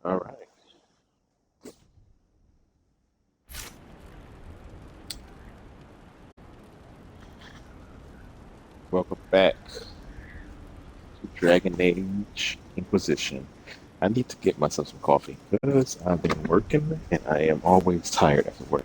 All right. Welcome back to Dragon Age Inquisition. I need to get myself some coffee because I've been working and I am always tired after work.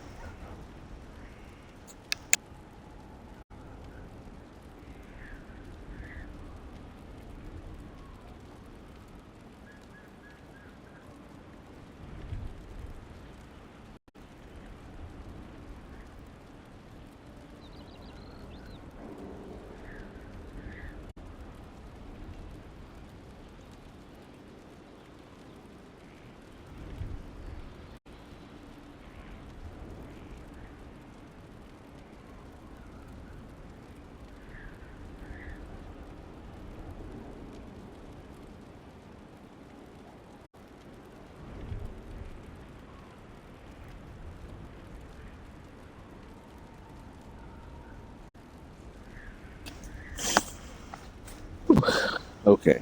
Okay,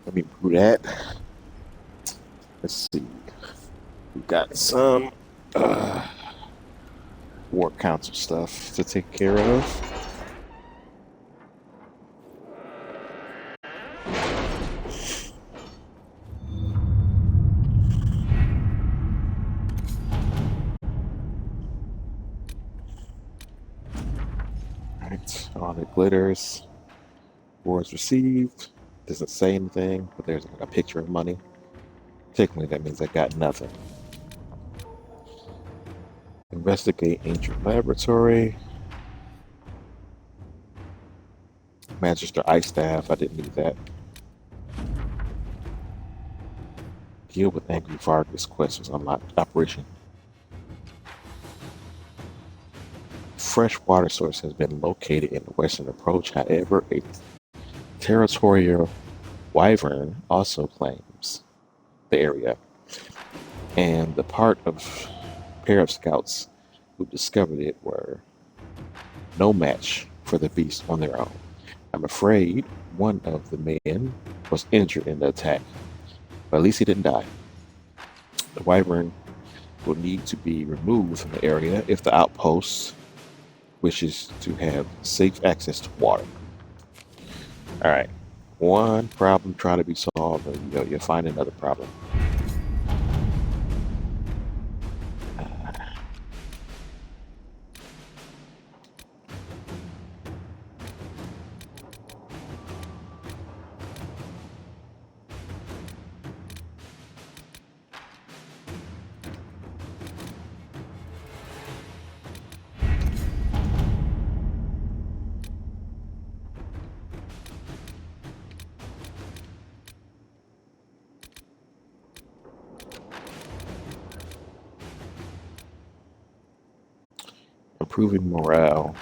let me brew that. Let's see. We've got some uh, war council stuff to take care of. All right, all the glitters. Rewards received. Doesn't say anything, but there's like a picture of money. Technically, that means I got nothing. Investigate ancient laboratory. Magister Ice Staff. I didn't need that. Deal with angry Vargas. Quest was unlocked. Operation. Fresh water source has been located in the western approach. However, a territorial wyvern also claims the area, and the part of pair of scouts who discovered it were no match for the beast on their own. I'm afraid one of the men was injured in the attack, but at least he didn't die. The wyvern will need to be removed from the area if the outpost wishes to have safe access to water. All right, one problem trying to be solved, and you find another problem. Improving morale.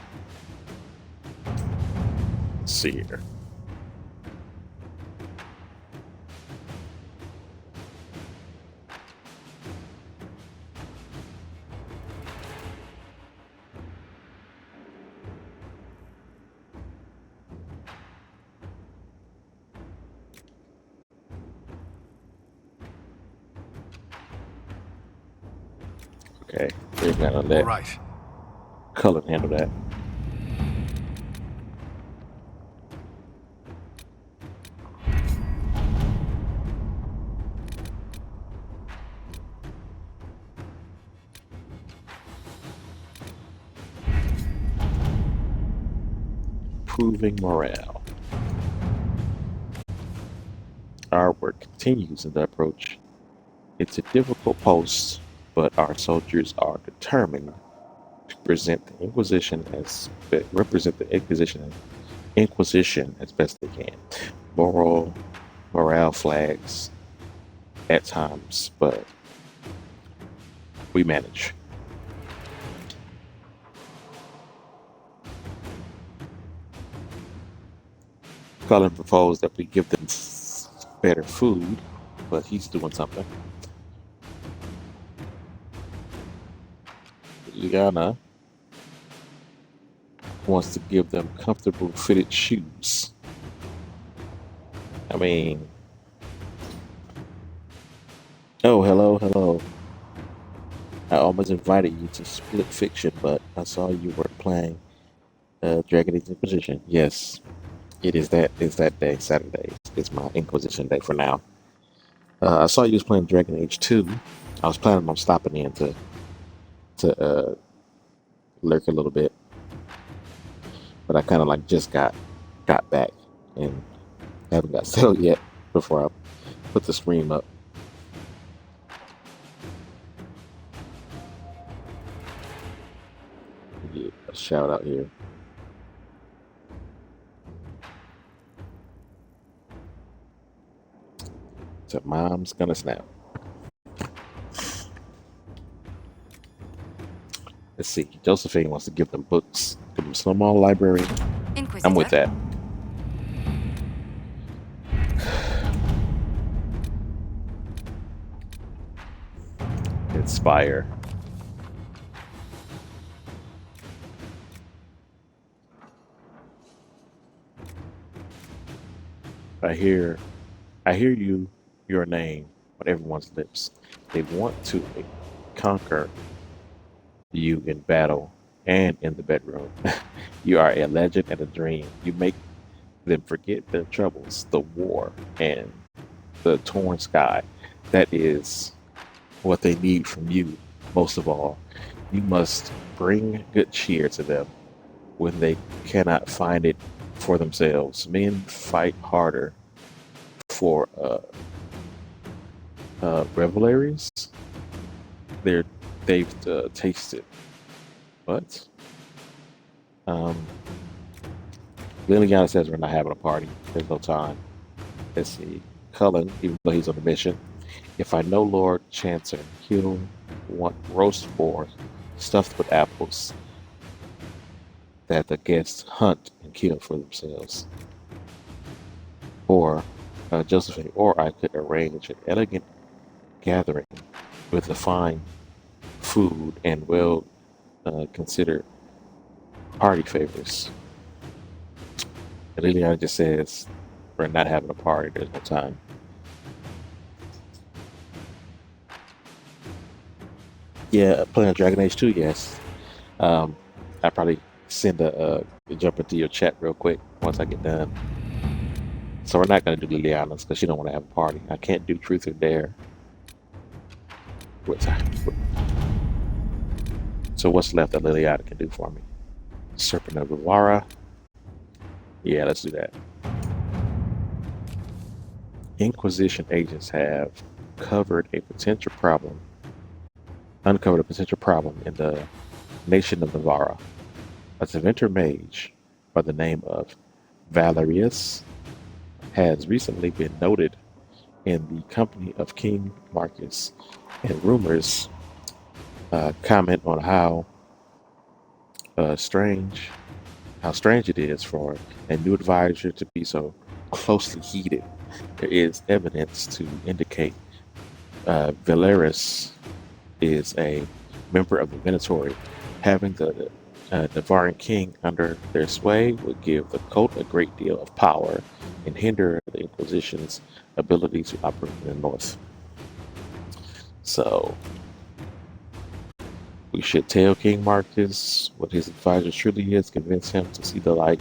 Let's see here. Okay, they've got to All let right. color handle that. Improving morale. Our work continues in the approach. It's a difficult post, but our soldiers are determined to present the Inquisition as represent the Inquisition as best they can. Moral morale flags at times, but we manage. Cullen proposed that we give them better food, but he's doing something. Liana wants to give them comfortable fitted shoes. I mean, Oh, hello, hello. I almost invited you to Split Fiction, but I saw you were playing Dragon Age Inquisition. Yes, it is that day, Saturday. It's my Inquisition day for now. I saw you was playing Dragon Age 2. I was planning on stopping in to lurk a little bit, but I kind of like just got back and haven't got settled yet before I put the stream up. Get a shout out here to Mom's Gonna Snap. Let's see. Josephine wants to give them books. Give them small library. I'm with Inquisitor. that. Inspire. I hear I hear your name on everyone's lips. They want to conquer you in battle and in the bedroom. You are a legend and a dream. You make them forget their troubles, the war, and the torn sky. That is what they need from you most of all. You must bring good cheer to them when they cannot find it for themselves. Men fight harder for revelaries. They're they've tasted, but um, Liliana says we're not having a party. There's no time. Let's see. Cullen, even though he's on a mission, if I know Lord Chancer, he'll want roast boar stuffed with apples that the guests hunt and kill for themselves. Or Josephine, or I could arrange an elegant gathering with a fine food and well considered party favors. And Liliana just says, we're not having a party, there's no time. Yeah, playing Dragon Age 2, yes. Um, I probably send a jump into your chat real quick once I get done. So we're not gonna do Liliana's because she don't want to have a party. I can't do Truth or Dare. What- So what's left that Liliana can do for me? Serpent of Rivara. Yeah, let's do that. Inquisition agents have covered a potential problem, uncovered a potential problem in the nation of Navarra. A Tevinter mage by the name of Valerius has recently been noted in the company of King Marcus, and rumors comment on uh, strange how strange it is for a new advisor to be so closely heeded. There is evidence to indicate Valerius is a member of the Venatori. Having the Navaran king under their sway would give the cult a great deal of power and hinder the Inquisition's ability to operate in the north. So we should tell King Marcus what his advisor truly is, convince him to see the light,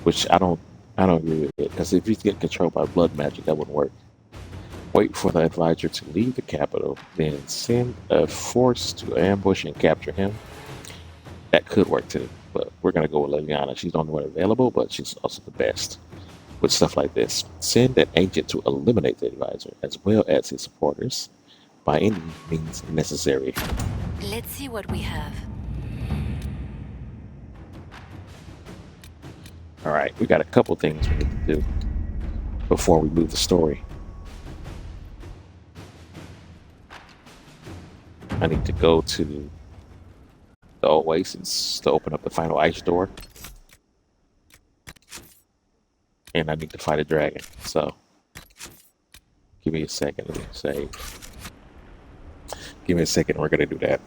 which I don't agree with it, because if he's getting controlled by blood magic, that wouldn't work. Wait for the advisor to leave the capital, then send a force to ambush and capture him. That could work too, but we're gonna go with Liliana. She's the only one available, but she's also the best with stuff like this. Send an agent to eliminate the advisor as well as his supporters by any means necessary. Let's see what we have. All right, we got a couple things we need to do before we move the story. I need to go to the Oasis to open up the final ice door, and I need to fight a dragon. So give me a second. Let me save. Give me a second. We're gonna do that.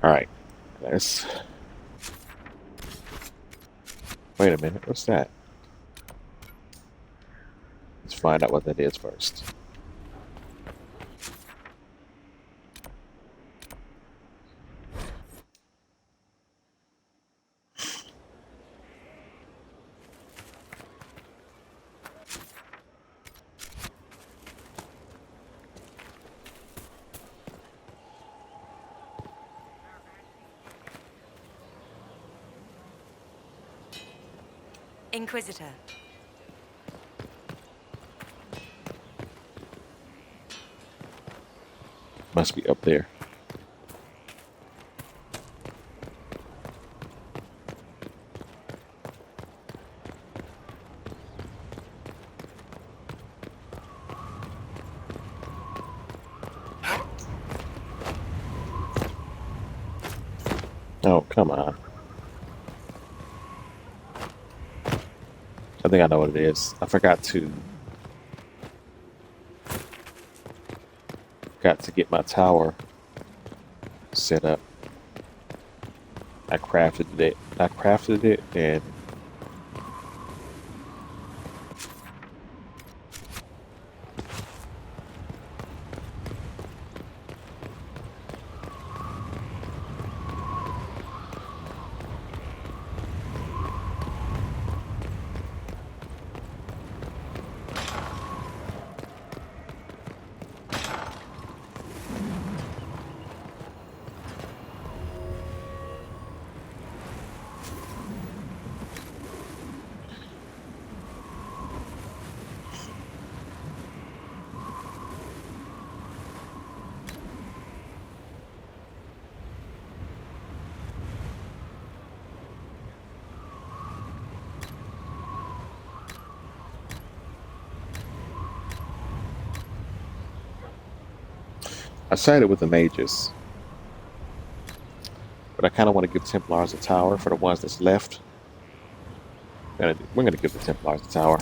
All right, let's wait a minute. What's that? Let's find out what that is first. Inquisitor. Must be up there. Oh, come on. I think I know what it is. I forgot to get my tower set up. I crafted it and I sided with the mages. But I kind of want to give Templars a tower for the ones that's left. We're gonna give the Templars a tower.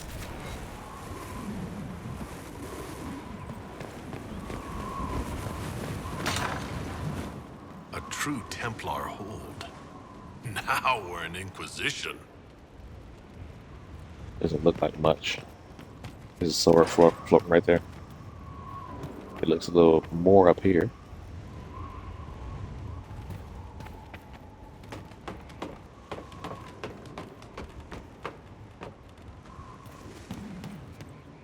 A true Templar hold. Now we're an inquisition. Doesn't look like much. There's a sword floating right there. It looks a little more up here.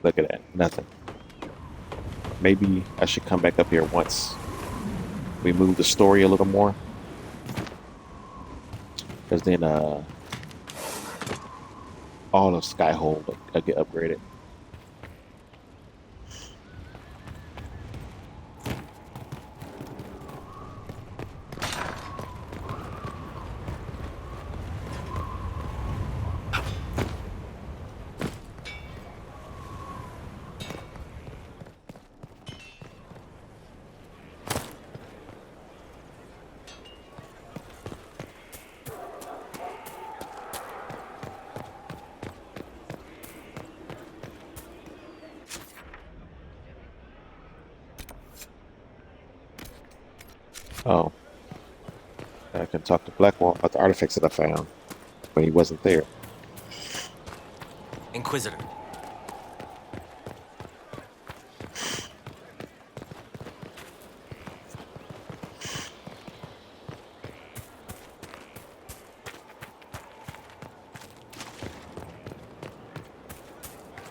Look at that. Nothing. Maybe I should come back up here once we move the story a little more. Because then all of Skyhold will get upgraded. Oh, I can talk to Blackwall about the artifacts that I found when he wasn't there. Inquisitor.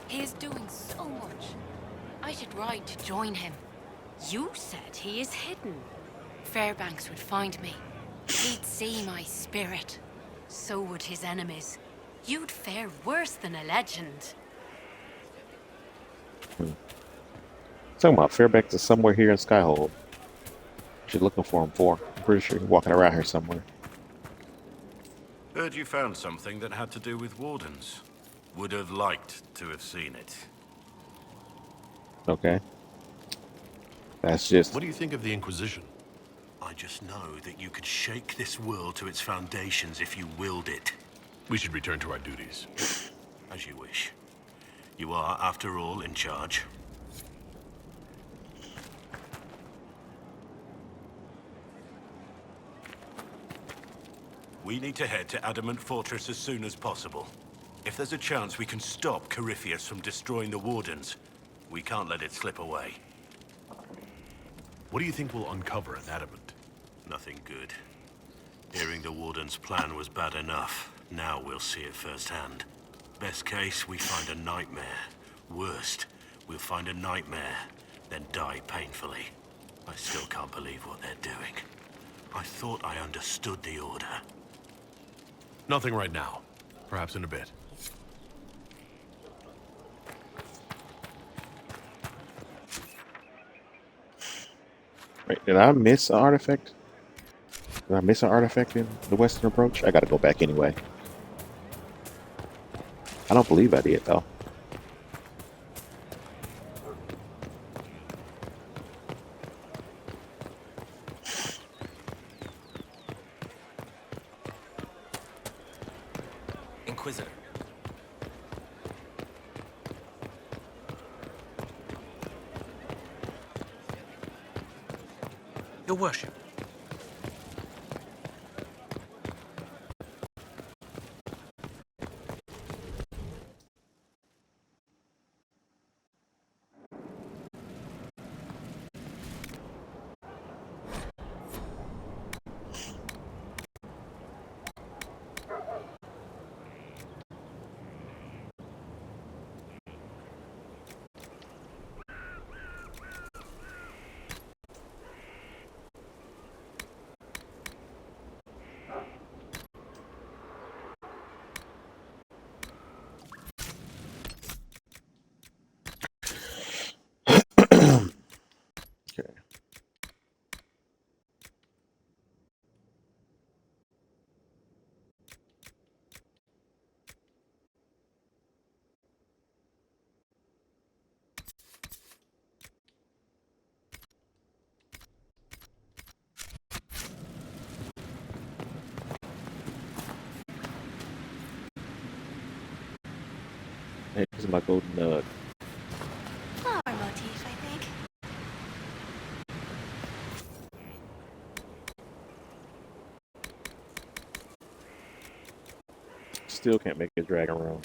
He is doing so much. I should ride to join him. You said he is hidden. Fairbanks would find me. He'd see my spirit. So would his enemies. You'd fare worse than a legend. Talking about Fairbanks is somewhere here in Skyhold. What you looking for him for? I'm pretty sure he's walking around here somewhere. Heard you found something that had to do with wardens. Would have liked to have seen it. Okay. That's just... What do you think of the Inquisition? I just know that you could shake this world to its foundations if you willed it. We should return to our duties. As you wish. You are, after all, in charge. We need to head to Adamant Fortress as soon as possible. If there's a chance we can stop Corypheus from destroying the Wardens, we can't let it slip away. What do you think we'll uncover at Adamant? Nothing good. Hearing the Warden's plan was bad enough. Now we'll see it firsthand. Best case, we find a nightmare. Worst, we'll find a nightmare, then die painfully. I still can't believe what they're doing. I thought I understood the order. Nothing right now. Perhaps in a bit. Wait, did I miss an artifact? Did I miss an artifact in the Western Approach? I gotta go back anyway. I don't believe I did, though. Inquisitor. Your worship. Okay. Hey, this is my golden nug. Flower motif, I think. Still can't make a dragon room.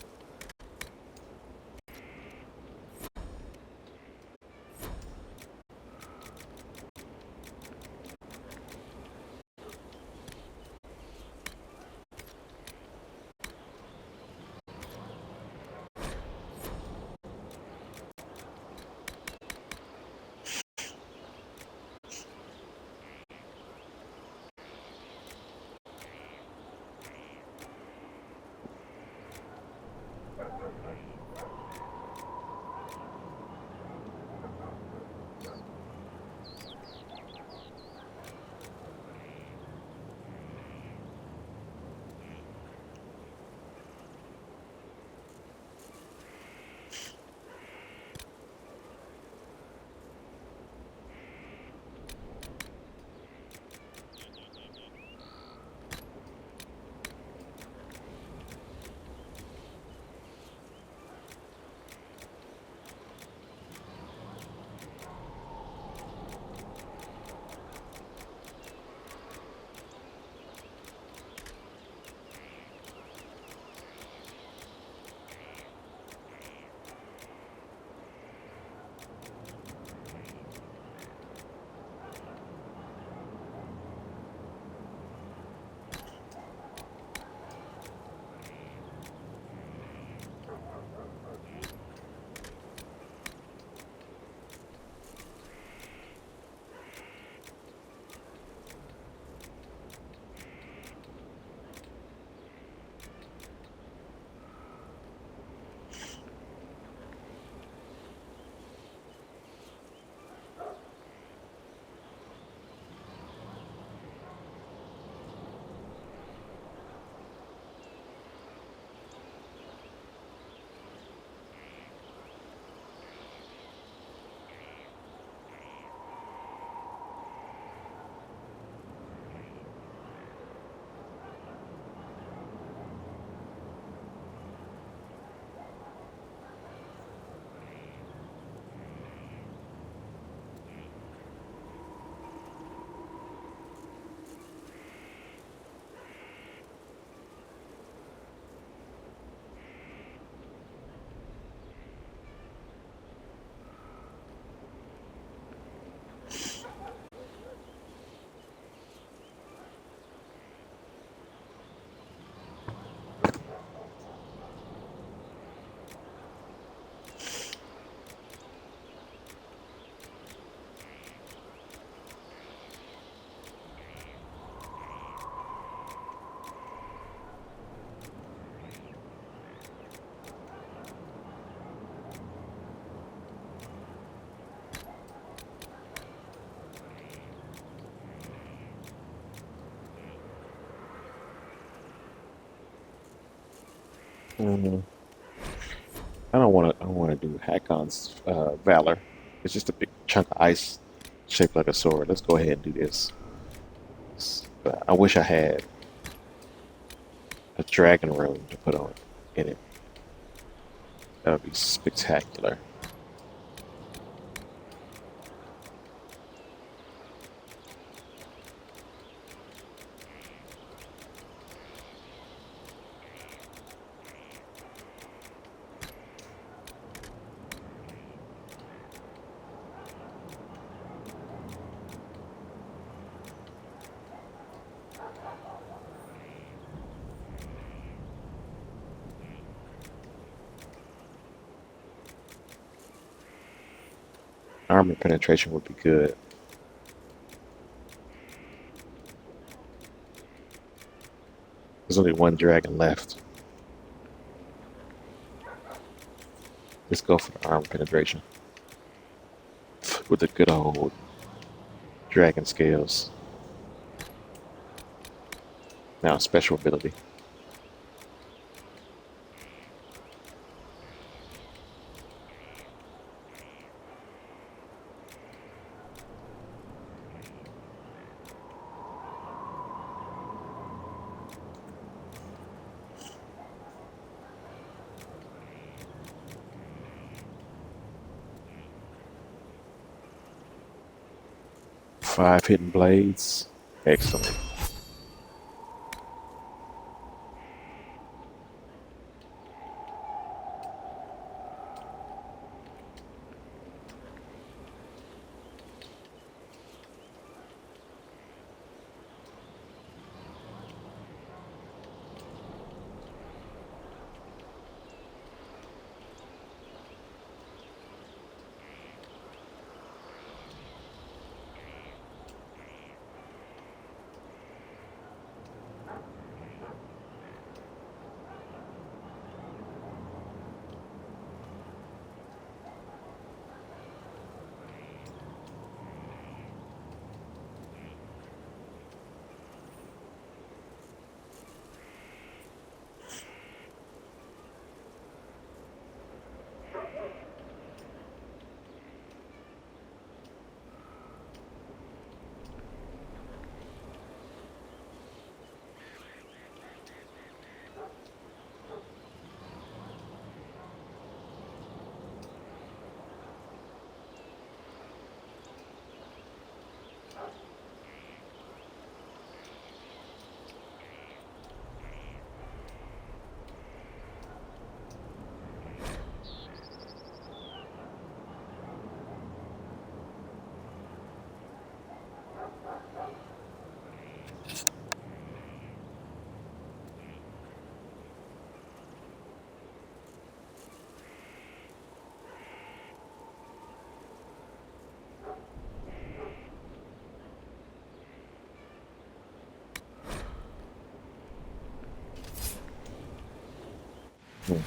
Mm, I don't want to. I don't want to do Hakon's valor. It's just a big chunk of ice shaped like a sword. Let's go ahead and do this. But I wish I had a dragon rune to put on in it. That would be spectacular. Armor penetration would be good. There's only one dragon left. Let's go for the armor penetration with the good old dragon scales. Now, special ability. Five hidden blades. Excellent. Hmm.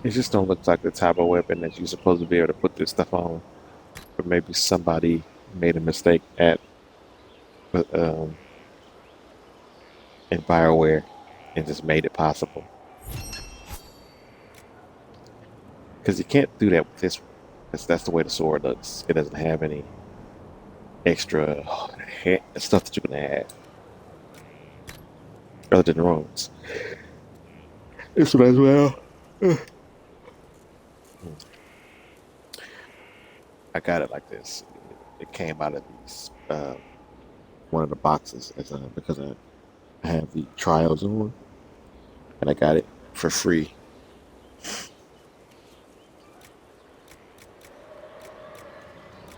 It just don't look like the type of weapon that you're supposed to be able to put this stuff on. But maybe somebody made a mistake at um, in Bioware and just made it possible. Because you can't do that with this one. Because that's the way the sword looks. It doesn't have any extra stuff that you can add other than runes. This one as well. I got it like this. It came out of these one of the boxes as because I have the trials on, and I got it for free.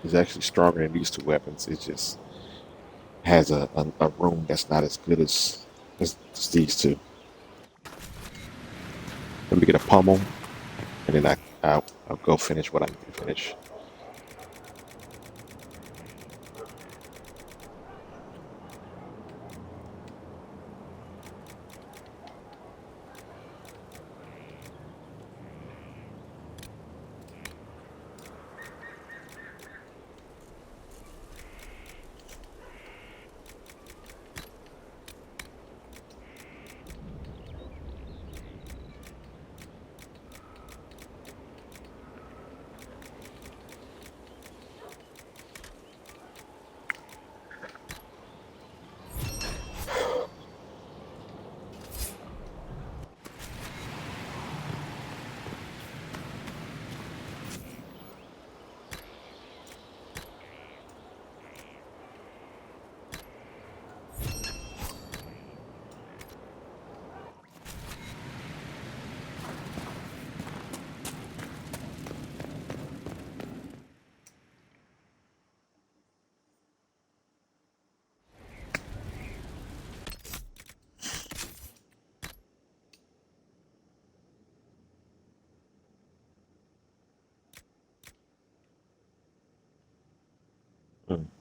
It's actually stronger than these two weapons. It just has a room that's not as good as these two. Let me get a pummel, and then I'll go finish what I need to finish.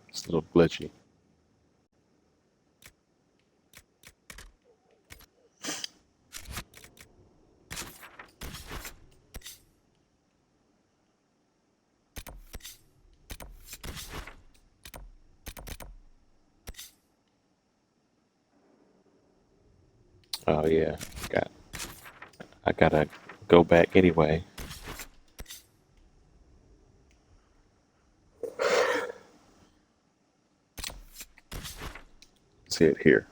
It's a little glitchy. Oh yeah, I gotta go back anyway. See it here.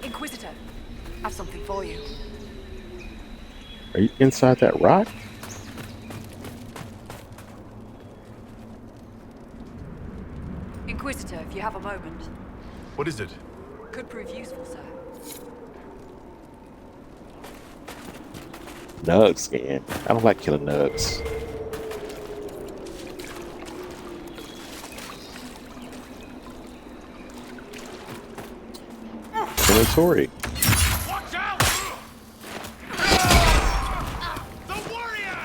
Inquisitor, I've something for you. Are you inside that rock? Inquisitor, if you have a moment. What is it? Could prove useful, sir. Nug scan. I don't like killing nugs. Inventory. Watch out! The warrior!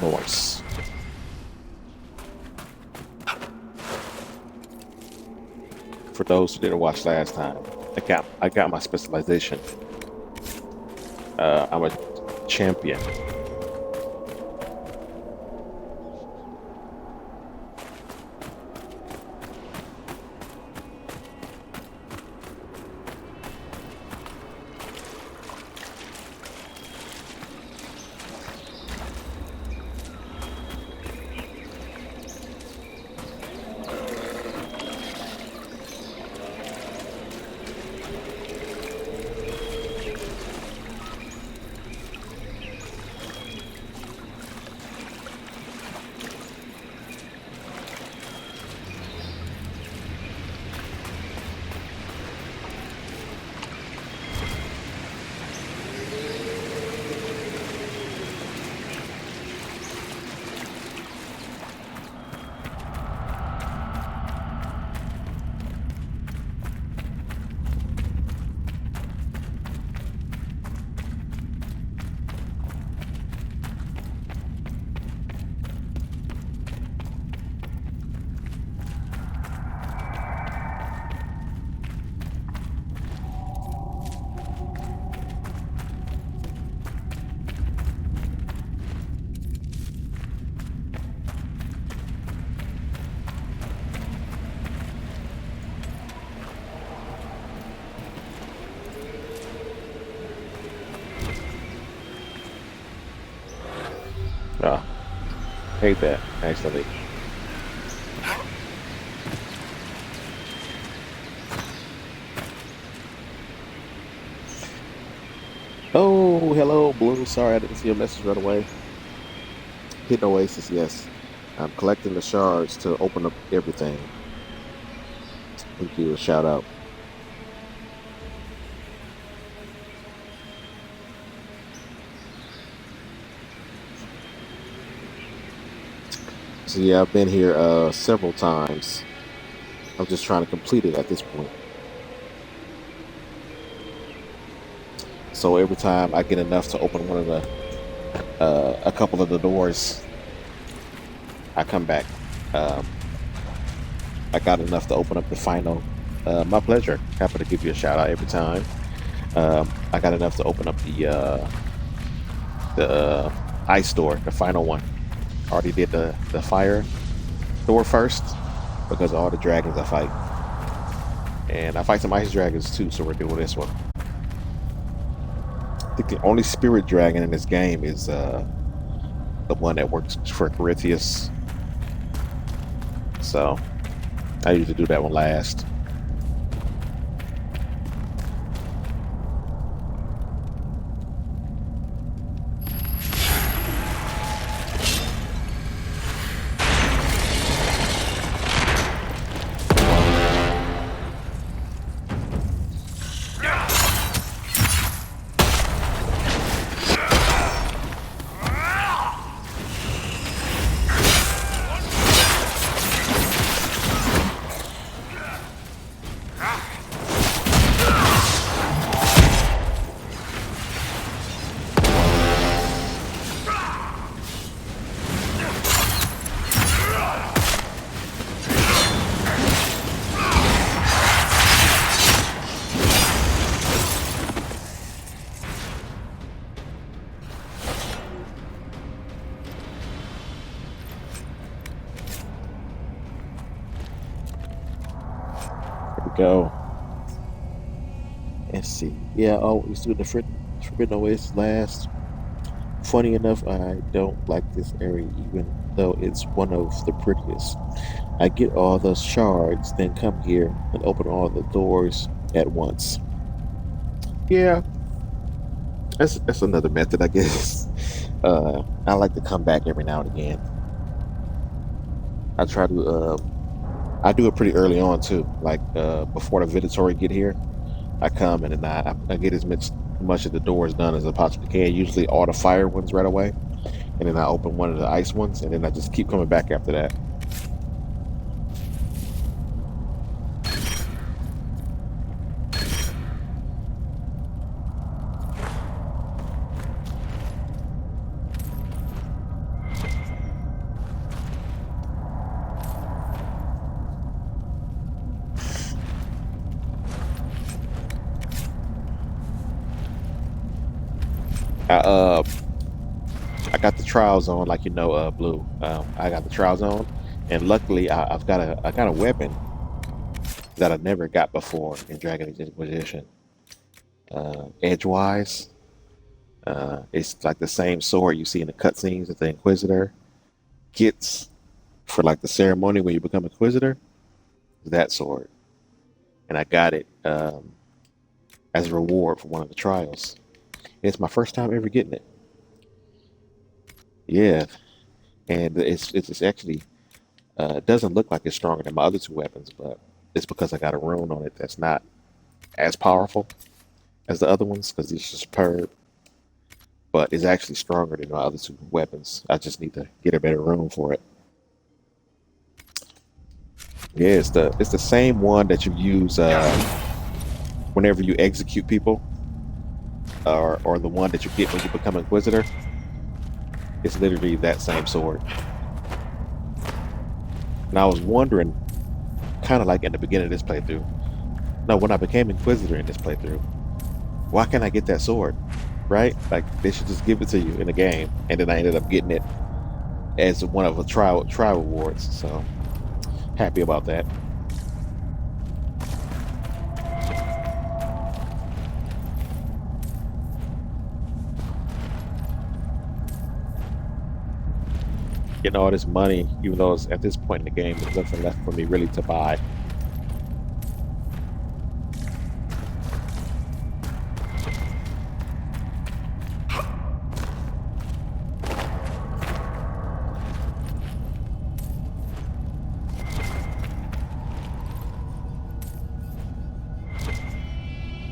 Nice. For those who didn't watch last time, I got my specialization. I'm a champion. Hate that, actually. Oh, hello, Blue. Sorry I didn't see your message right away. Hidden Oasis, yes. I'm collecting the shards to open up everything. Thank you. A shout out. So yeah, I've been here several times. I'm just trying to complete it at this point. So every time I get enough to open one of the a couple of the doors, I come back. Um, I got enough to open up the final. My pleasure. Happy to give you a shout out every time. I got enough to open up the ice door, the final one. Already did the fire door first because of all the dragons I fight, and I fight some ice dragons too. So we're doing this one. I think the only spirit dragon in this game is the one that works for Corythius. So I usually do that one last. Go. Let's see. Yeah, I always do the Forbidden Oasis last. Funny enough, I don't like this area even though it's one of the prettiest. I get all the shards, then come here and open all the doors at once. Yeah, that's another method, I guess. I like to come back every now and again. I try to I do it pretty early on too. Like before the Vidatory get here, I come and then I get as much of the doors done as I possibly can. Usually all the fire ones right away, and then I open one of the ice ones, and then I just keep coming back after that. I, uh, I got the trials on, like Blue. I got the trials on, and luckily I got a weapon that I never got before in Dragon Age Inquisition. Edgewise, it's like the same sword you see in the cutscenes that the Inquisitor gets for like the ceremony when you become Inquisitor. That sword, and I got it as a reward for one of the trials. It's my first time ever getting it. Yeah, and it's actually it doesn't look like it's stronger than my other two weapons, but it's because I got a rune on it that's not as powerful as the other ones because it's just superb. But it's actually stronger than my other two weapons. I just need to get a better rune for it. Yeah, it's the same one that you use whenever you execute people, or the one that you get when you become Inquisitor. It's literally that same sword. And I was wondering, kind of like in the beginning of this playthrough, no, when I became Inquisitor in this playthrough, why can't I get that sword? Right? Like they should just give it to you in the game, and then I ended up getting it as one of the trial rewards. So happy about that. getting all this money, even though it's, at this point in the game, there's nothing left for me really to buy.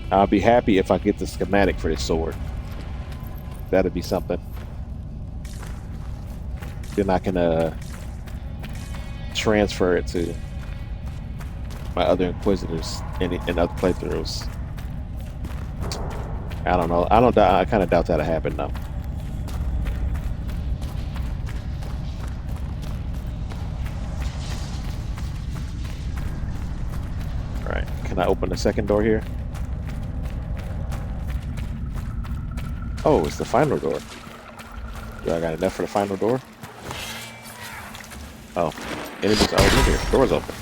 I'll be happy if I get the schematic for this sword. That'd be something. Then I can transfer it to my other Inquisitors in other playthroughs. I don't know. I kind of doubt that'll happen though. All right. Can I open the second door here? Oh, it's the final door. Do I got enough for the final door? Oh, enemies are over here. Door's open.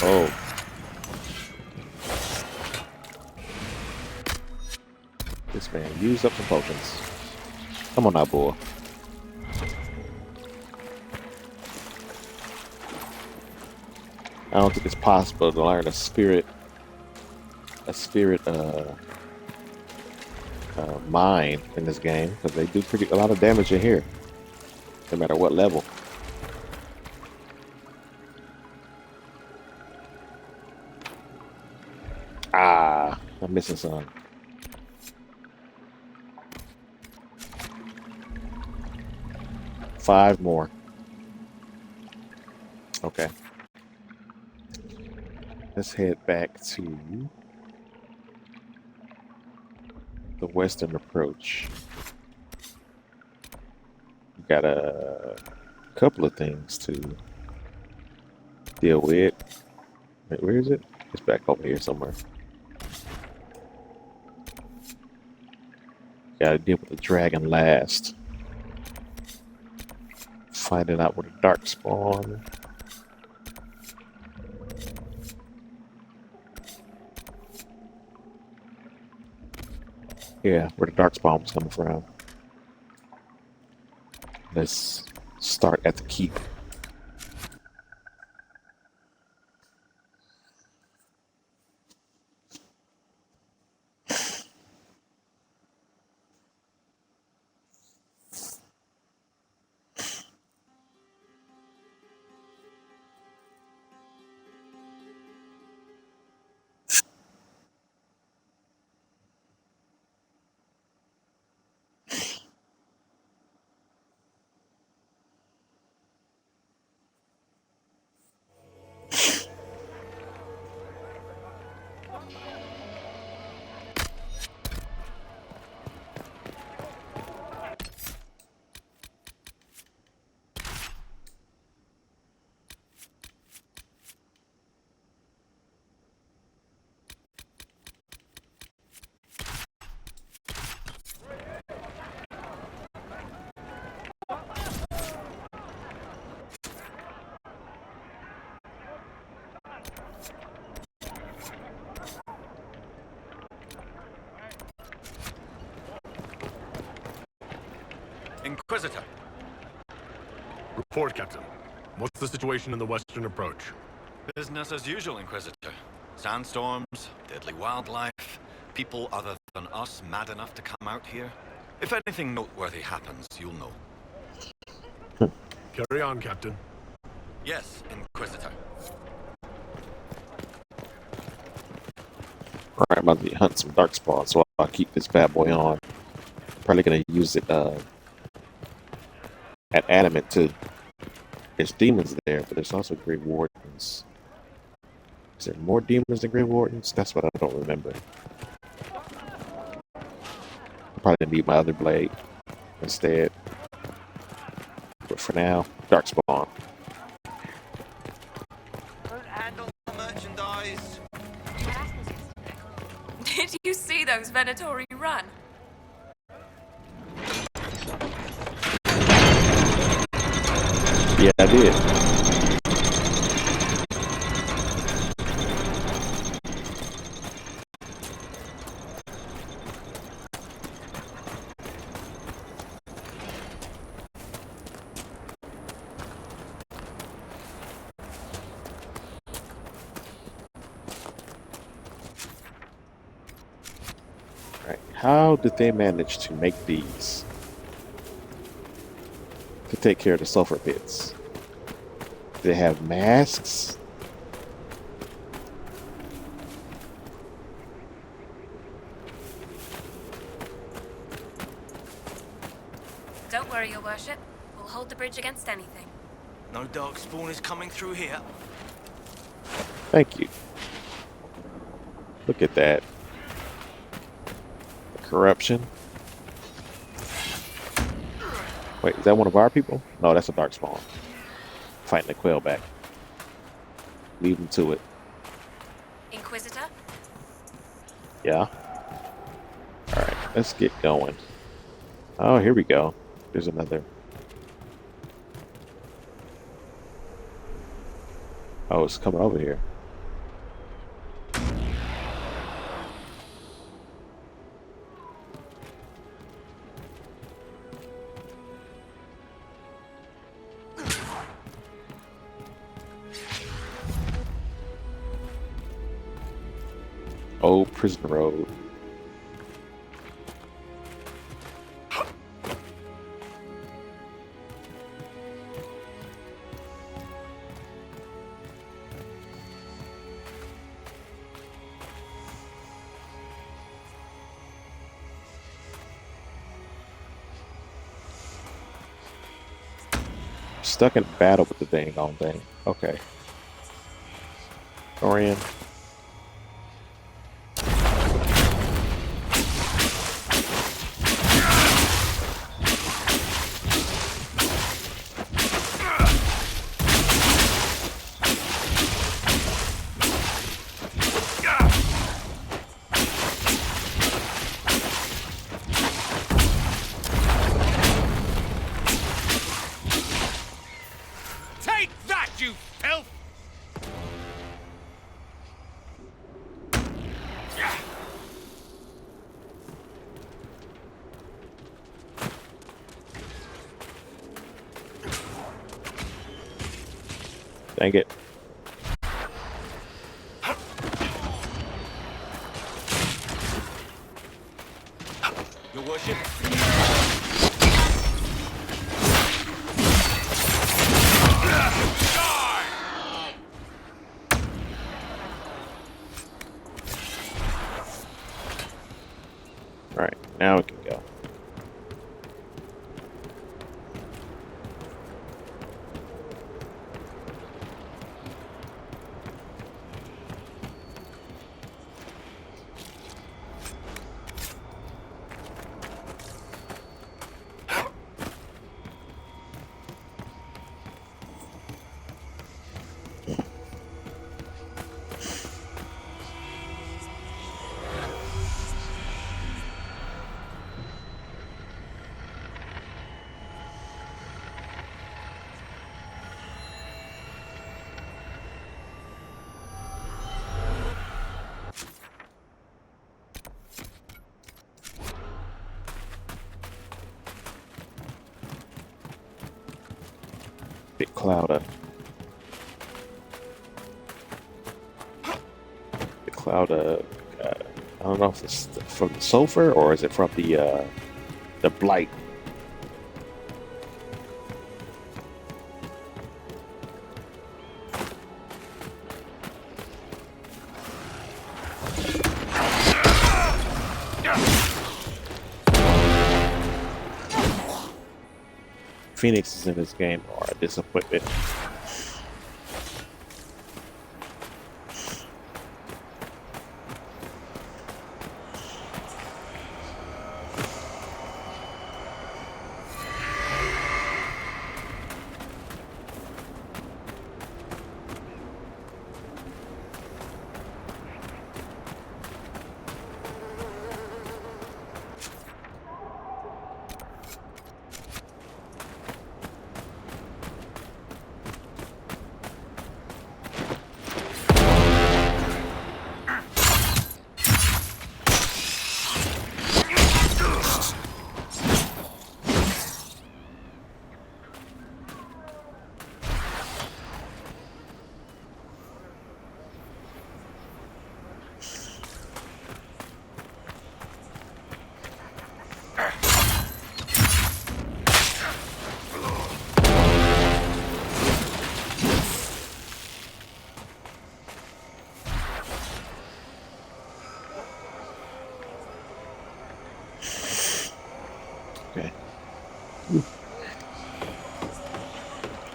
Oh. This man used up some potions. Come on now, boy. I don't think it's possible to learn a spirit mine in this game, because they do a lot of damage in here, no matter what level. Ah, I'm missing some. Five more. Okay. Let's head back to the western approach. We got a couple of things to deal with. Wait, where is it? It's back over here somewhere. Gotta deal with the dragon last. Finding out where the dark spawn. Yeah, where the dark spawn was coming from. Let's start at the keep. Inquisitor. Report, Captain. What's the situation in the western approach? Business as usual, Inquisitor. Sandstorms, deadly wildlife, people other than us mad enough to come out here. If anything noteworthy happens, you'll know. Carry on, Captain. Yes, Inquisitor. Alright, I'm about to hunt some dark spawns, so I'll keep this bad boy on. Probably gonna use it at Adamant too. There's demons there, but there's also Grey Wardens. Is there more demons than Grey Wardens? That's what I don't remember. I'm probably gonna need my other blade instead. But for now, dark spawn. Don't handle the merchandise. Did you see those Venatori run? Yeah, did. Right. How did they manage to make these to take care of the sulfur pits? They have masks. Don't worry, your worship. We'll hold the bridge against anything. No dark spawn is coming through here. Thank you. Look at that. The corruption. Wait, is that one of our people? No, that's a dark spawn. Fighting the quail back. Leave them to it. Inquisitor? Yeah. Alright, let's get going. Oh, here we go. There's another. Oh, it's coming over here. Old Prison Road. Stuck in battle with the dang on thing. Okay. Orion. Take that, you filth! Dang it. Your worship? Alright, now we can go. Big cloud up. The cloud I don't know if it's from the sulfur or is it from the blight. Phoenixes in this game are a disappointment.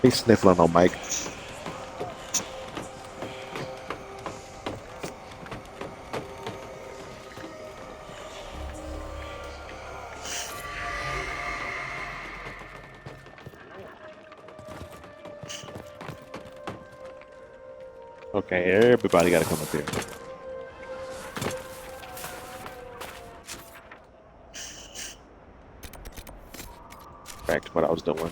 He's sniffling on Mike. Okay, everybody gotta come up here. Back to what I was doing.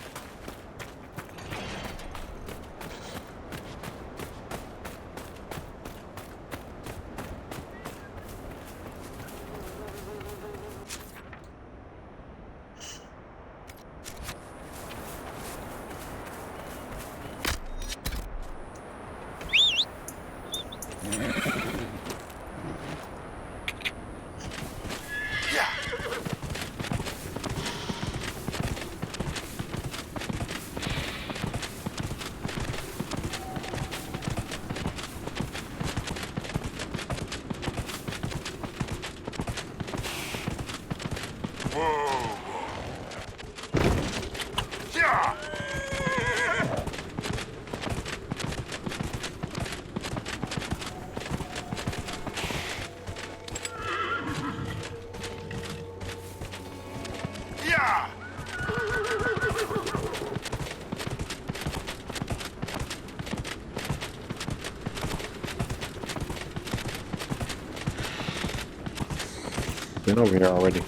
Been over here already.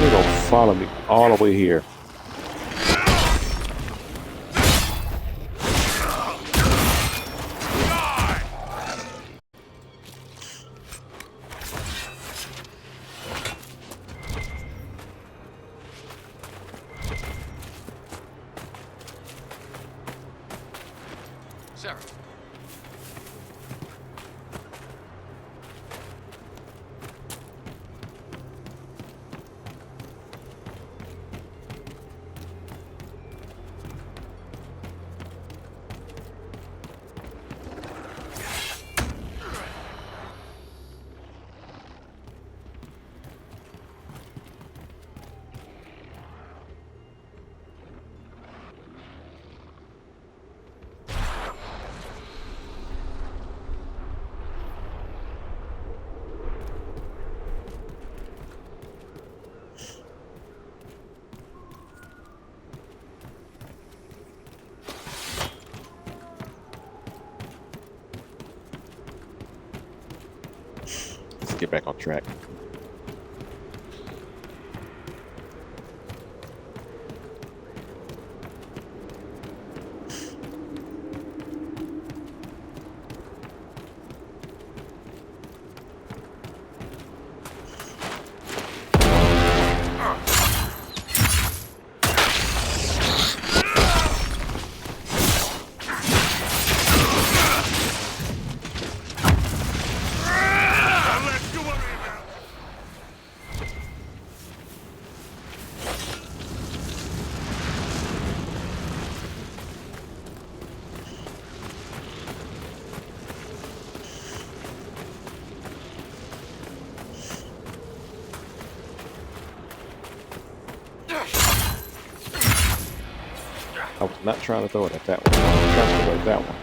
They gonna follow me all the way here. Sarah. Let's get back on track. I was not trying to throw it at that one. I was trying to throw it at that one.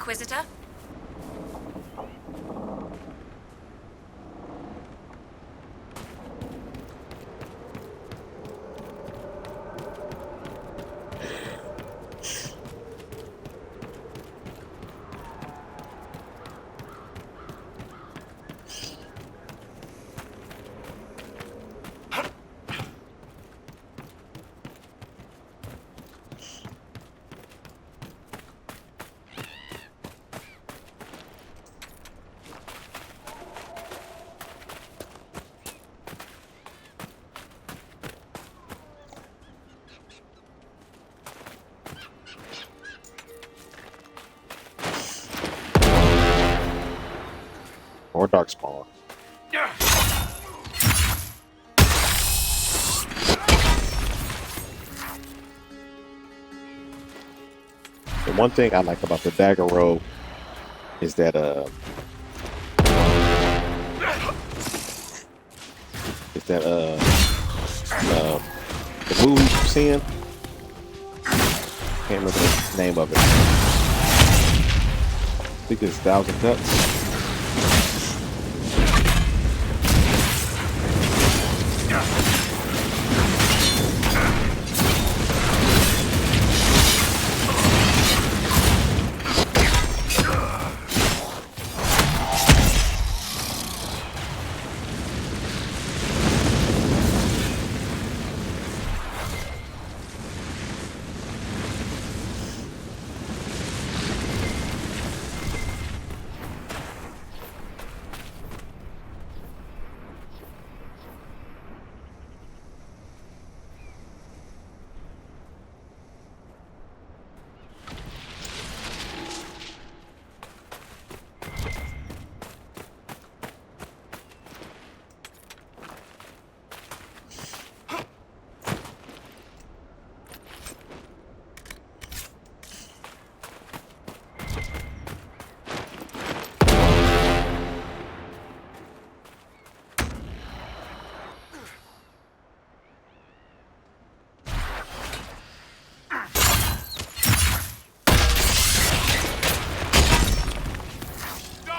Inquisitor? Or Darkspawn. The one thing I like about the dagger roll is that the movie you're seeing, can't remember the name of it. I think it's Thousand Cuts.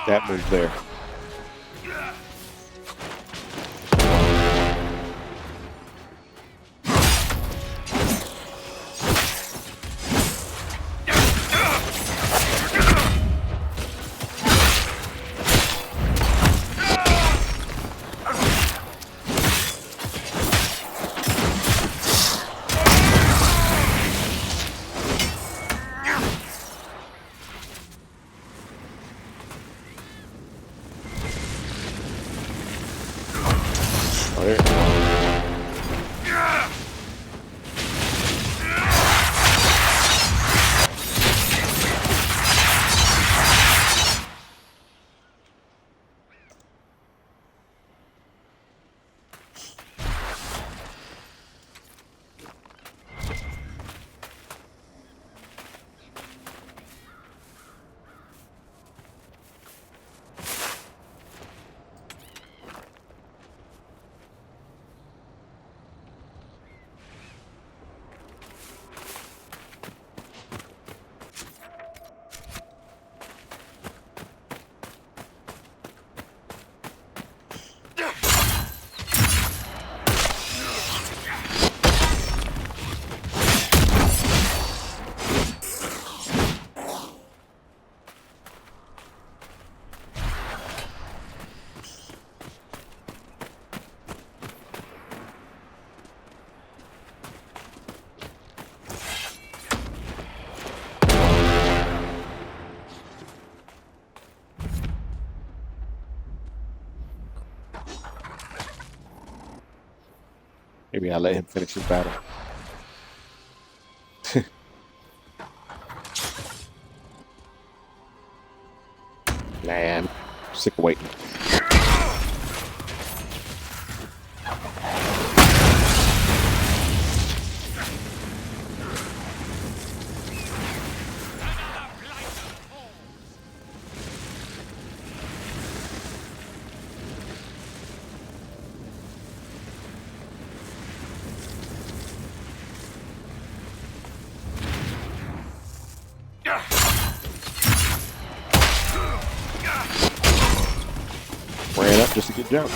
That move there. Maybe I'll let him finish his battle. Man, I'm sick of waiting. just to get jumped.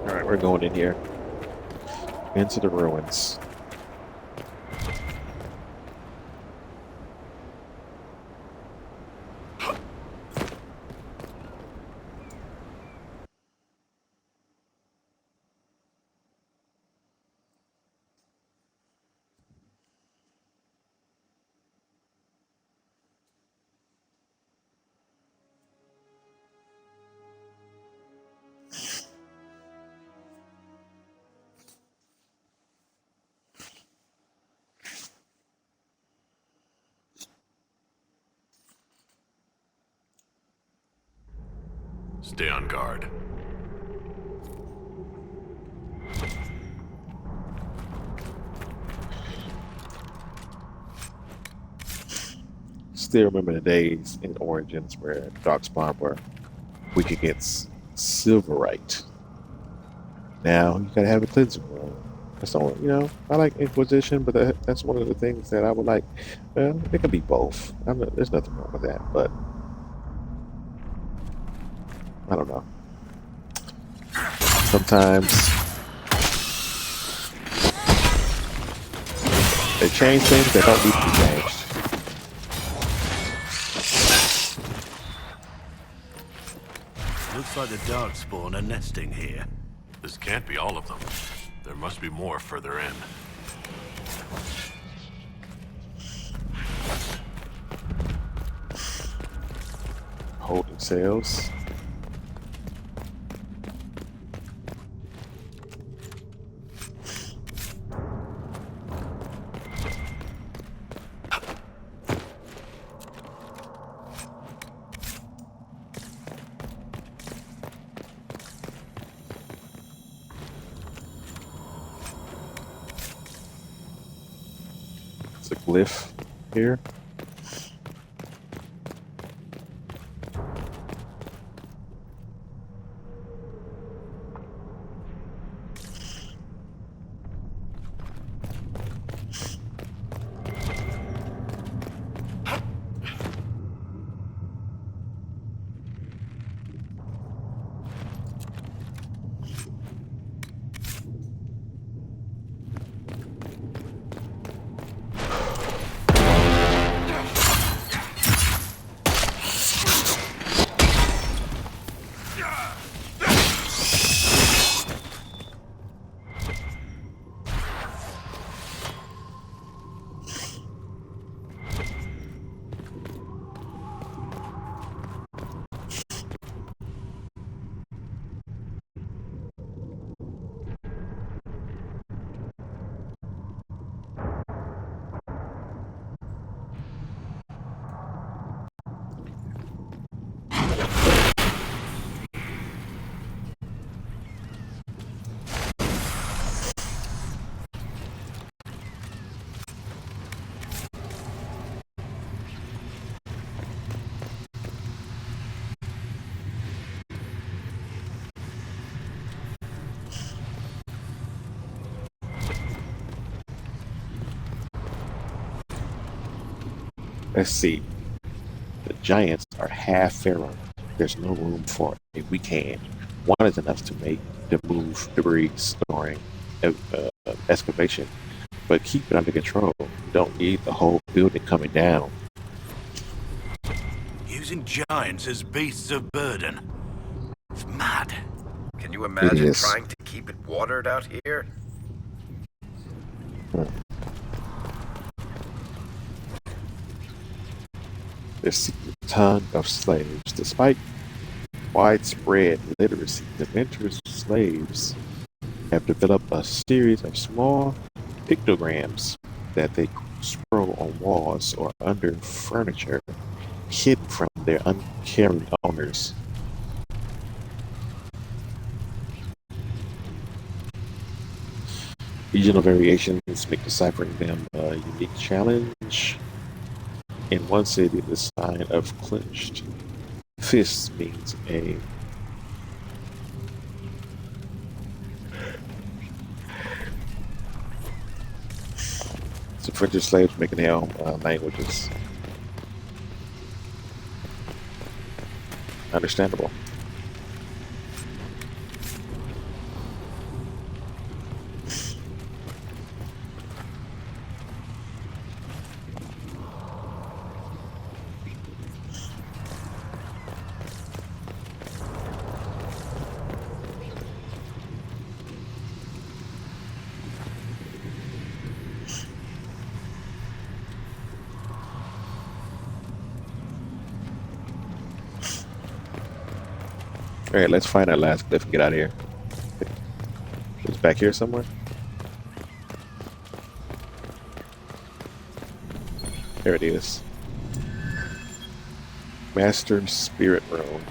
All right, we're going in here. Into the ruins. Stay on guard. Still remember the days in Origins where Darkspawn were weak against Silverite. Now you gotta have a cleansing room. That's the only, I like Inquisition, but that's one of the things that I would like. Well, it can be both. There's nothing wrong with that, but I don't know. Sometimes they change things that don't need to be changed. Looks like the Darkspawn are nesting here. This can't be all of them. There must be more further in. Holding cells. glyph here. Let's see. The giants are half pharaoh. There's no room for a weak hand. One is enough to make the move debris during excavation, but keep it under control. You don't need the whole building coming down. Using giants as beasts of burden. It's mad. Can you imagine is. trying to keep it watered out here? There's a ton of slaves. Despite widespread literacy, the Venturous slaves have developed a series of small pictograms that they scroll on walls or under furniture, hidden from their uncaring owners. Regional variations make deciphering them a unique challenge. In one city, the sign of clenched fists means some French slaves making their own languages. Understandable. Alright, let's find our last glyph and get out of here. It's back here somewhere. There it is. Master Spirit Room.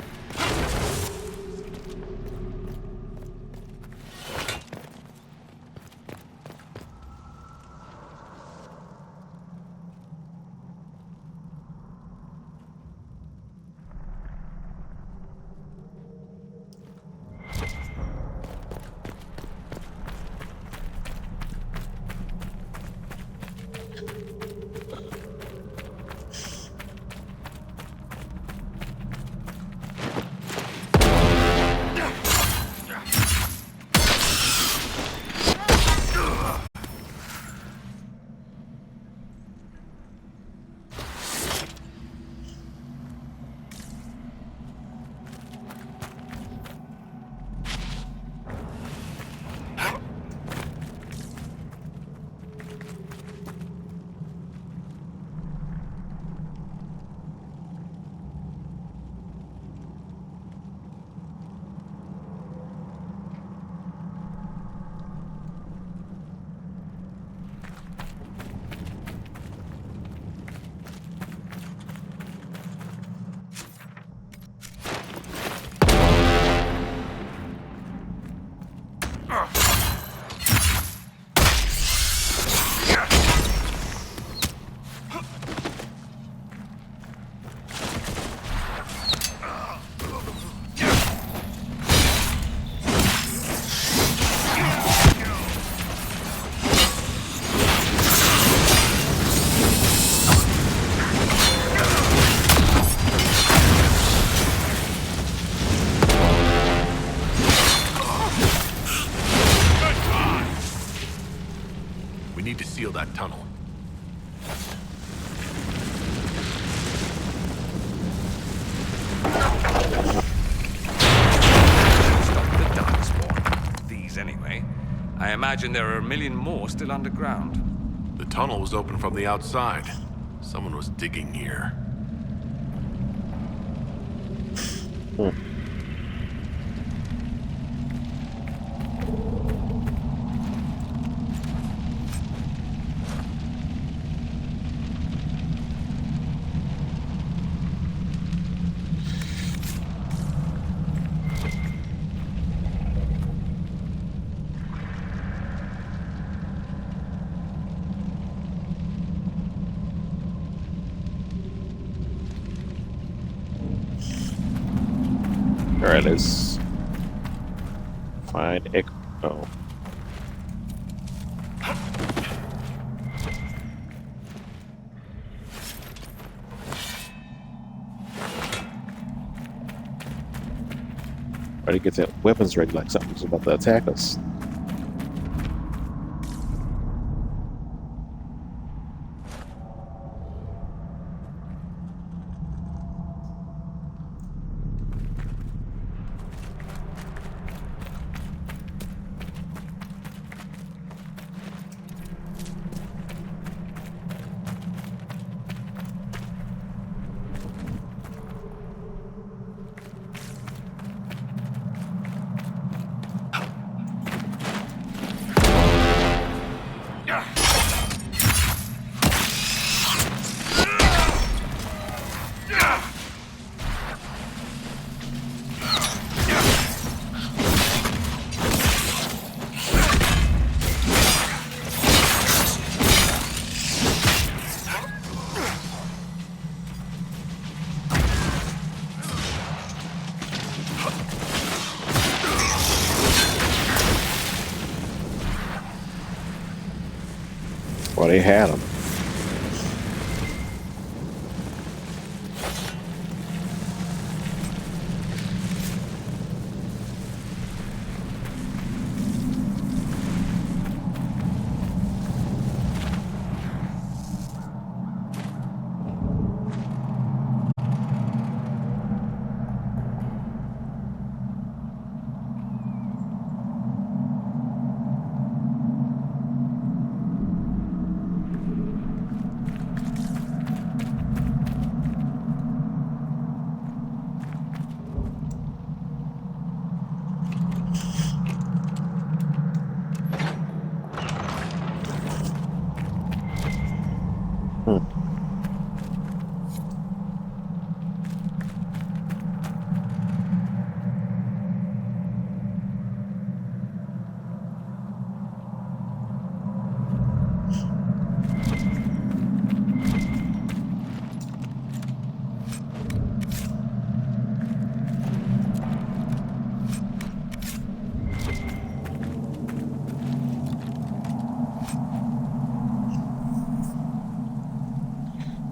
imagine there are a million more still underground. The tunnel was open from the outside. Someone was digging here. Alright, let's find Echo. Ready to get their weapons ready like something's about to attack us. Well, they had him.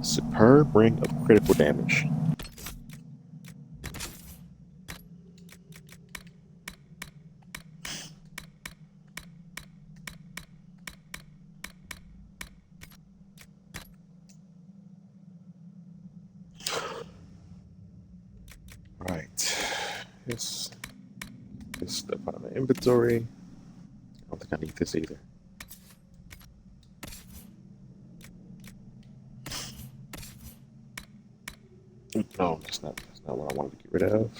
Superb ring of critical damage. Right. This stuff out of my inventory. I don't think I need this either. No, that's not what I wanted to get rid of.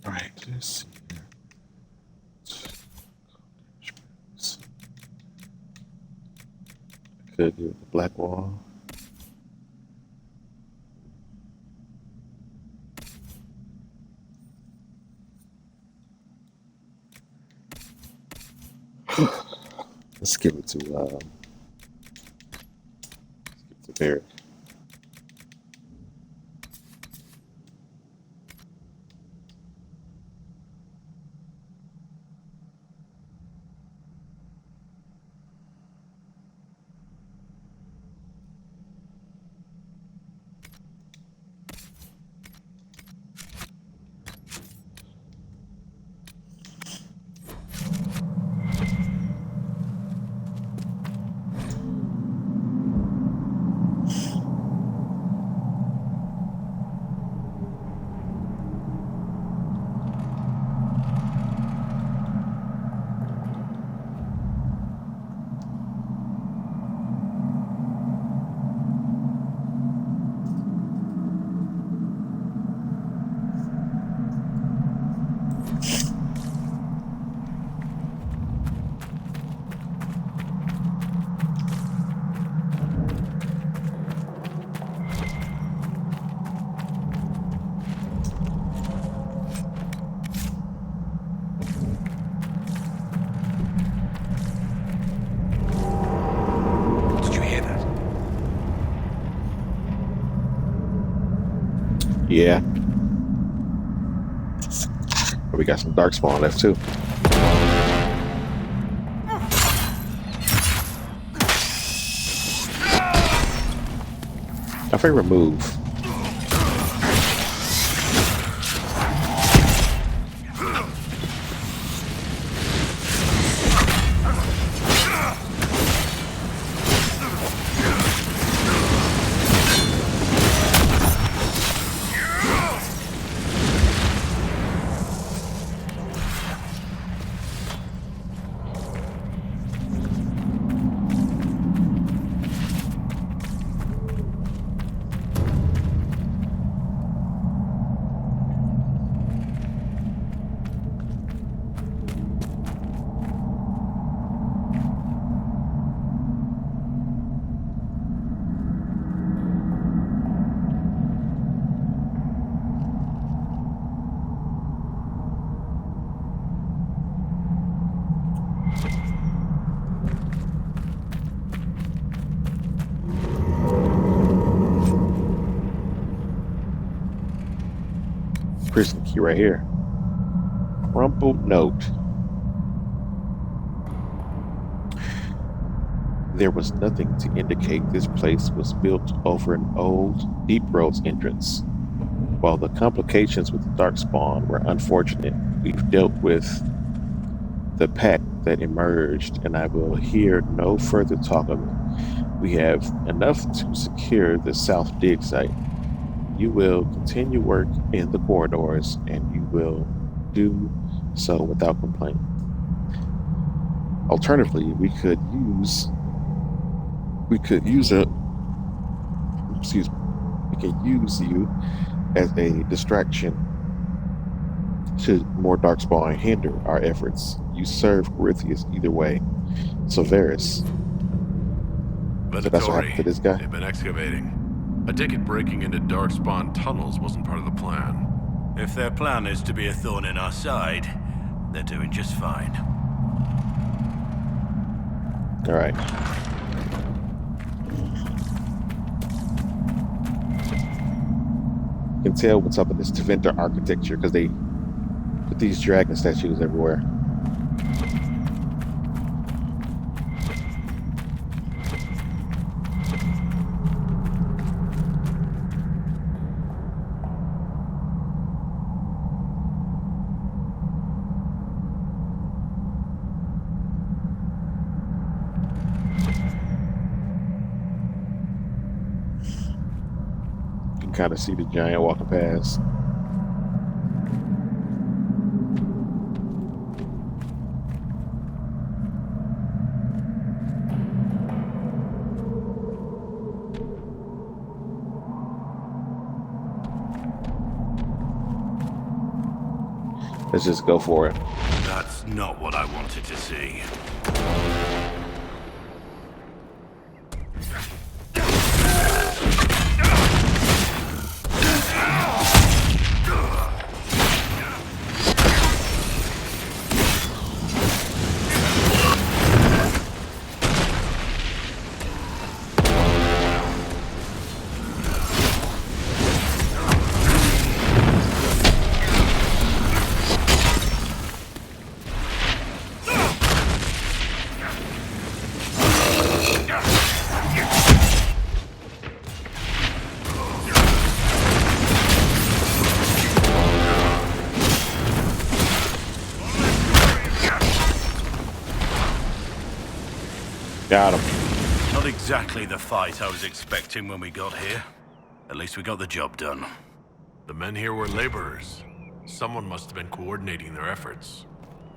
Alright, let's see here. Could do the black wall. Let's give it to Barrett. Yeah. But we got some darkspawn left too. My favorite move. Prison key right here. Crumpled note. There was nothing to indicate this place was built over an old, deep roads entrance. While the complications with the darkspawn were unfortunate, we've dealt with the pack that emerged, and I will hear no further talk of it. We have enough to secure the South Dig site. You will continue work in the corridors, and you will do so without complaint. Alternatively, we could use you as a distraction should more darkspawn hinder our efforts. You serve Corythius either way. Severus. So that's what happened to this guy. They've been excavating. I take it breaking into darkspawn tunnels wasn't part of the plan. If their plan is to be a thorn in our side, they're doing just fine. All right. You can tell what's up in this Teventer architecture because they put these dragon statues everywhere. Kind of see the giant walking past. Let's just go for it. That's not what I wanted to see. Got him. Not exactly the fight I was expecting when we got here. At least we got the job done. The men here were laborers. Someone must have been coordinating their efforts.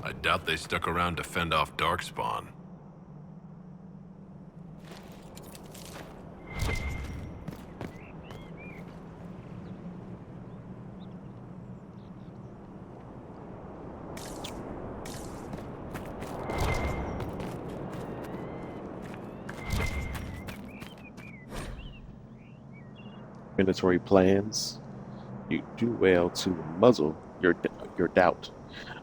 I doubt they stuck around to fend off darkspawn. Mandatory plans. You do well to muzzle your doubt.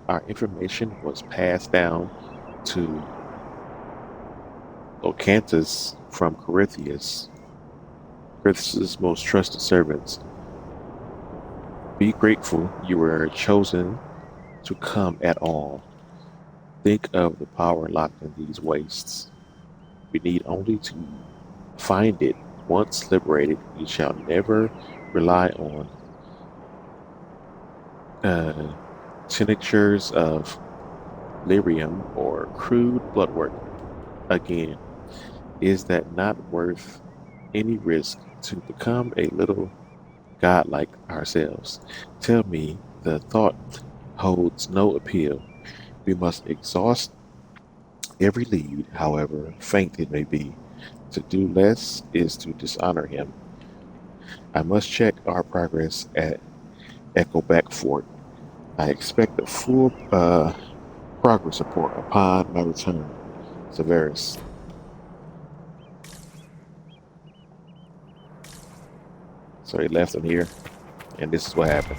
Our information was passed down to Locanthus from Corythius, Corythius' most trusted servants. Be grateful you were chosen to come at all. Think of the power locked in these wastes. We need only to find it. Once liberated, you shall never rely on uh, tinctures of lyrium or crude bloodwork again. Is that not worth any risk to become a little godlike ourselves? Tell me the thought holds no appeal. We must exhaust every lead, however faint it may be. To do less is to dishonor him. I must check our progress at Echoback Fort. I expect a full progress report upon my return. Severus. So he left him here, and this is what happened.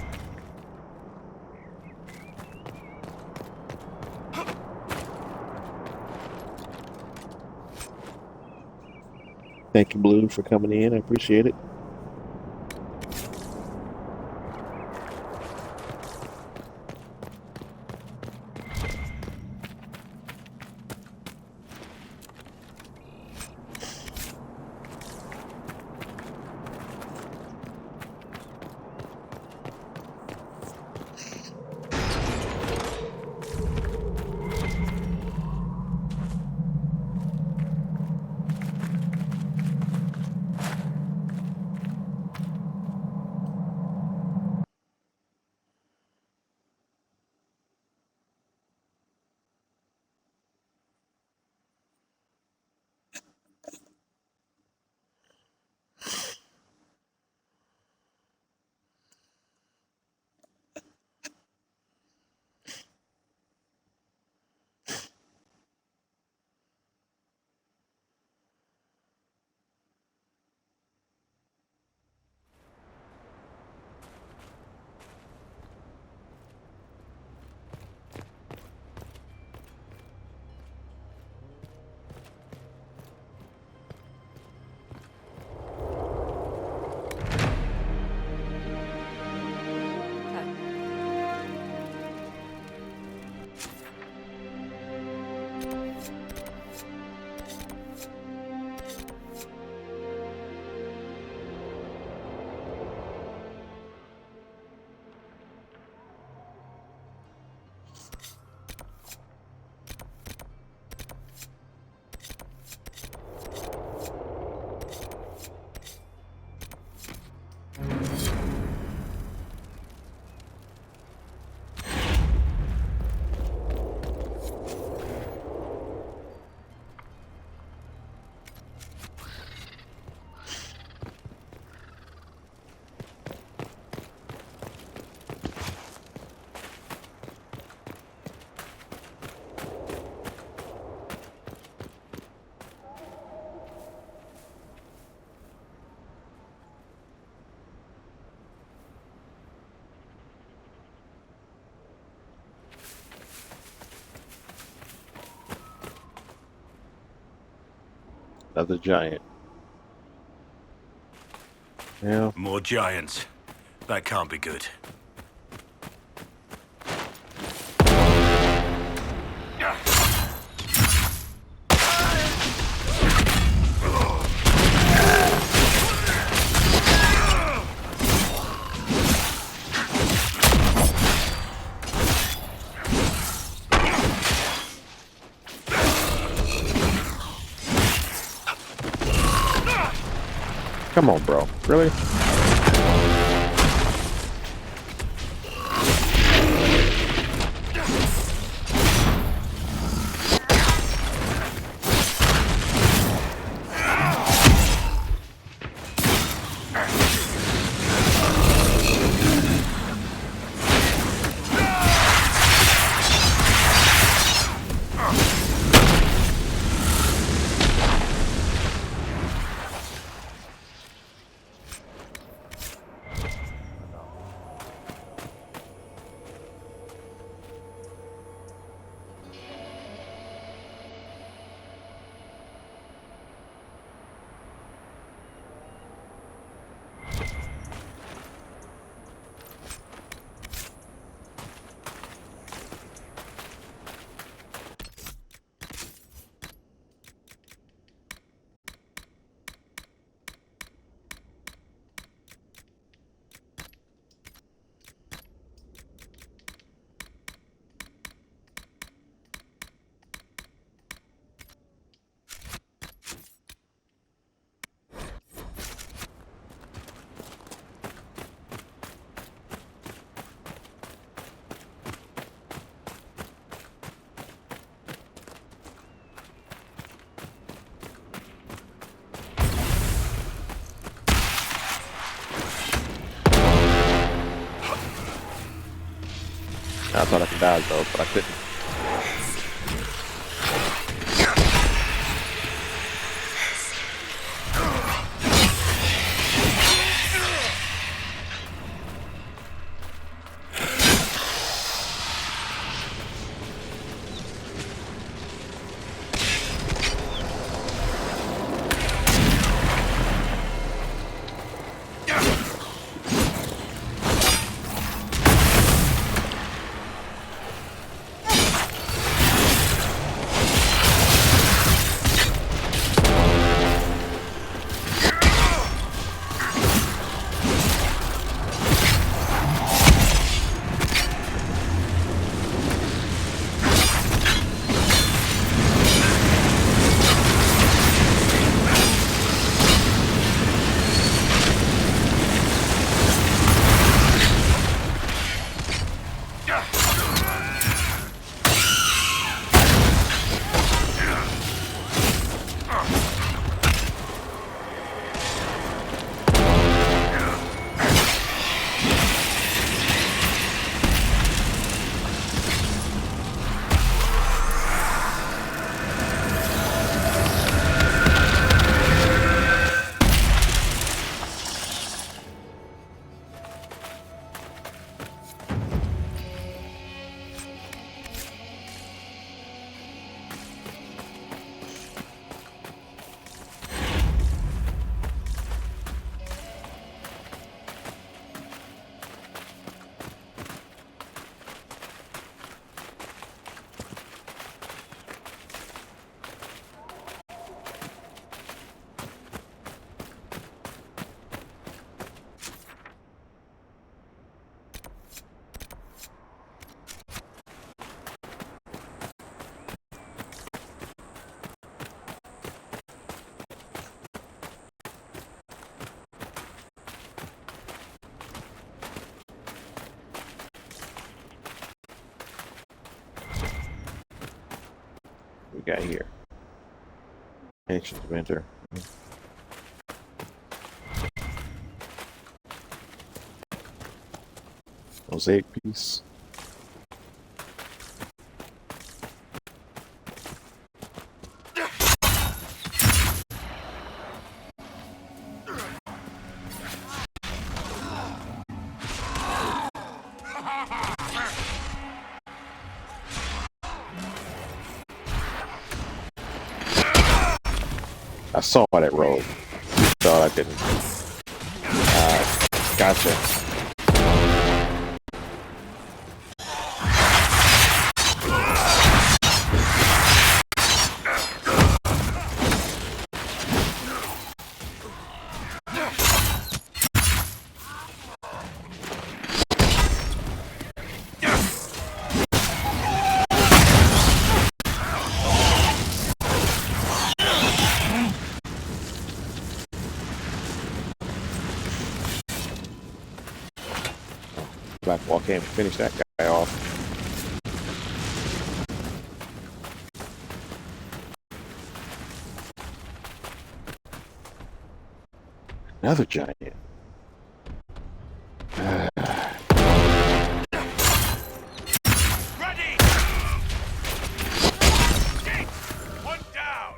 Thank you, Blue, for coming in. I appreciate it. Another giant. Yeah. More giants. That can't be good. Come on, bro. Really? I thought I could dodge those, but I couldn't. We got here. Ancient inventor. Mosaic piece. I saw that roll. Thought I didn't. Gotcha. Blackwall can't finish that guy off. Another giant. Ready! One down!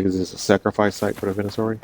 Is this a sacrifice site for the Venusaur?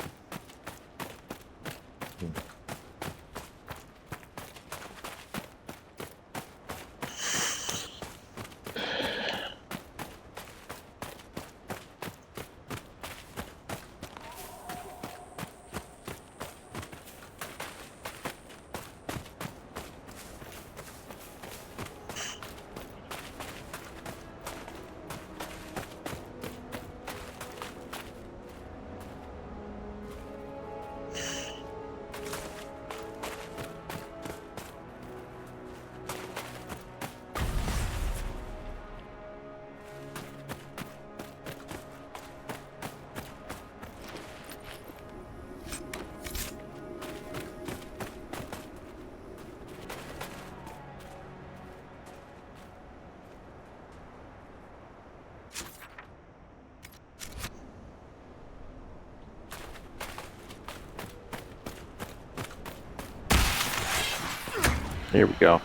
Here we go.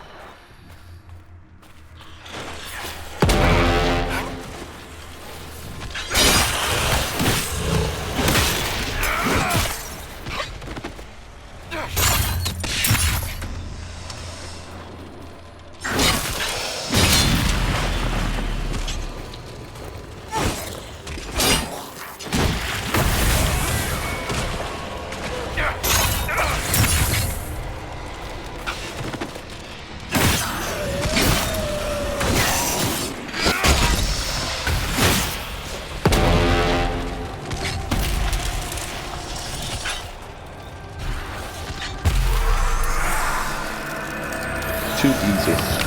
Too easy.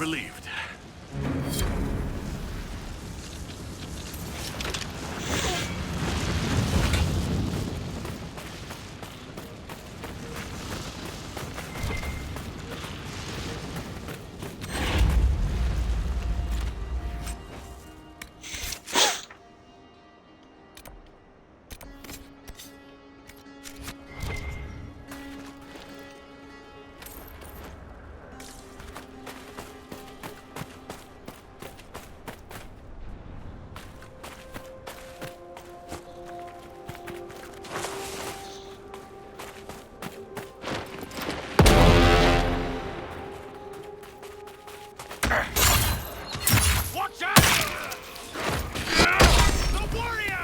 relieved. Watch out! The warrior!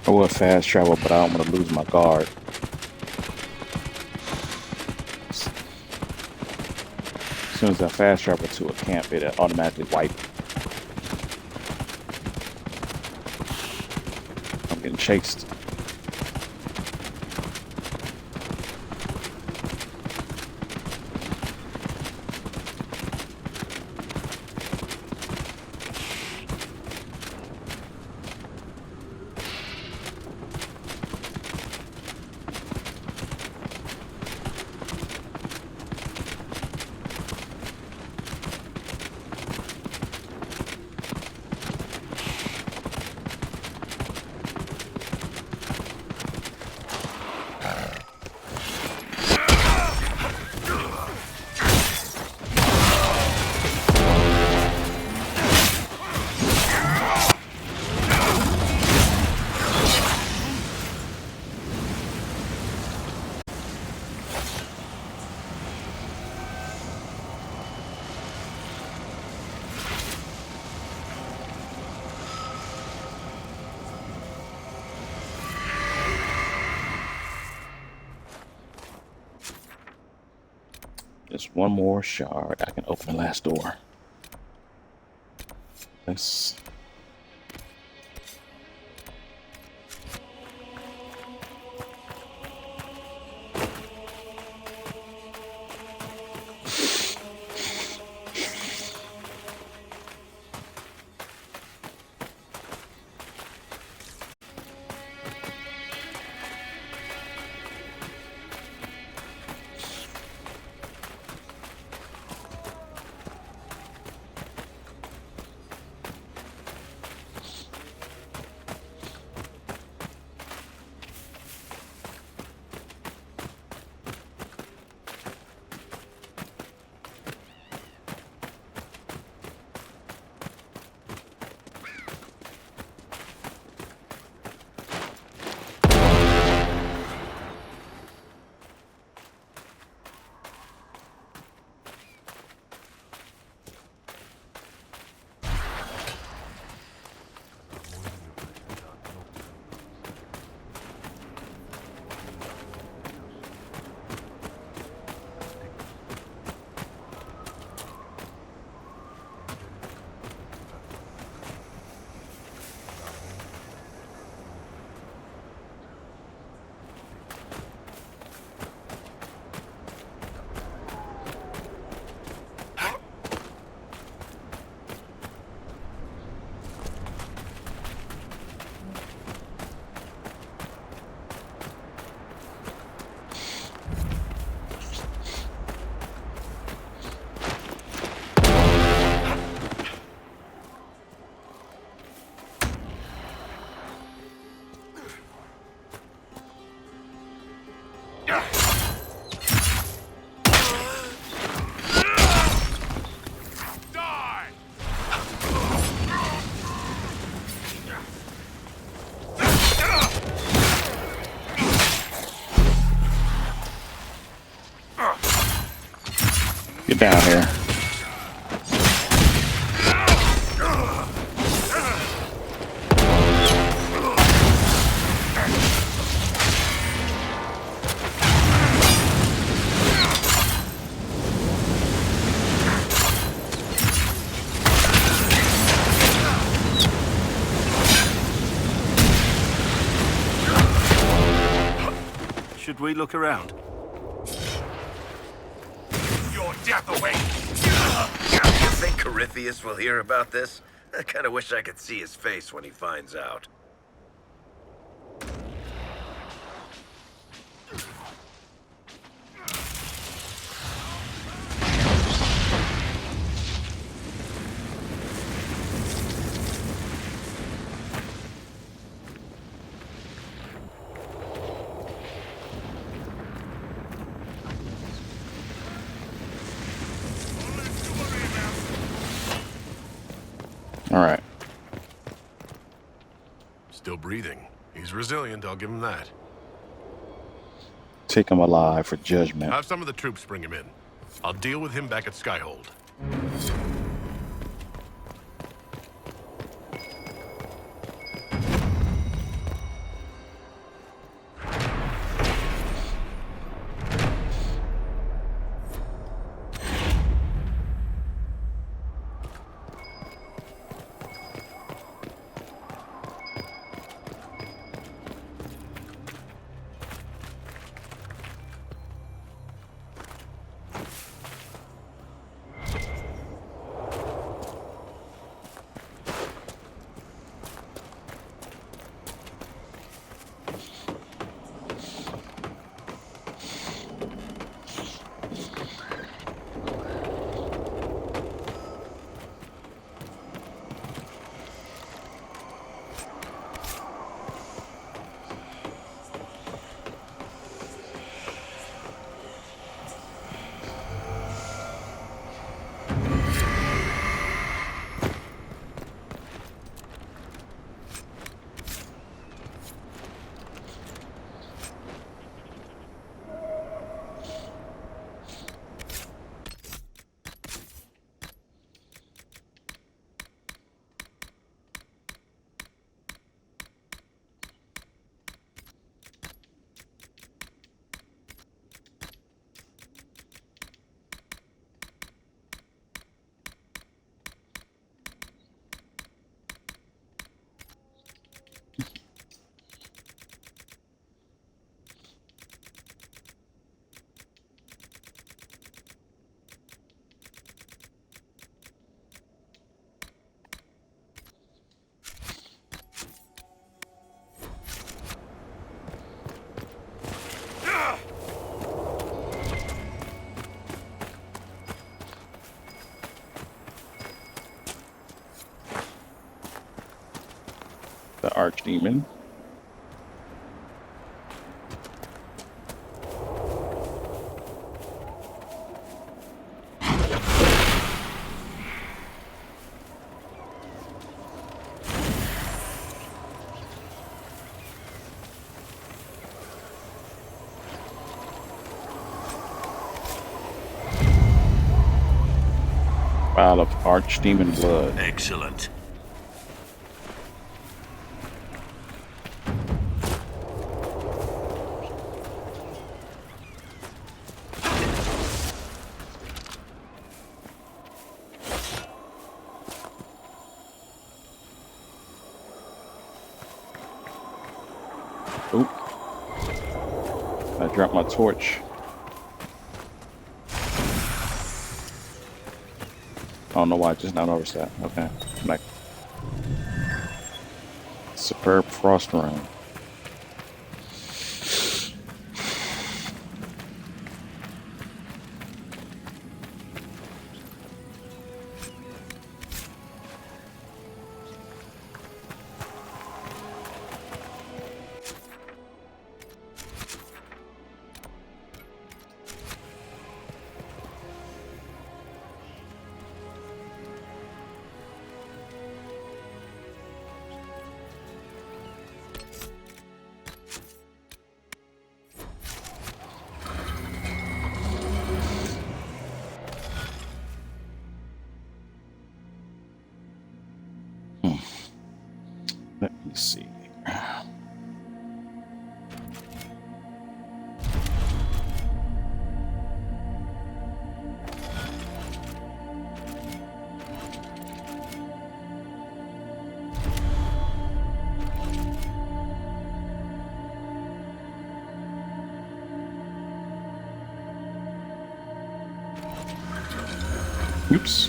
I would fast travel, but I don't want to lose my guard. As soon as I fast travel to a camp, it automatically wipe. I'm getting chased. Just one more shard. I can open the last door. Let's. Die! Get down here. Should we look around? Your death awaits! You think Corypheus will hear about this? I kind of wish I could see his face when he finds out. All right. Still breathing. He's resilient, I'll give him that. Take him alive for judgment. Have some of the troops bring him in. I'll deal with him back at Skyhold. The archdemon. Vial of archdemon blood. Excellent. Oop. I dropped my torch. I don't know why I just not noticed that. Okay. Like superb frost rune. Oops.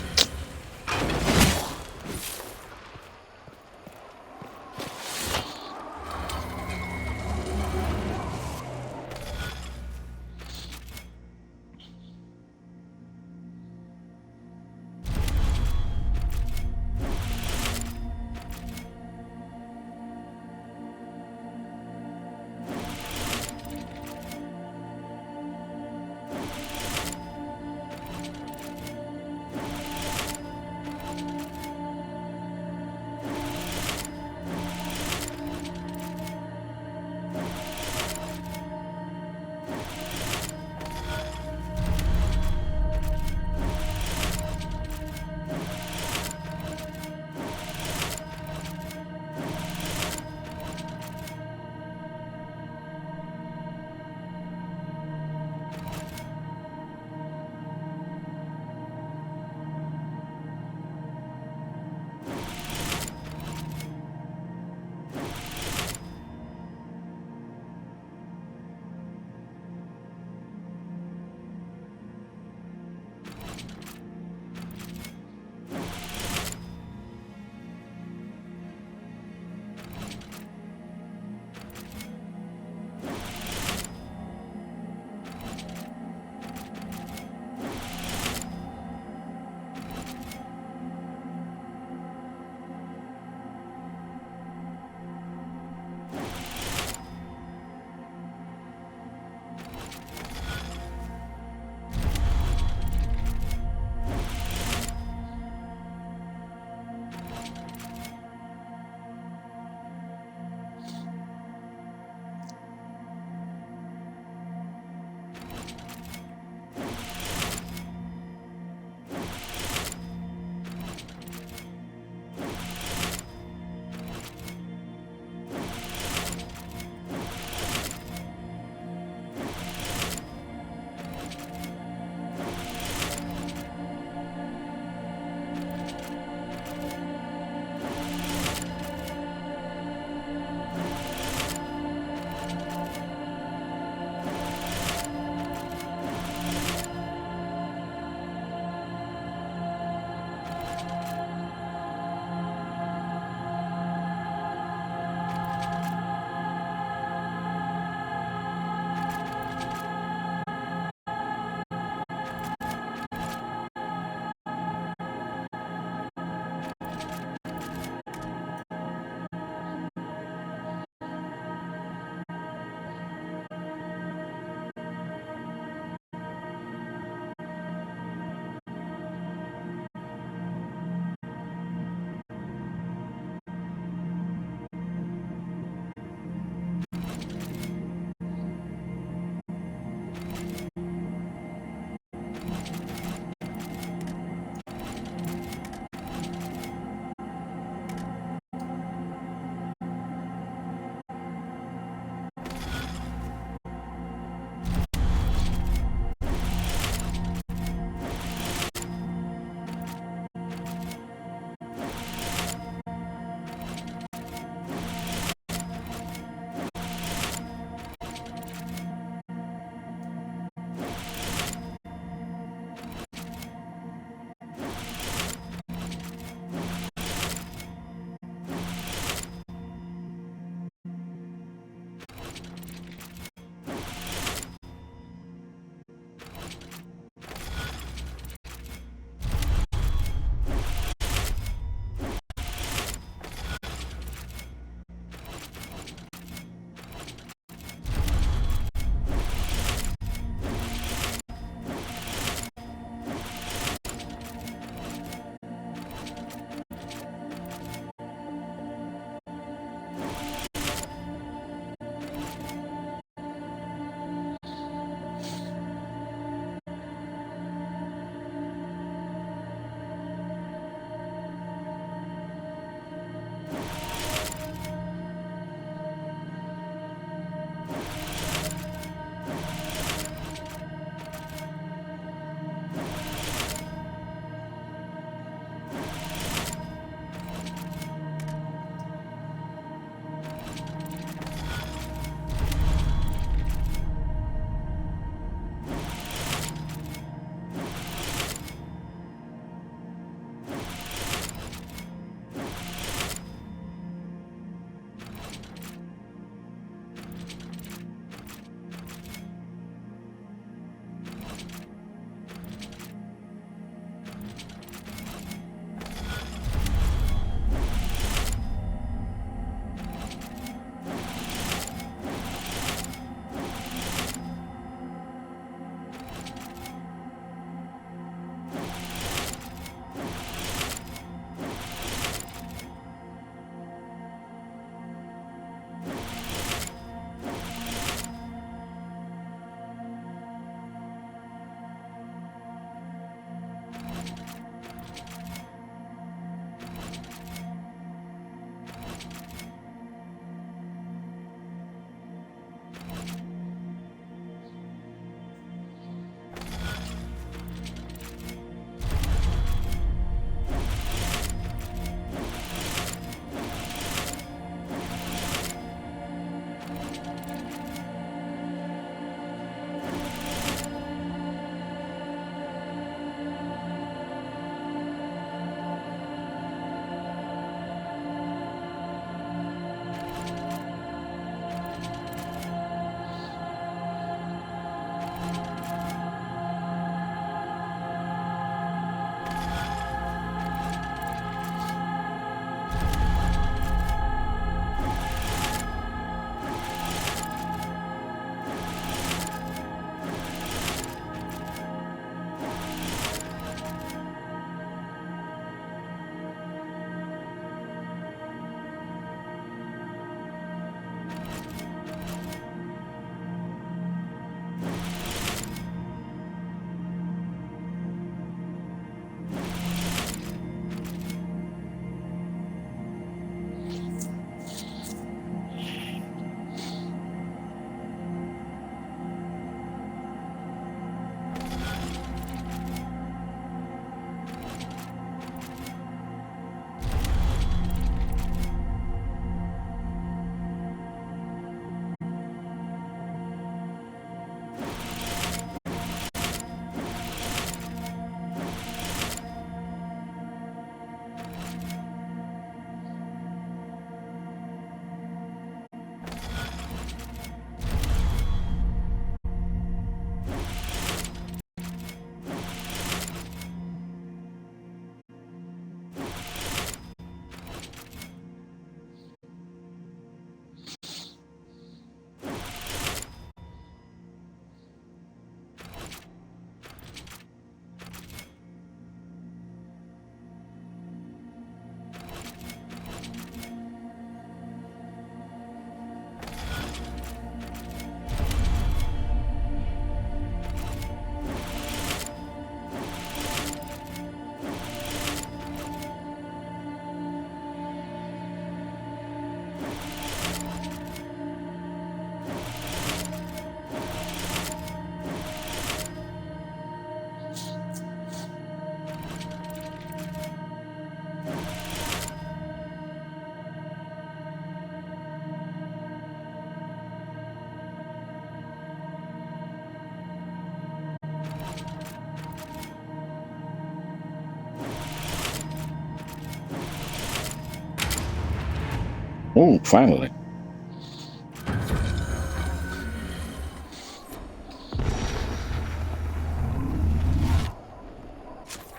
Ooh, finally.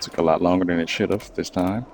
Took a lot longer than it should have this time.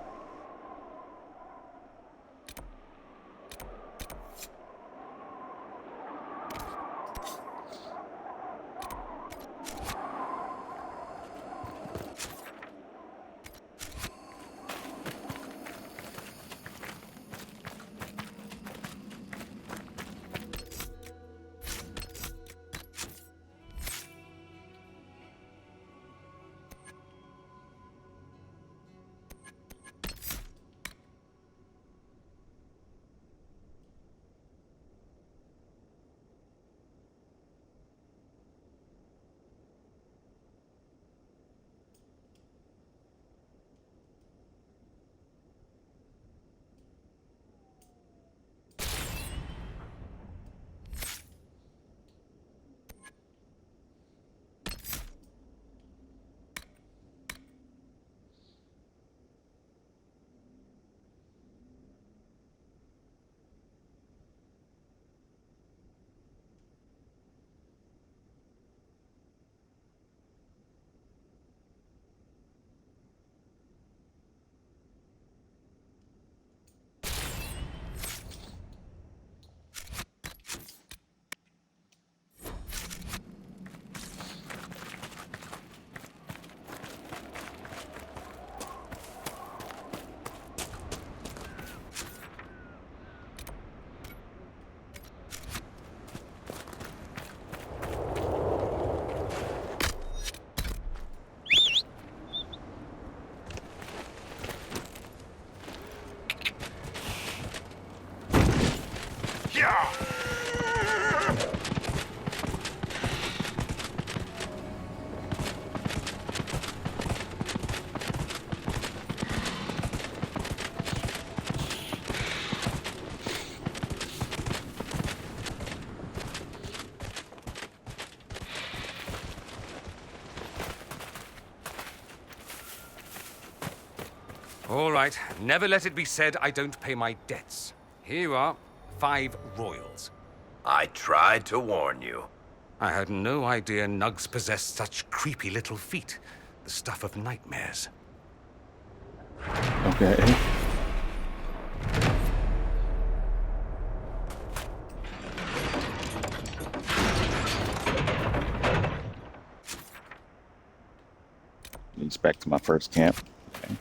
All right, never let it be said I don't pay my debts. Here you are, 5 royals. I tried to warn you. I had no idea nugs possessed such creepy little feet. The stuff of nightmares. Okay. Leads back to my first camp. Okay.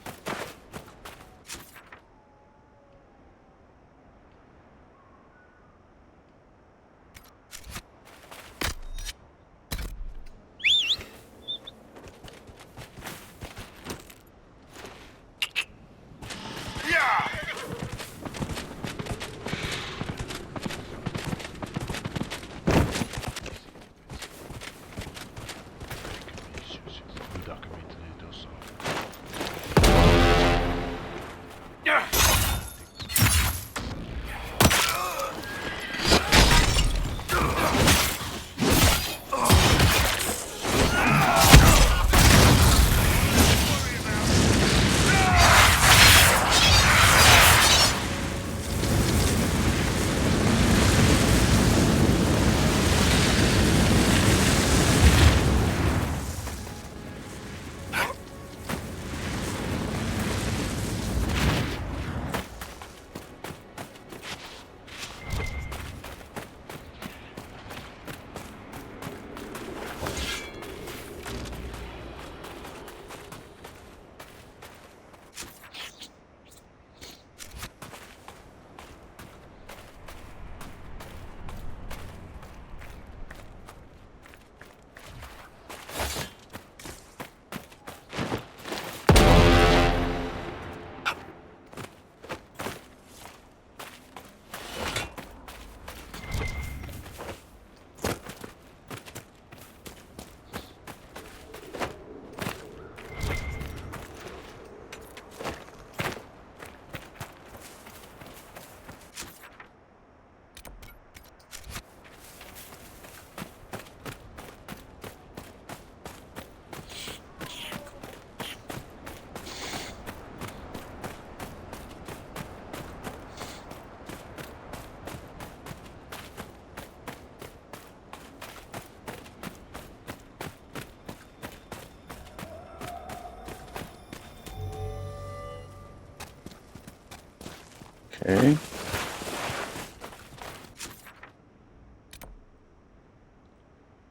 Okay.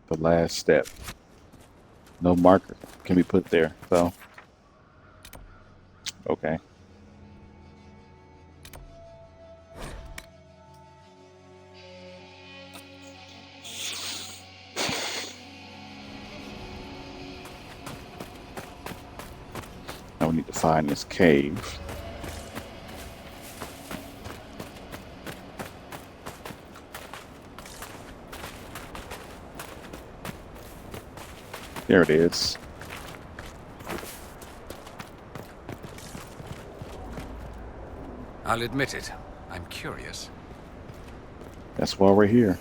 The last step. No marker can be put there, so. Okay. Now we need to find this cave. There it is. I'll admit it. I'm curious. That's why we're here.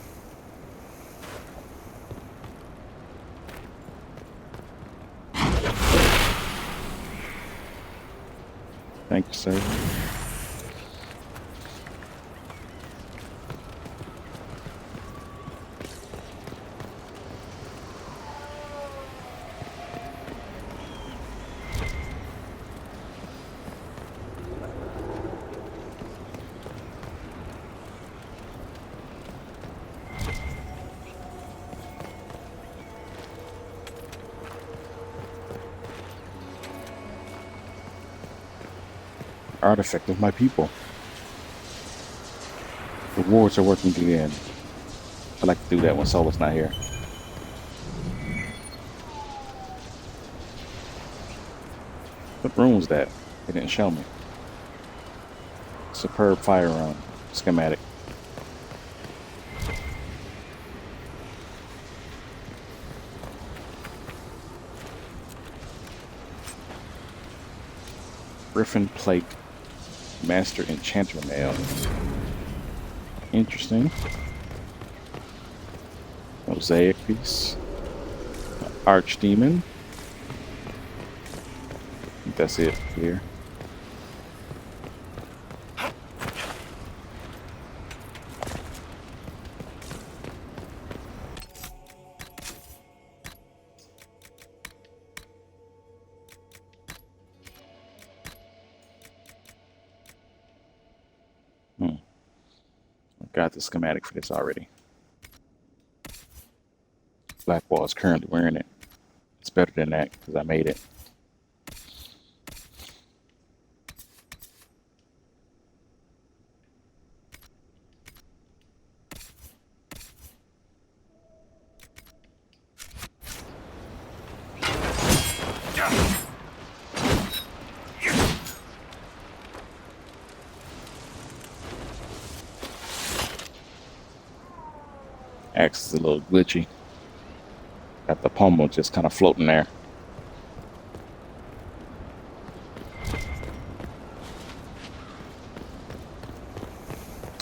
Thank you, sir. Artifact of my people. The wards are working again. I like to do that when Solo's not here. What room was that? They didn't show me. Superb firearm schematic. Griffin plate. Master enchanter mail. Interesting. Mosaic piece. Archdemon. I think that's it here. Got the schematic for this already. Blackwall is currently wearing it. It's better than that because I made it. Axe is a little glitchy. Got the pommel just kind of floating there.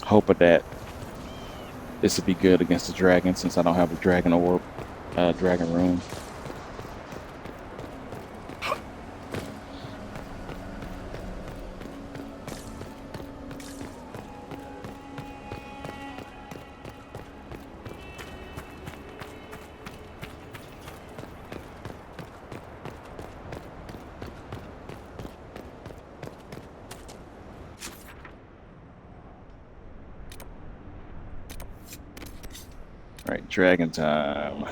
Hoping that this would be good against the dragon since I don't have a dragon orb, dragon rune. Right, dragon time.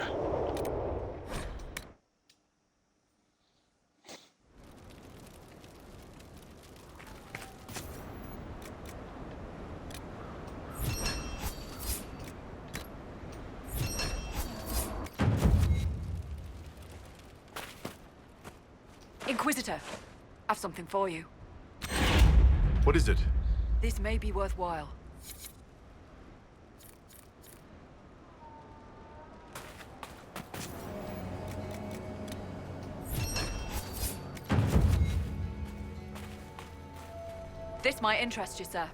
Inquisitor, I've something for you. What is it? This may be worthwhile. This might interest you, sir.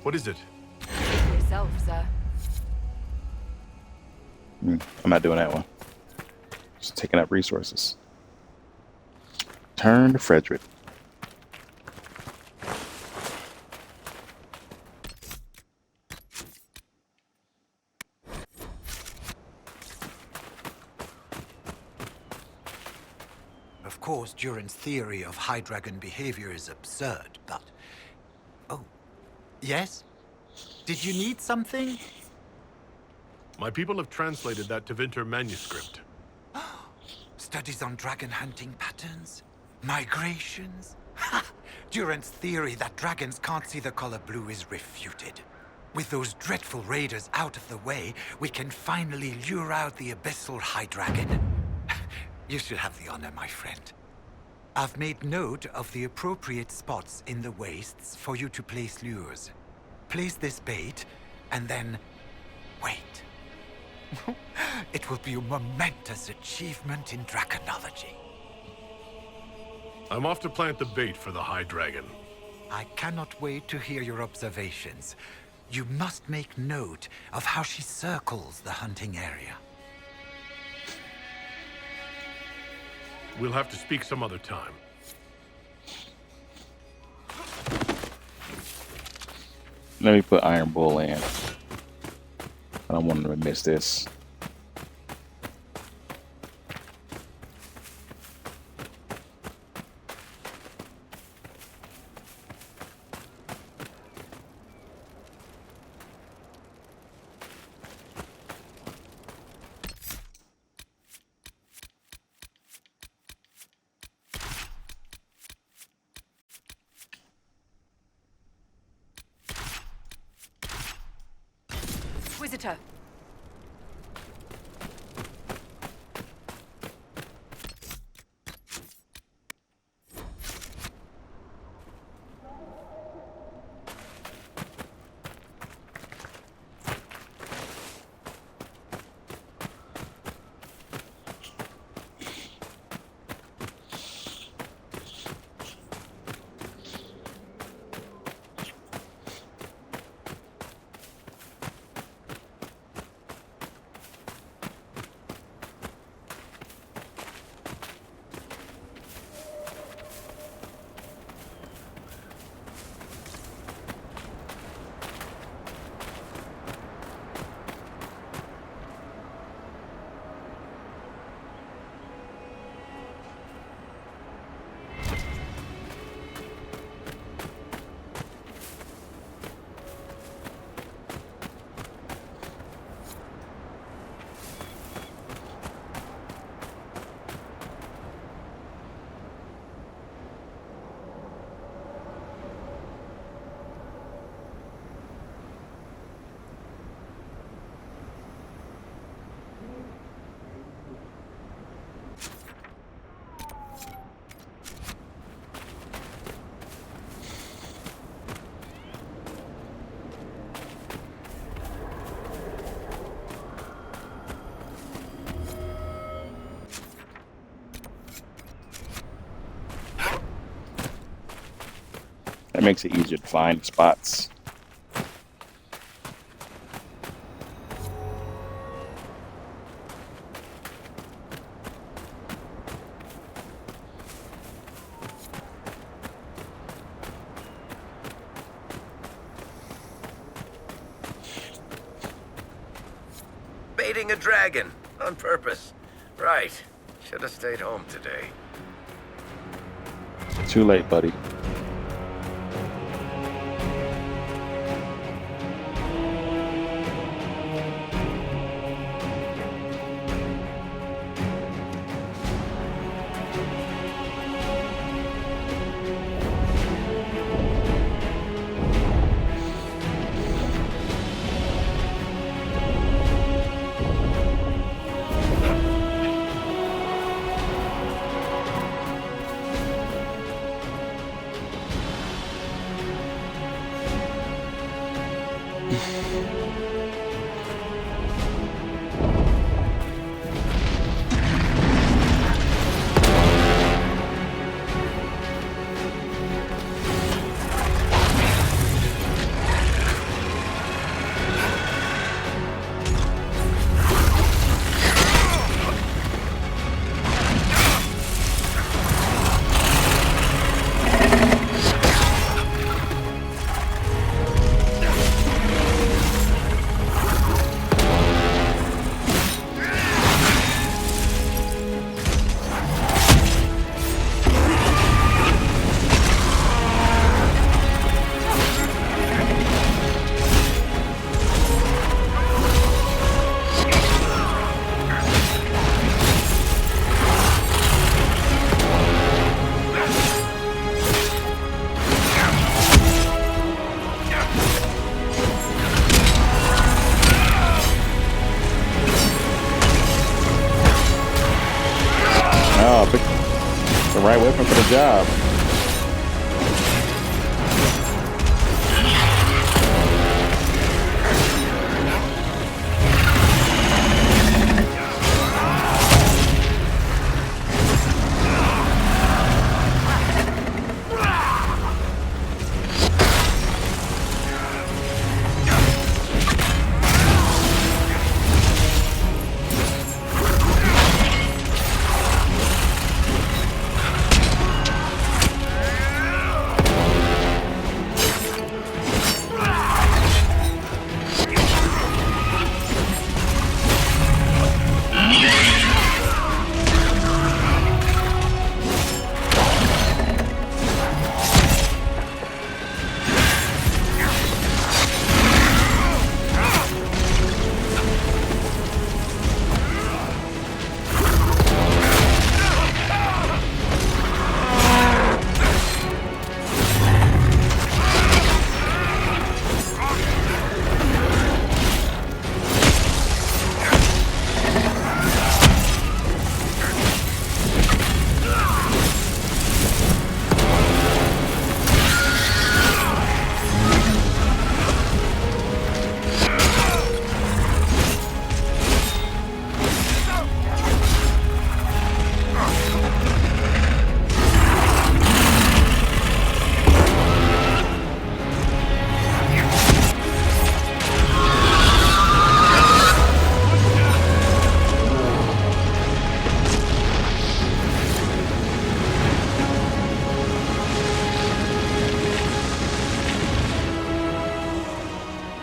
What is it? For yourself, sir. I'm not doing that one. Just taking up resources. Turn to Frederick. Of course, Durin's theory of high dragon behavior is absurd, but... Oh, Yes? Did you need something? My people have translated that Tevinter manuscript. Studies on dragon hunting patterns? Migrations? Ha! Durant's theory that dragons can't see the color blue is refuted. With those dreadful raiders out of the way, we can finally lure out the abyssal high dragon. You should have the honor, my friend. I've made note of the appropriate spots in the wastes for you to place lures. Place this bait, and then wait. It will be a momentous achievement in draconology. I'm off to plant the bait for the High Dragon. I cannot wait to hear your observations. You must make note of how she circles the hunting area. We'll have to speak some other time. Let me put Iron Bull in. I don't want them to miss this. Inquisitor. That makes it easier to find spots. Baiting a dragon on purpose. Right. Should have stayed home today. Too late, buddy. Oh, pick the right weapon for the job.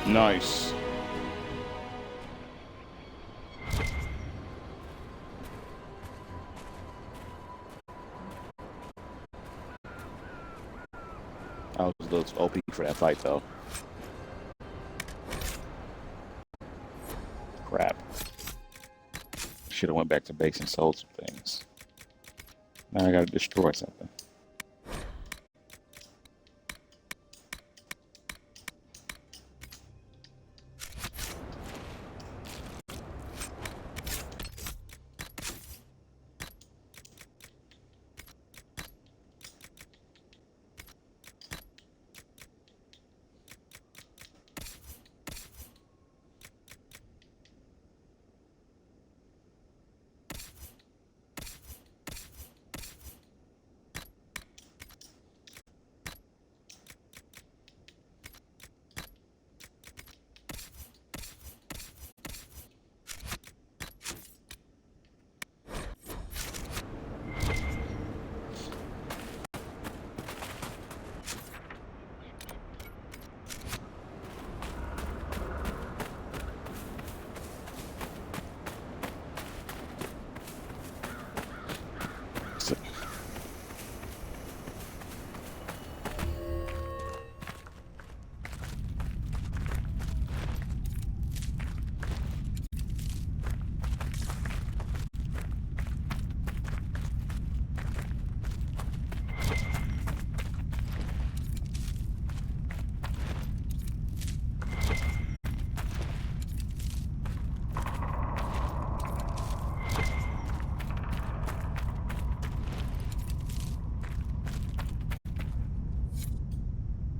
Nice. I was a little OP for that fight, though. Crap. Should have went back to base and sold some things. Now I gotta destroy something.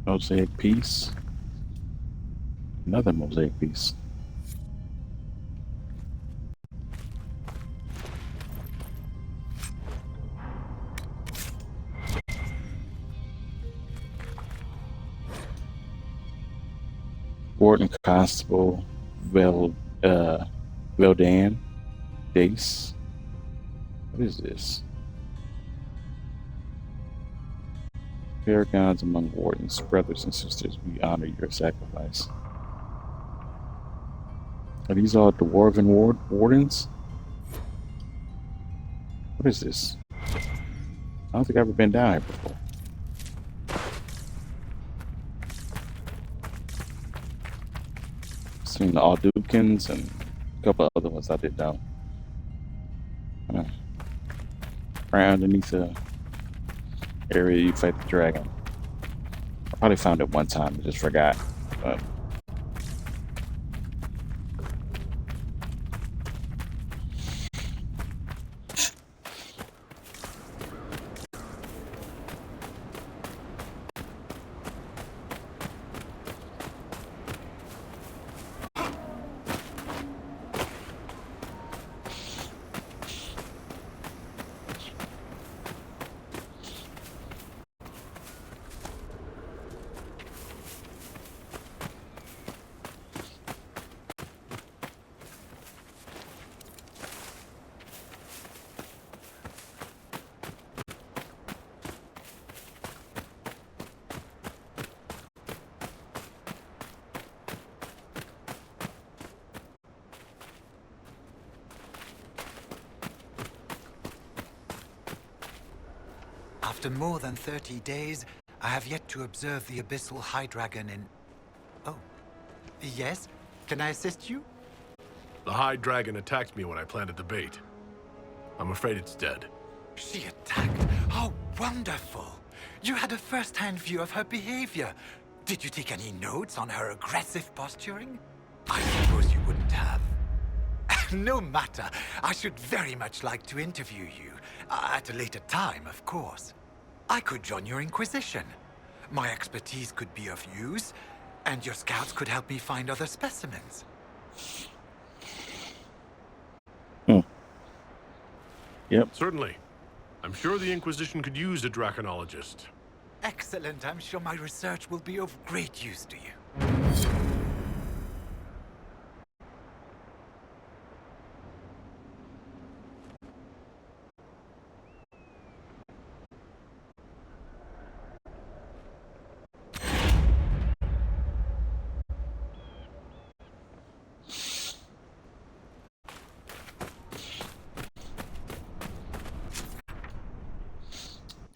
Mosaic piece. Another mosaic piece. Warden Constable Veldan Dace. What is this? Paragons among wardens, brothers and sisters, we honor your sacrifice. Are these all dwarven wardens? What is this? I don't think I've ever been down here before. Seen the Aldukins and a couple of other ones I didn't know. Right underneath the area you fight the dragon. I probably found it one time and just forgot. But After more than 30 days, I have yet to observe the abyssal high dragon in... Oh. Yes? Can I assist you? The High Dragon attacked me when I planted the bait. I'm afraid it's dead. She attacked? How wonderful! You had a first-hand view of her behavior. Did you take any notes on her aggressive posturing? I suppose you wouldn't have. No matter. I should very much like to interview you. At a later time, of course. I could join your inquisition. My expertise could be of use, and your scouts could help me find other specimens. Yep. Certainly. I'm sure the Inquisition could use a draconologist. Excellent. I'm sure my research will be of great use to you.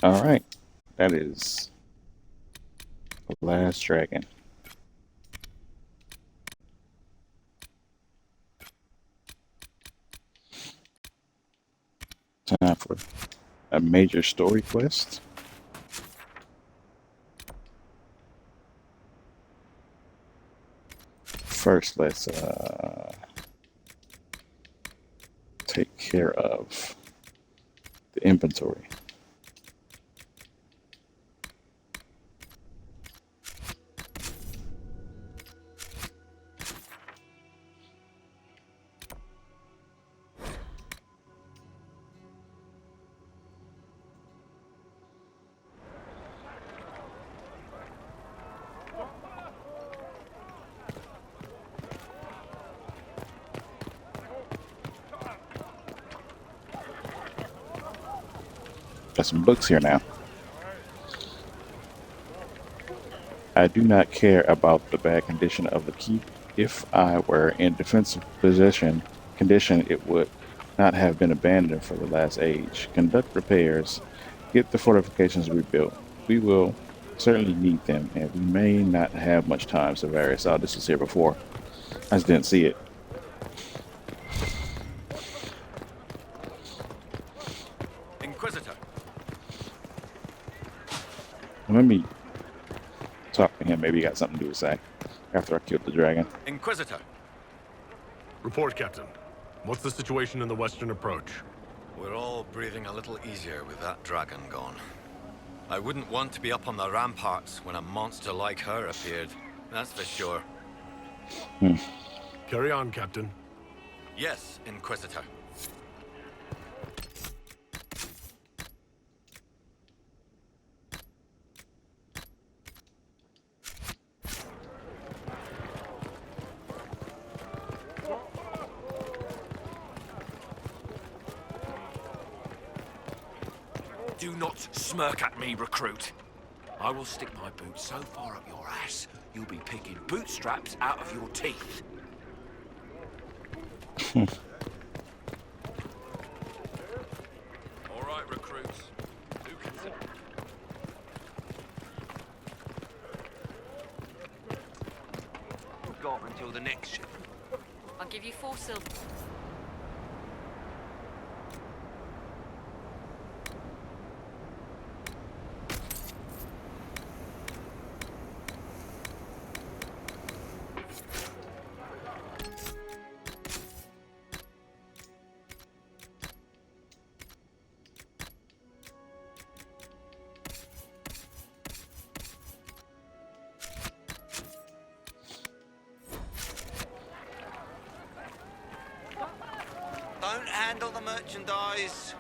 All right. That is the last dragon. Time for a major story quest. First, let's take care of the inventory. Got some books here now. I do not care about the bad condition of the keep. If I were in defensive condition, it would not have been abandoned for the last age. Conduct repairs. Get the fortifications rebuilt. We will certainly need them, and we may not have much time. Severius, oh, this was here before. I just didn't see it. Inquisitor. Let me talk to him. Maybe he got something to say after I killed the dragon. Inquisitor. Report, Captain. What's the situation in the western approach? We're all breathing a little easier with that dragon gone. I wouldn't want to be up on the ramparts when a monster like her appeared. That's for sure. Carry on, Captain. Yes, Inquisitor. Do not smirk at me, recruit. I will stick my boot so far up your ass, you'll be picking bootstraps out of your teeth. All right, recruits. Do consider. We've got until the next ship. I'll give you 4 silver. Don't handle the merchandise.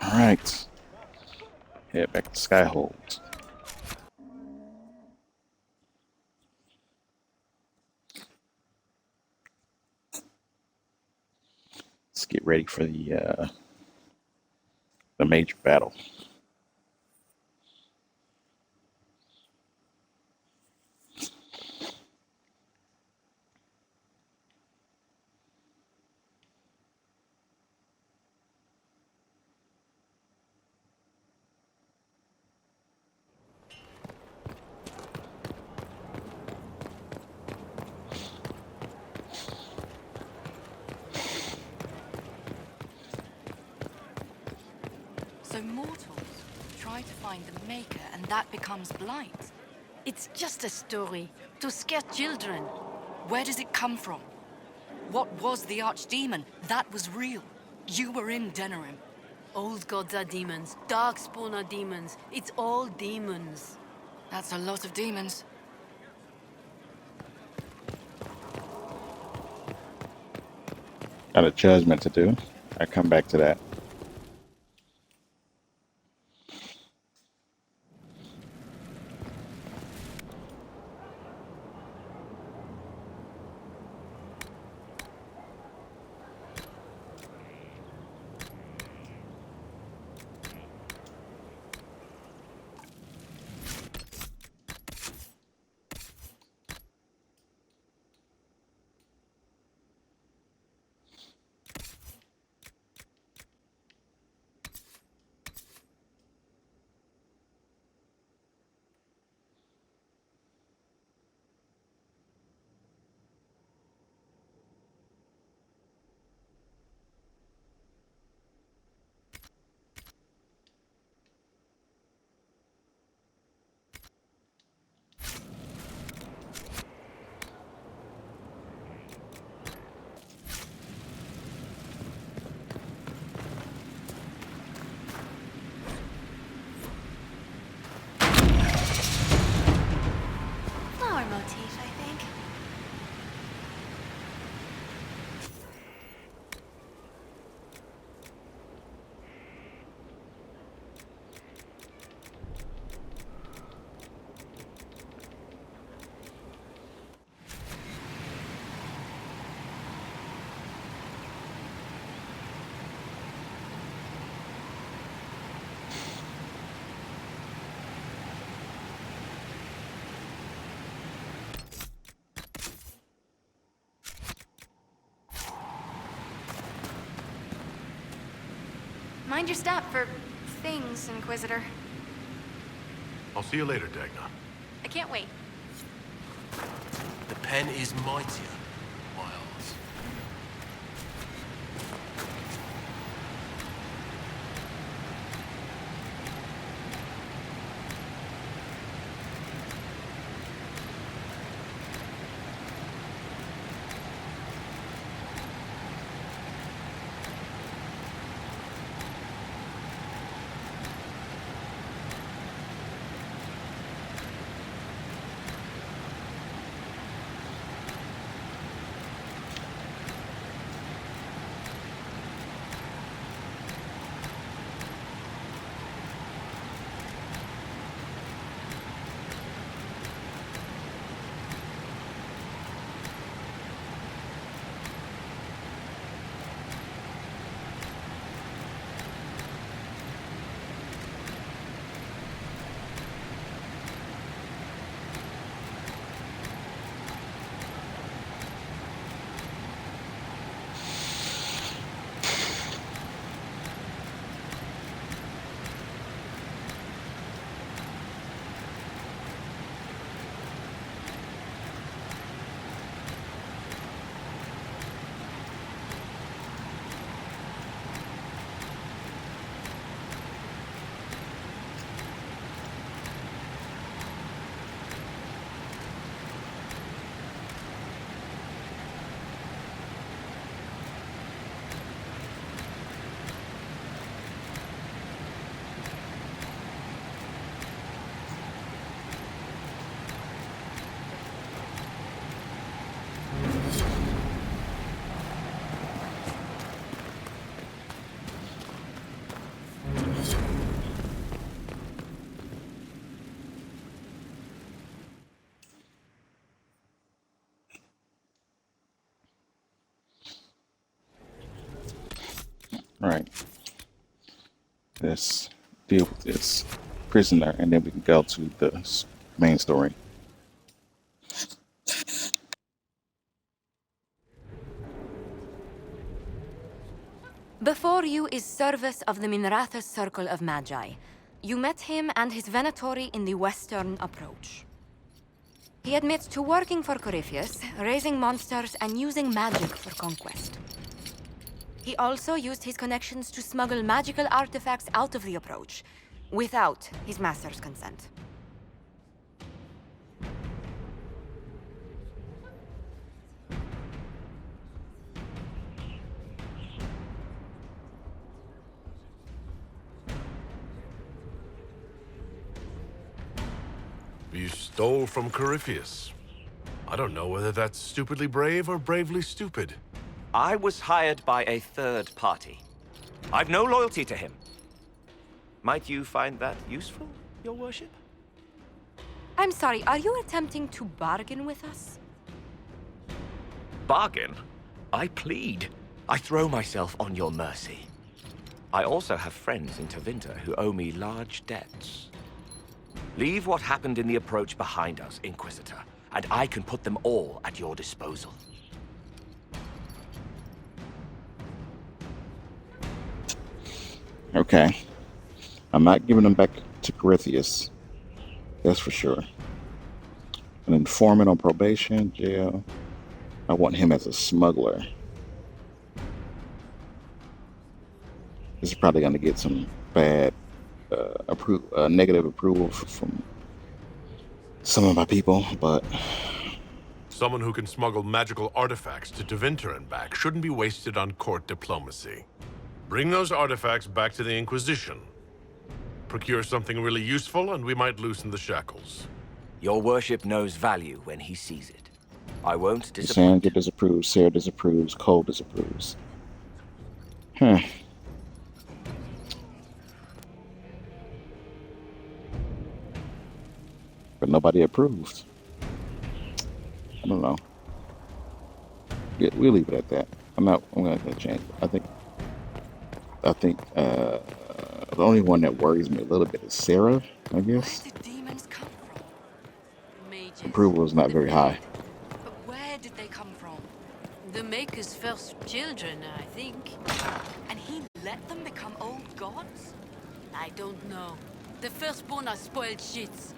All right. Head back to Skyhold. Let's get ready for the major battle. So mortals try to find the Maker and that becomes blind. It's just a story to scare children. Where does it come from? What was the Archdemon? That was real. You were in Denerim. Old gods are demons. Darkspawn are demons. It's all demons. That's a lot of demons. Got a judgment to do. I come back to that. Flower motif, I think. Mind your step for things, Inquisitor. I'll see you later, Dagna. I can't wait. The pen is mightier, Miles. Right. Let's deal with this prisoner, and then we can go to the main story. Before you is Service of the Minrathous Circle of Magi. You met him and his Venatori in the Western Approach. He admits to working for Corypheus, raising monsters, and using magic for conquest. He also used his connections to smuggle magical artifacts out of the approach, without his master's consent. You stole from Corypheus. I don't know whether that's stupidly brave or bravely stupid. I was hired by a third party. I've no loyalty to him. Might you find that useful, your worship? I'm sorry, are you attempting to bargain with us? Bargain? I plead. I throw myself on your mercy. I also have friends in Tevinter who owe me large debts. Leave what happened in the approach behind us, Inquisitor, and I can put them all at your disposal. Okay. I'm not giving them back to Corypheus. That's for sure. An informant on probation, jail. I want him as a smuggler. This is probably going to get some bad negative approval from some of my people, but Someone who can smuggle magical artifacts to Tevinter and back shouldn't be wasted on court diplomacy. Bring those artifacts back to the Inquisition. Procure something really useful, and we might loosen the shackles. Your worship knows value when he sees it. I won't disappoint. Sandra disapproves, Sarah disapproves, Cole disapproves. Huh. But nobody approved. I don't know. Yeah, we'll leave it at that. I'm gonna change. I think the only one that worries me a little bit is Sarah, I guess. Where did demons come from? Mages. Approval is not very high. But where did they come from? The Maker's first children, I think. And he let them become old gods? I don't know. The firstborn are spoiled shits.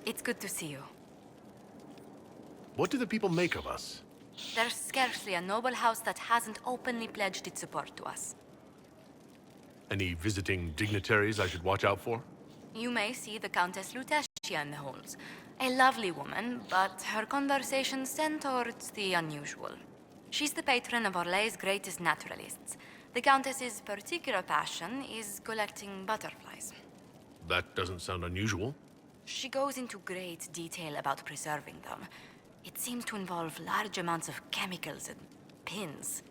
It's good to see you. What do the people make of us? There's scarcely a noble house that hasn't openly pledged its support to us. Any visiting dignitaries I should watch out for? You may see the Countess Lutetia in the halls. A lovely woman, but her conversations tend towards the unusual. She's the patron of Orlay's greatest naturalists. The Countess's particular passion is collecting butterflies. That doesn't sound unusual. She goes into great detail about preserving them. It seems to involve large amounts of chemicals and pins.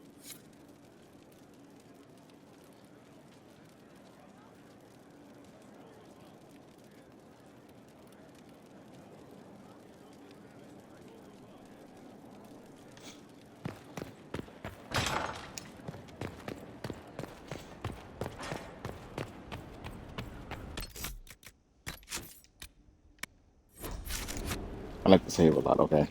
I like to save a lot, okay?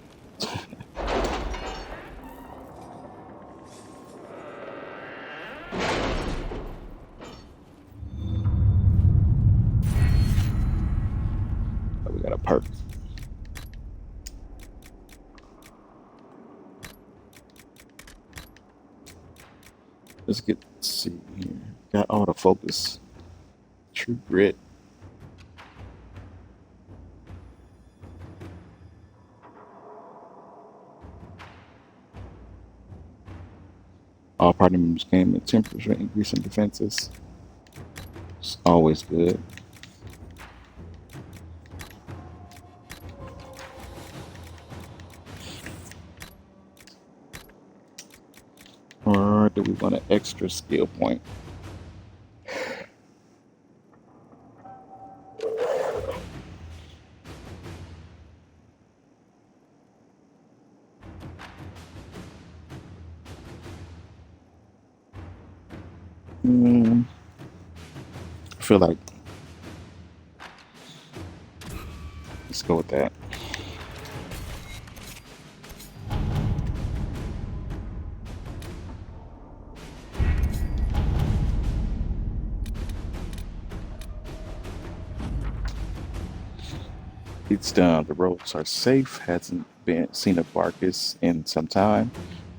We got a perk. Let's see here. Got all the focus. True grit. All party members gain a 10% increase in defenses. It's always good. Or do we want an extra skill point? I feel like let's go with that. It's done. The roads are safe. Hasn't been seen a Barkus in some time.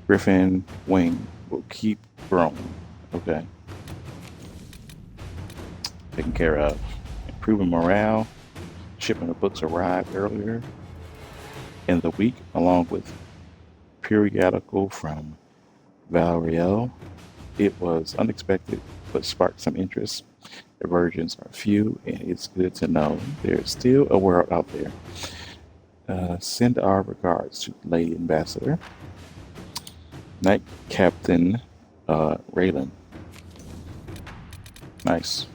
Griffin wing will keep growing. Okay. Taken care of. Improving morale. Shipment of books arrived earlier in the week, along with periodical from Valriel. It was unexpected, but sparked some interest. The versions are few, and it's good to know there's still a world out there. Send our regards to Lady Ambassador. Knight Captain Raylan. Nice.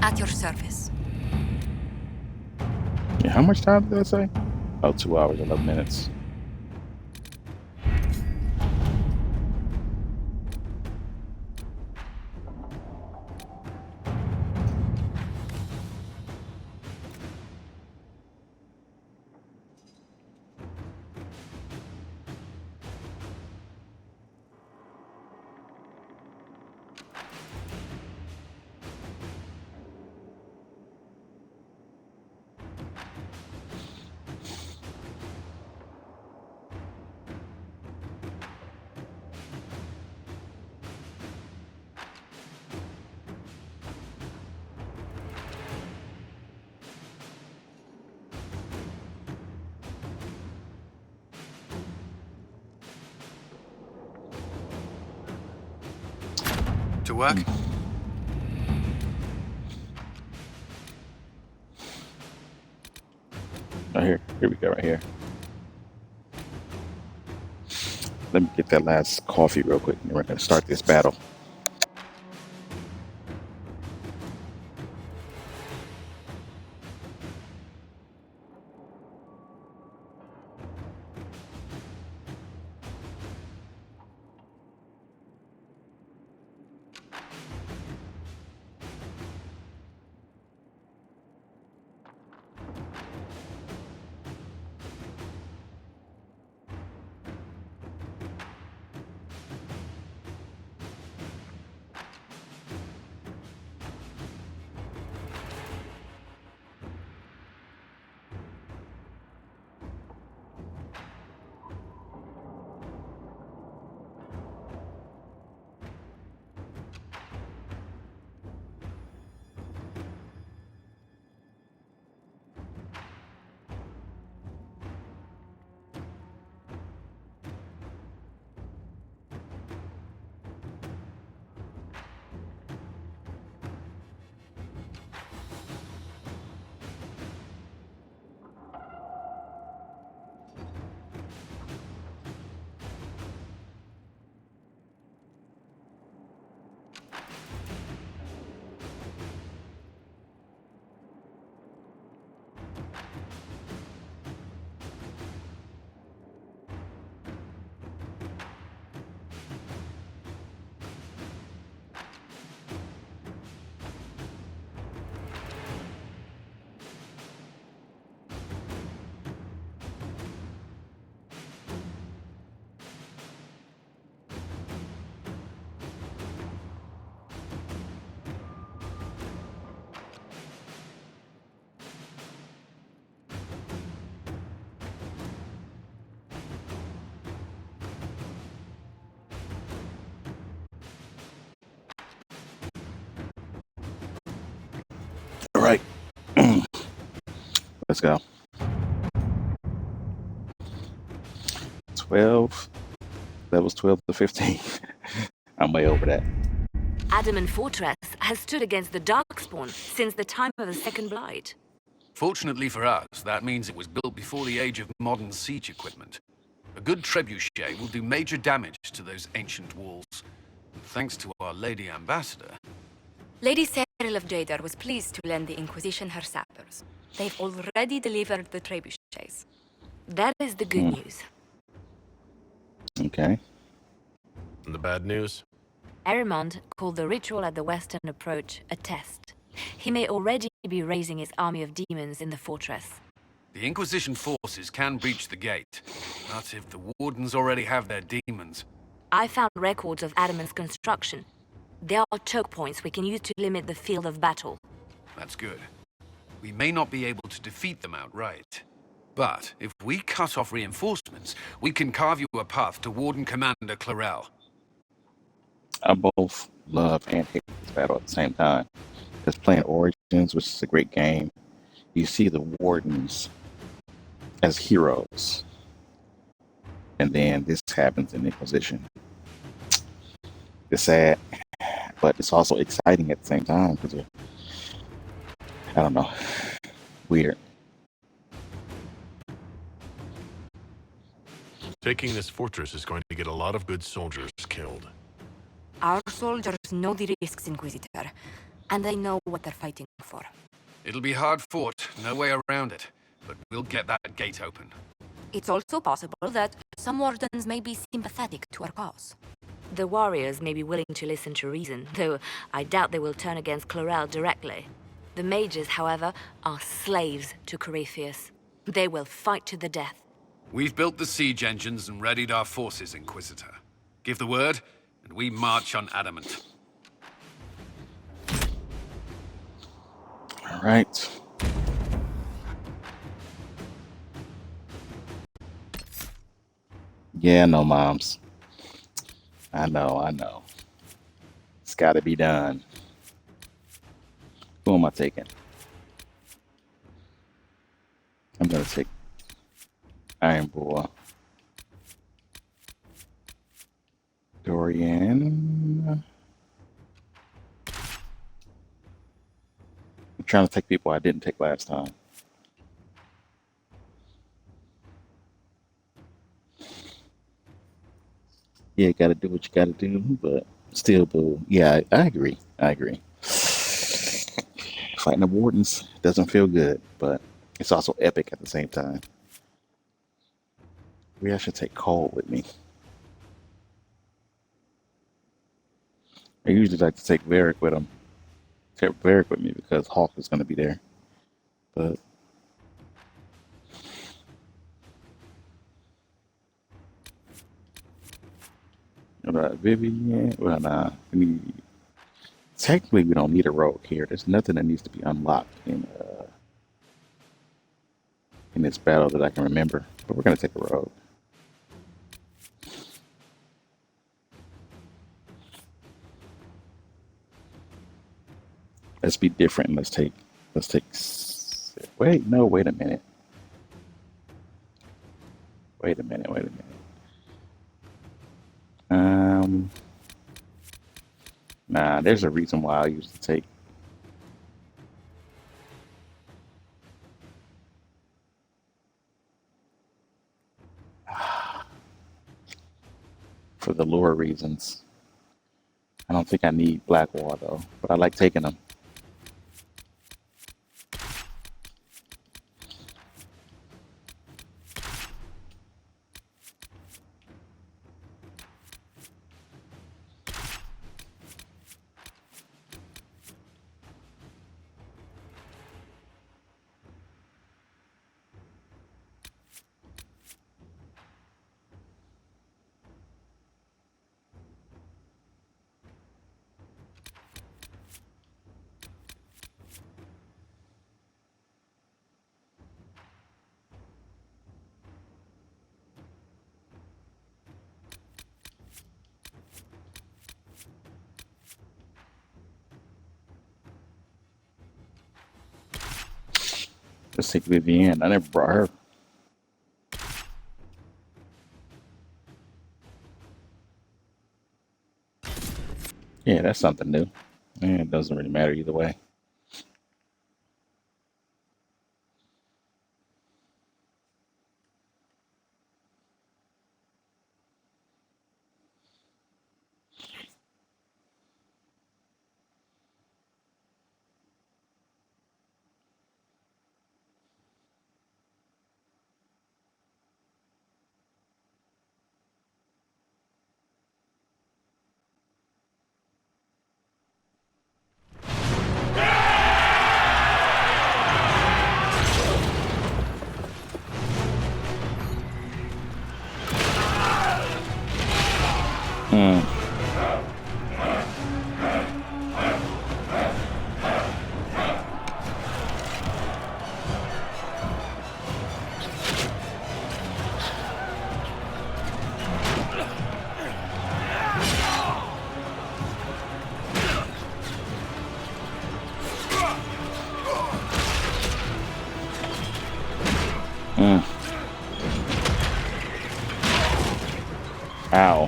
At your service. Yeah, how much time did that say? Oh, 2 hours, 11 minutes. To work? Right here. Here we go, right here. Let me get that last coffee real quick, and we're going to start this battle. All right. Let's go. 12. Levels 12 to 15. I'm way over that. Adamant Fortress has stood against the Darkspawn since the time of the Second Blight. Fortunately for us, that means it was built before the age of modern siege equipment. A A good trebuchet will do major damage to those ancient walls. Thanks to our Lady Ambassador. Lady Cyril of Jadar was pleased to lend the Inquisition her sappers. They've already delivered the trebuchets. That is the good news. Okay. And the bad news? Erimond called the ritual at the western approach a test. He may already be raising his army of demons in the fortress. The Inquisition forces can breach the gate, but if the Wardens already have their demons... I found records of Adamant's construction. There are choke points we can use to limit the field of battle. That's good. We may not be able to defeat them outright. But if we cut off reinforcements, we can carve you a path to Warden Commander Clarel. I both love and hate this battle at the same time. Because playing Origins, which is a great game, you see the Wardens as heroes. And then this happens in Inquisition. It's sad, but it's also exciting at the same time because I don't know, weird. Taking this fortress is going to get a lot of good soldiers killed. Our soldiers know the risks, Inquisitor, and they know what they're fighting for. It'll be hard fought, no way around it, but we'll get that gate open. It's also possible that some Wardens may be sympathetic to our cause. The warriors may be willing to listen to reason, though I doubt they will turn against Clarel directly. The mages, however, are slaves to Corypheus. They will fight to the death. We've built the siege engines and readied our forces, Inquisitor. Give the word, and we march on Adamant. All right. Yeah, no, moms. I know. It's got to be done. Who am I taking? I'm going to take Iron Bull. Dorian. I'm trying to take people I didn't take last time. Yeah, you gotta do what you gotta do, but still, boo. Yeah, I agree. Fighting the Wardens doesn't feel good, but it's also epic at the same time. Maybe I should take Cole with me. I usually like to take Varric with him. Take Varric with me because Hawk is gonna be there. But Vivian, well, nah. Technically, we don't need a rogue here. There's nothing that needs to be unlocked in this battle that I can remember. But we're gonna take a rogue. Let's be different. Let's take. Wait a minute. Nah, there's a reason why I used to take. For the lore reasons. I don't think I need Blackwall though, but I like taking them. Let's take Vivienne. I never brought her. Yeah, that's something new. Yeah, it doesn't really matter either way. Ow.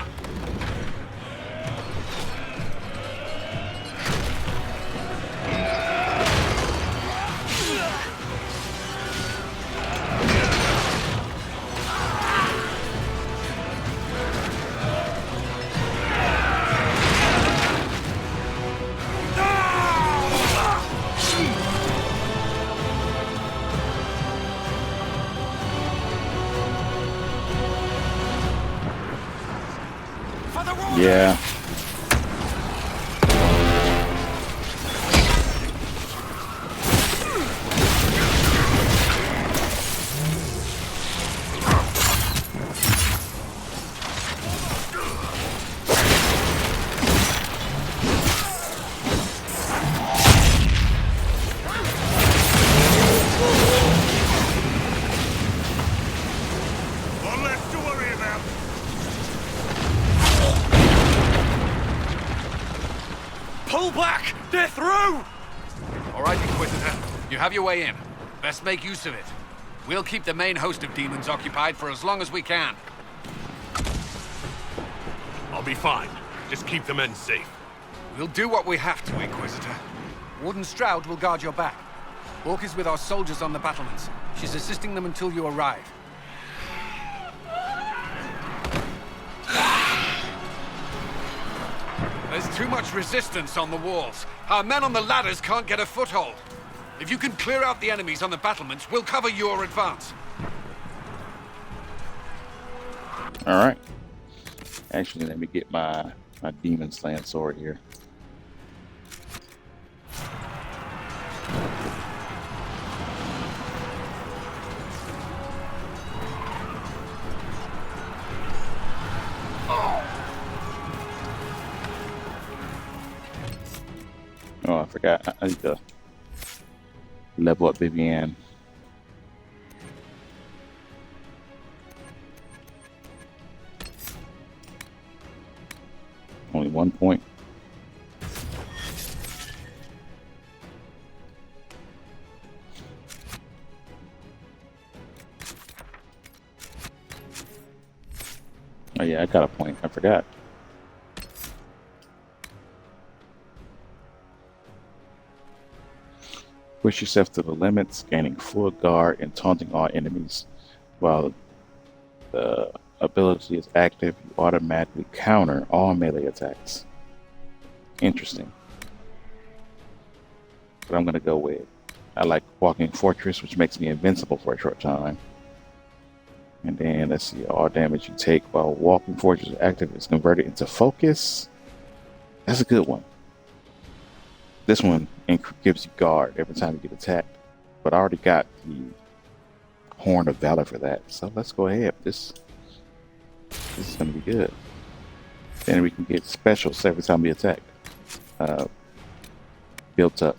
Yeah. One less to worry about. Pull back! They're through! All right, Inquisitor. You have your way in. Best make use of it. We'll keep the main host of demons occupied for as long as we can. I'll be fine. Just keep the men safe. We'll do what we have to, Inquisitor. Warden Stroud will guard your back. Hawk is with our soldiers on the battlements. She's assisting them until you arrive. There's too much resistance on the walls. Our men on the ladders can't get a foothold. If you can clear out the enemies on the battlements, we'll cover your advance. All right. Actually, let me get my demon slaying sword here. Oh, I forgot. I need to level up Vivian. Only 1 point. Oh yeah, I got a point. I forgot. Push yourself to the limits, gaining full guard and taunting all enemies. While the ability is active, you automatically counter all melee attacks. Interesting. But I'm going to go with, I like Walking Fortress, which makes me invincible for a short time. And then let's see, all damage you take while Walking Fortress is active is converted into focus. That's a good one. This one gives you guard every time you get attacked, but I already got the Horn of Valor for that. So let's go ahead. This is going to be good. Then we can get specials every time we attack. Built up.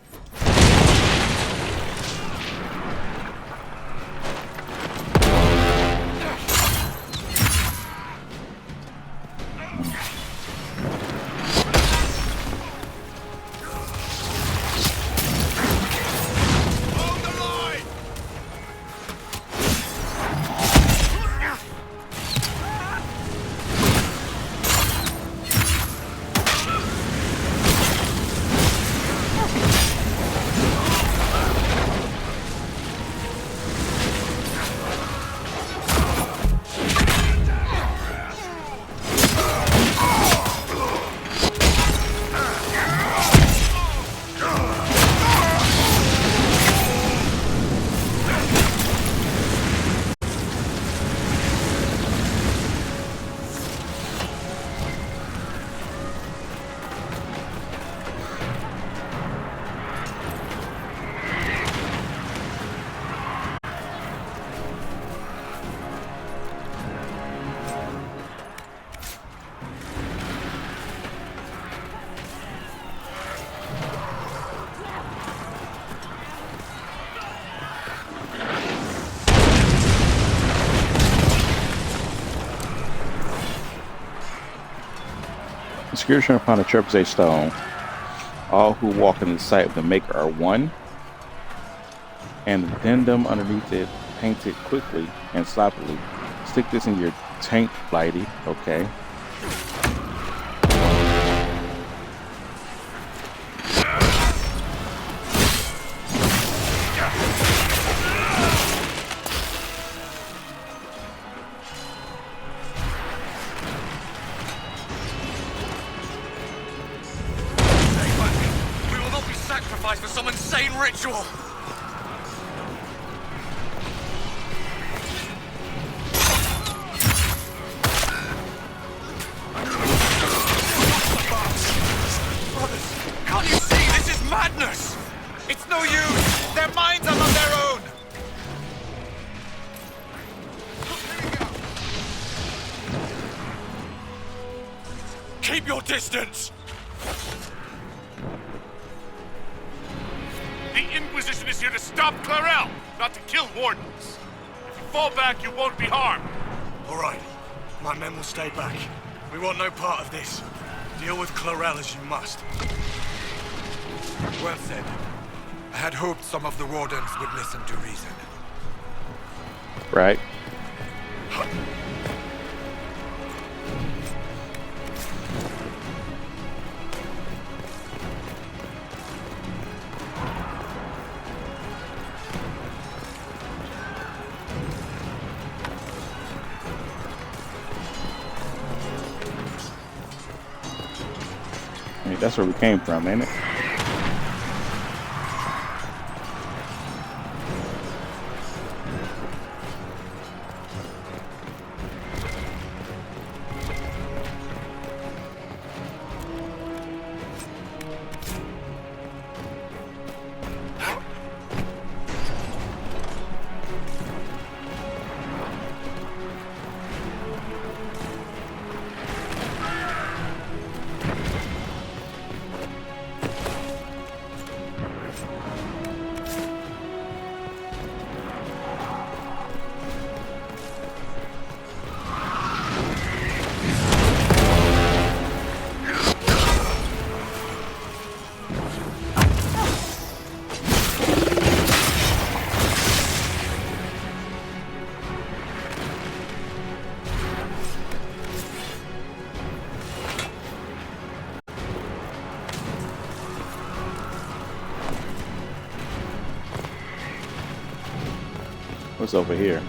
Inscription upon a trebuchet stone. All who walk in the sight of the Maker are one. And the addendum underneath it, painted quickly and sloppily. Stick this in your tank, Blighty. Okay. sacrifice for some insane ritual! Brothers, can't you see? This is madness! It's no use! Their minds are not their own! Keep your distance! The Inquisition is here to stop Clarel, not to kill wardens. If you fall back, you won't be harmed. All right. My men will stay back. We want no part of this. Deal with Clarel as you must. Well said. I had hoped some of the wardens would listen to reason. Right. I mean, that's where we came from, ain't it? What's over here?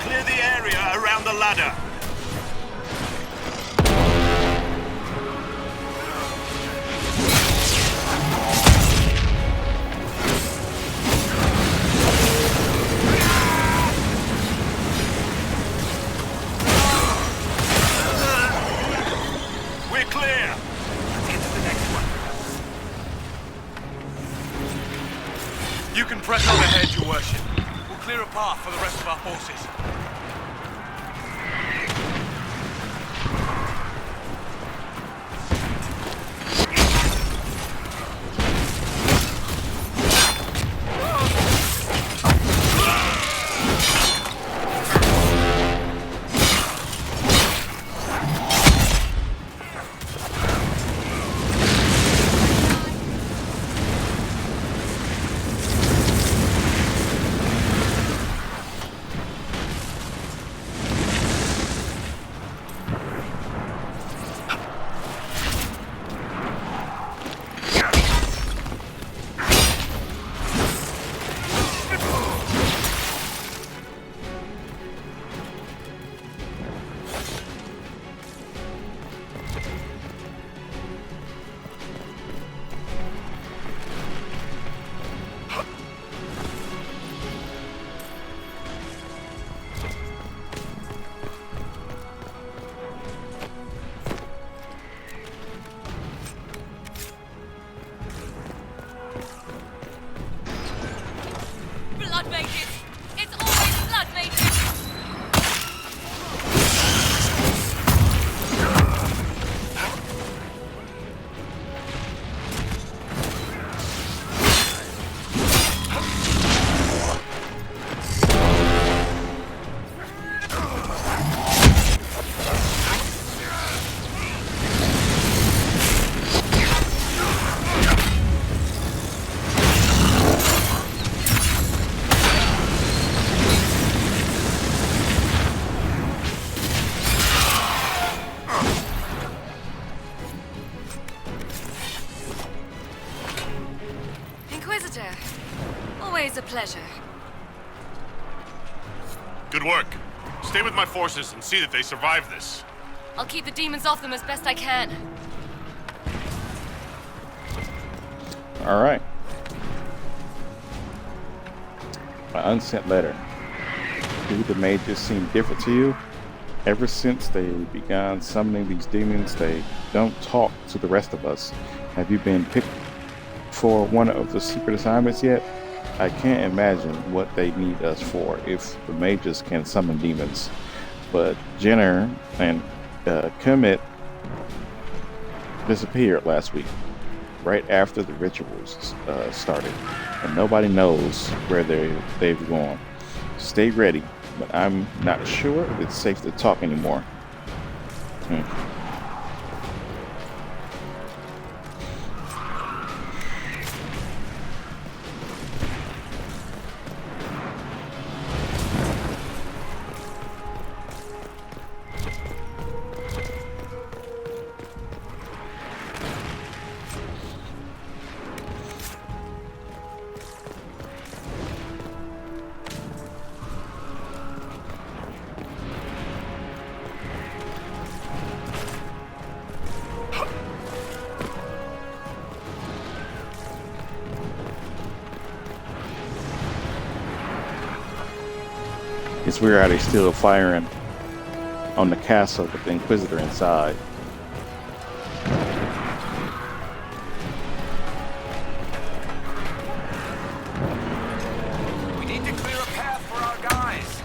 Clear the area around the ladder. We're clear. Let's get to the next one. You can press on ahead, your worship. We'll clear a path for the rest of our forces. pleasure. Good work. Stay with my forces and see that they survive this. I'll keep the demons off them as best I can. All right. An unsent letter. Do the mages seem different to you? Ever since they began summoning these demons, they don't talk to the rest of us. Have you been picked for one of the secret assignments yet? I can't imagine what they need us for if the mages can summon demons. But Jenner and Kemet disappeared last week, right after the rituals started, and nobody knows where they've gone. Stay ready, but I'm not sure if it's safe to talk anymore. It's weird how they still firing on the castle with the Inquisitor inside. We need to clear a path for our guys.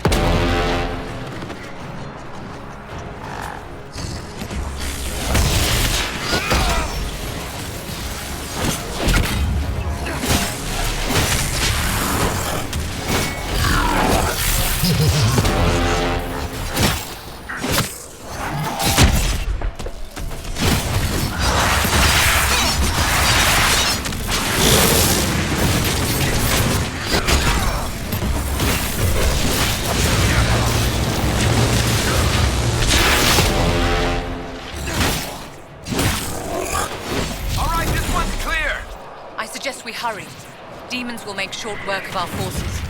Hurry. Demons will make short work of our forces.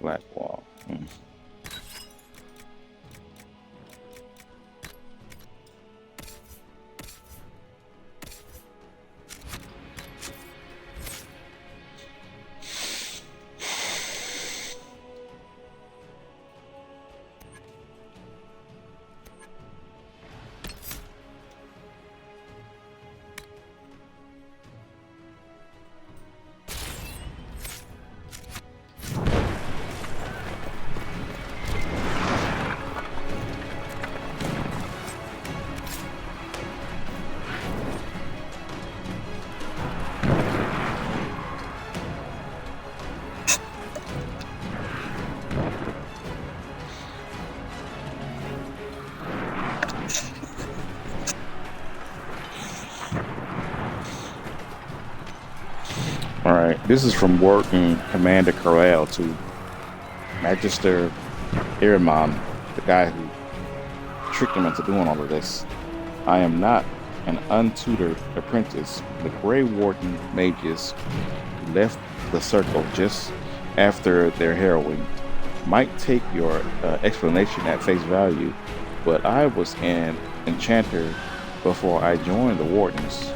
Black wall. Alright, this is from working Commander Corral to Magister Irimon, the guy who tricked him into doing all of this. I am not an untutored apprentice. The Grey Warden mages who left the circle just after their harrowing might take your explanation at face value, but I was an enchanter before I joined the Wardens.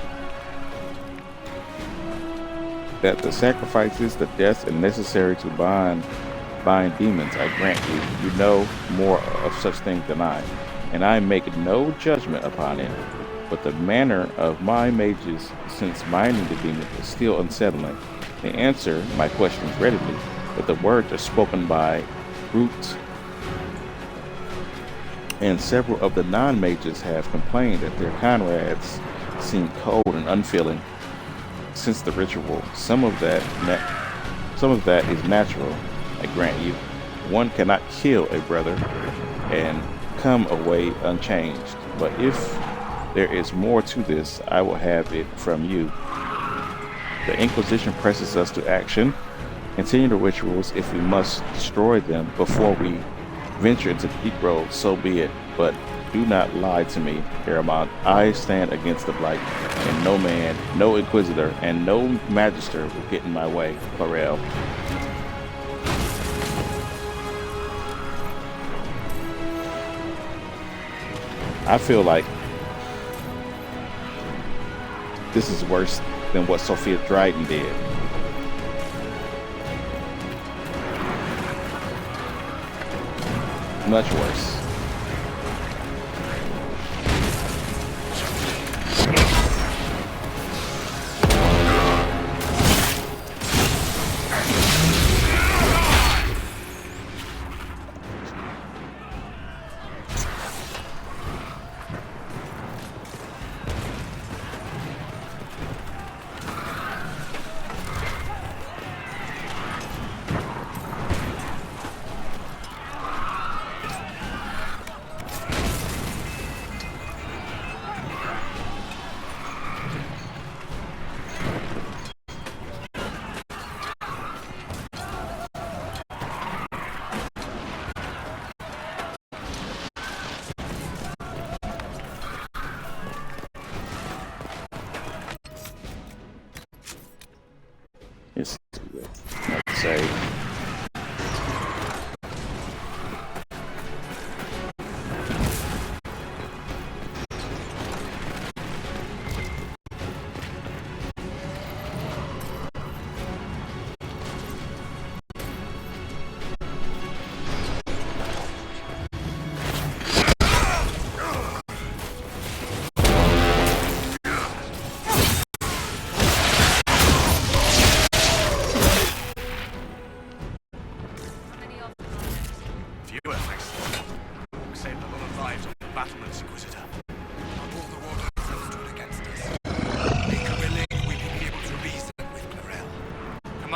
That the sacrifices, the deaths, and necessary to bind demons, I grant you. You know more of such things than I, and I make no judgment upon it. But the manner of my mages since binding the demons is still unsettling. They answer my questions readily, but the words are spoken by brute and several of the non-mages have complained that their comrades seem cold and unfeeling since the ritual. Some of that is natural, I grant you. One cannot kill a brother and come away unchanged. But if there is more to this, I will have it from you. The Inquisition presses us to action. Continue the rituals if we must destroy them before we venture into the deep road, so be it. But do not lie to me, Aramon. I stand against the Blight, and no man, no Inquisitor, and no Magister will get in my way, Clarel. I feel like this is worse than what Sophia Dryden did. Much worse. Let's say.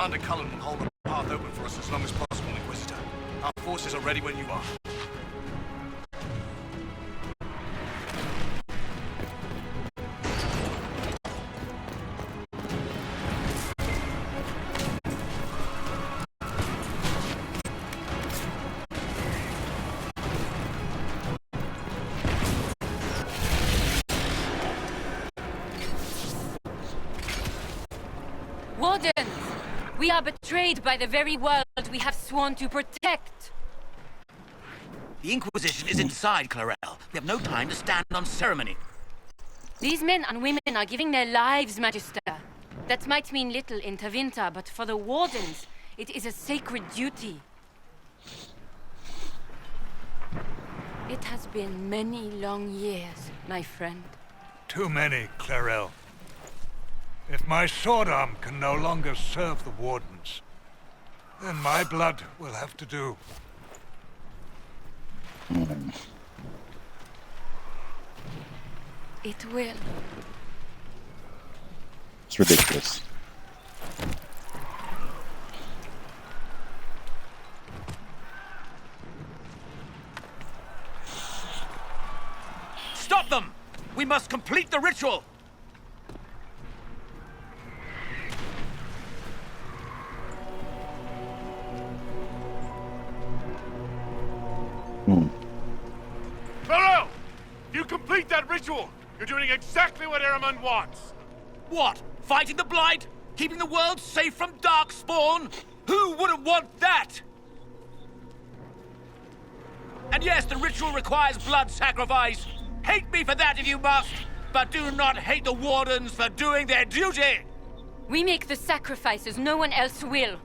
Commander Cullen will hold the path open for us as long as possible, Inquisitor. Our forces are ready when you are. Wardens! We are betrayed by the very world we have sworn to protect. The Inquisition is inside, Clarel. We have no time to stand on ceremony. These men and women are giving their lives, Magister. That might mean little in Tevinter, but for the Wardens, it is a sacred duty. It has been many long years, my friend. Too many, Clarel. If my sword arm can no longer serve the Wardens, then my blood will have to do. It will. It's ridiculous. Stop them! We must complete the ritual! Farrell! You complete that ritual! You're doing exactly what Eramund wants! What? Fighting the Blight? Keeping the world safe from Darkspawn? Who wouldn't want that? And yes, the ritual requires blood sacrifice. Hate me for that if you must, but do not hate the Wardens for doing their duty! We make the sacrifices no one else will.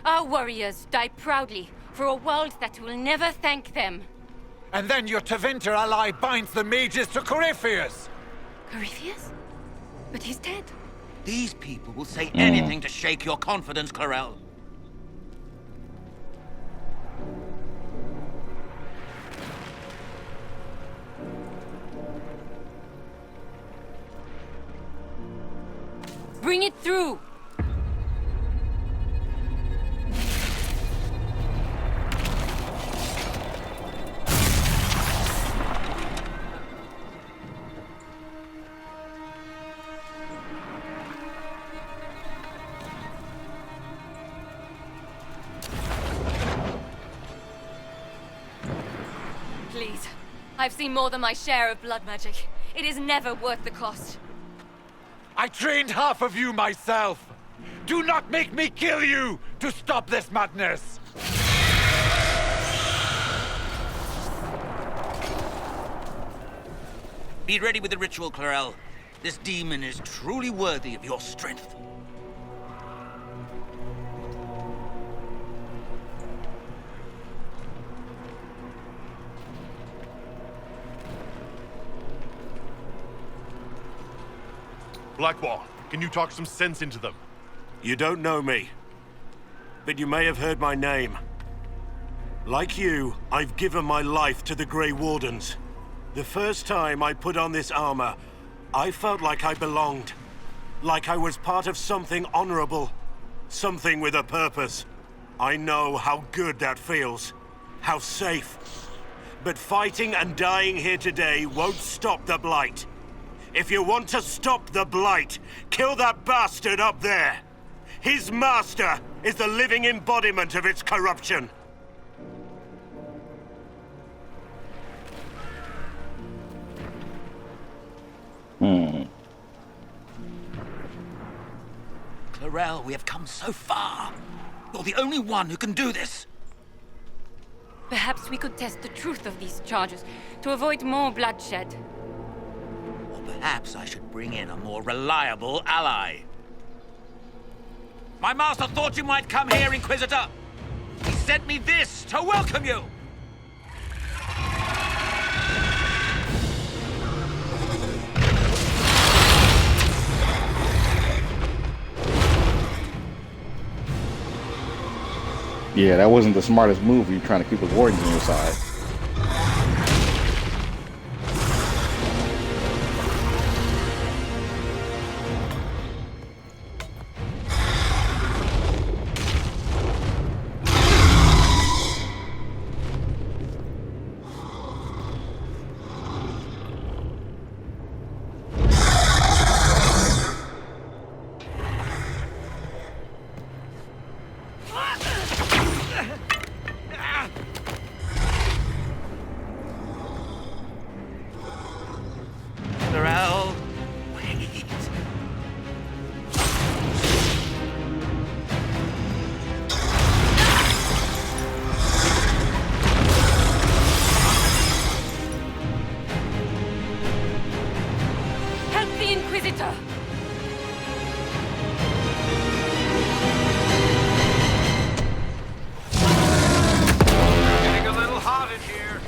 Our warriors die proudly for a world that will never thank them. And then your Tevinter ally binds the mages to Corypheus! Corypheus? But he's dead. These people will say anything to shake your confidence, Clarel. Bring it through! Please. I've seen more than my share of blood magic. It is never worth the cost. I trained half of you myself. Do not make me kill you to stop this madness. Be ready with the ritual, Clarel. This demon is truly worthy of your strength. Blackwall, can you talk some sense into them? You don't know me, but you may have heard my name. Like you, I've given my life to the Grey Wardens. The first time I put on this armor, I felt like I belonged. Like I was part of something honorable. Something with a purpose. I know how good that feels. How safe. But fighting and dying here today won't stop the Blight. If you want to stop the Blight, kill that bastard up there. His master is the living embodiment of its corruption. Clarel, we have come so far. You're the only one who can do this. Perhaps we could test the truth of these charges to avoid more bloodshed. Or perhaps I should bring in a more reliable ally. My master thought you might come here, Inquisitor. He sent me this to welcome you. Yeah, that wasn't the smartest move. You're trying to keep the wardens on your side. Clarel, wait. Help the Inquisitor! Getting a little hot in here.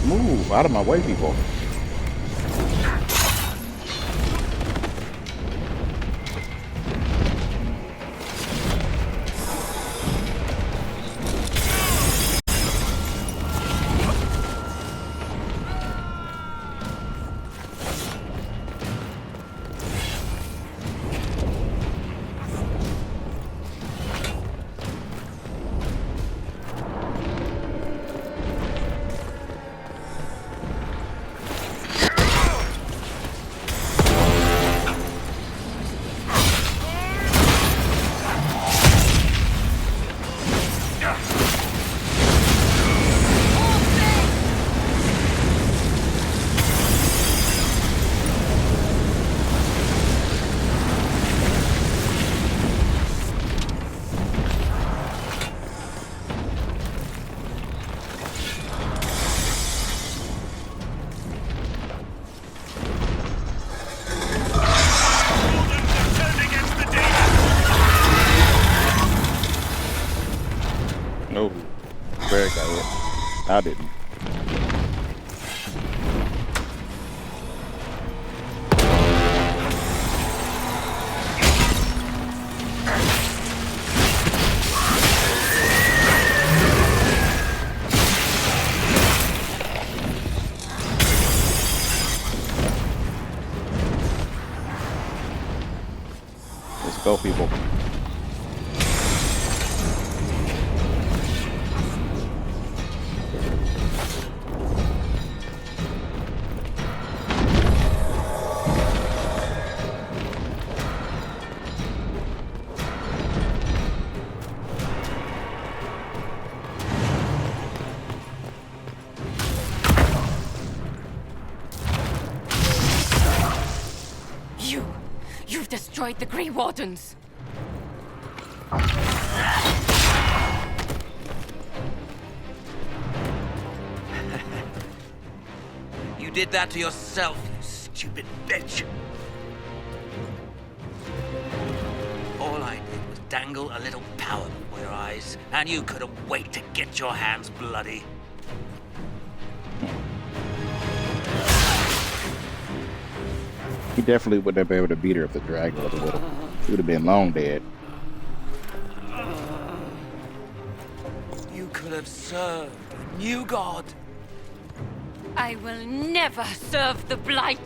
Move out of my way, people. I didn't. Let's go, people. You've destroyed the Grey Wardens. You did that to yourself, you stupid bitch. All I did was dangle a little power before your eyes, and you couldn't wait to get your hands bloody. He definitely wouldn't have been able to beat her if the dragon was with him. She would have been long dead. You could have served a new god. I will never serve the Blight.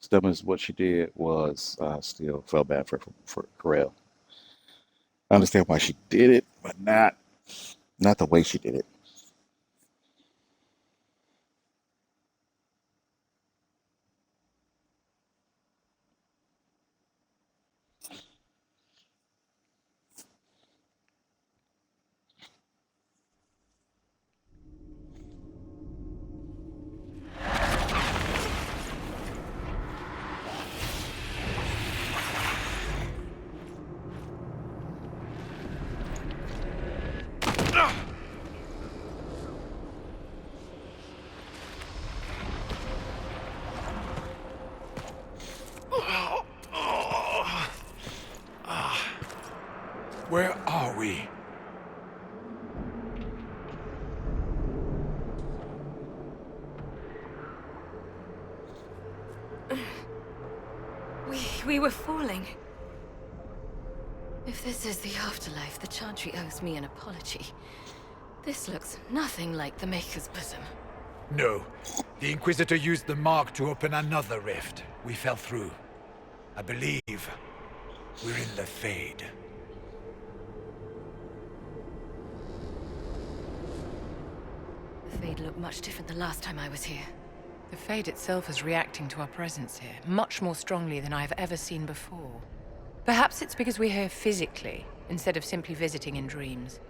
Stubborn what she did was still felt bad for Corel. I understand why she did it, but not the way she did it. Where are we? We were falling. If this is the afterlife, the Chantry owes me an apology. This looks nothing like the Maker's bosom. No. The Inquisitor used the mark to open another rift. We fell through. I believe we're in the Fade. The Fade looked much different the last time I was here. The Fade itself is reacting to our presence here, much more strongly than I've ever seen before. Perhaps it's because we're here physically, instead of simply visiting in dreams.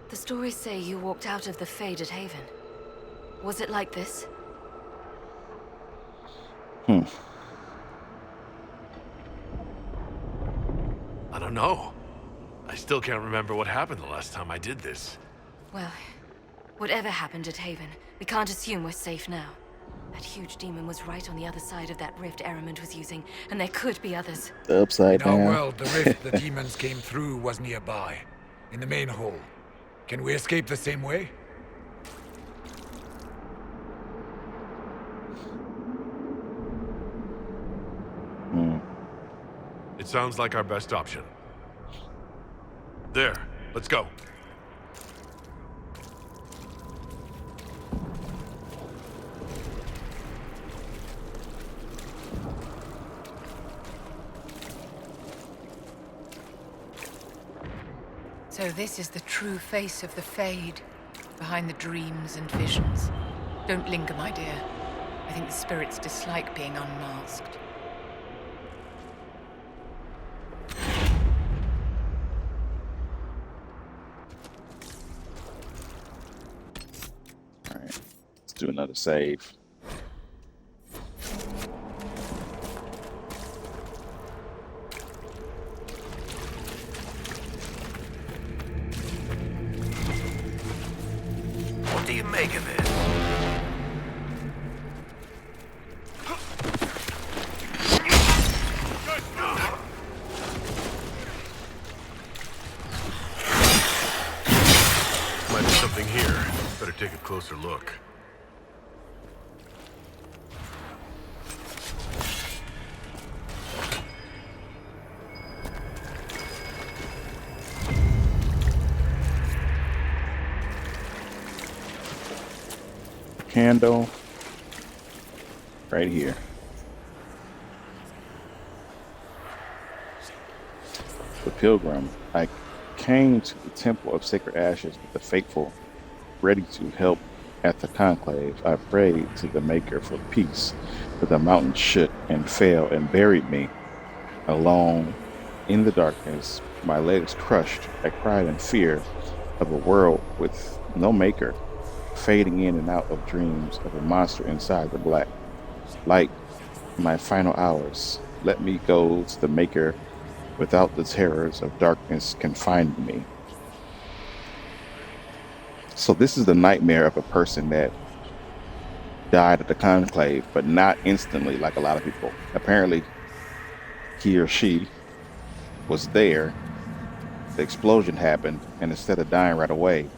The stories say you walked out of the Fade at Haven. Was it like this? I don't know. I still can't remember what happened the last time I did this. Well, whatever happened at Haven, we can't assume we're safe now. That huge demon was right on the other side of that rift Eramond was using, and there could be others. Upside down. In our world, the rift the demons came through was nearby, in the main hall. Can we escape the same way? It sounds like our best option. There, let's go. So this is the true face of the Fade, behind the dreams and visions. Don't linger, my dear. I think the spirits dislike being unmasked. Alright, let's do another save. What do you make of this? Might be something here. Better take a closer look. Candle right here. The pilgrim. I came to the Temple of Sacred Ashes with the faithful, ready to help at the conclave. I prayed to the Maker for peace, but the mountain shook and fell and buried me. Alone in the darkness, my legs crushed, I cried in fear of a world with no maker, fading in and out of dreams of a monster inside the black light. My final hours, let me go to the Maker without the terrors of darkness confining me. So this is the nightmare of a person that died at the conclave, but not instantly like a lot of people. Apparently, he or she was there, the explosion happened, and instead of dying right away,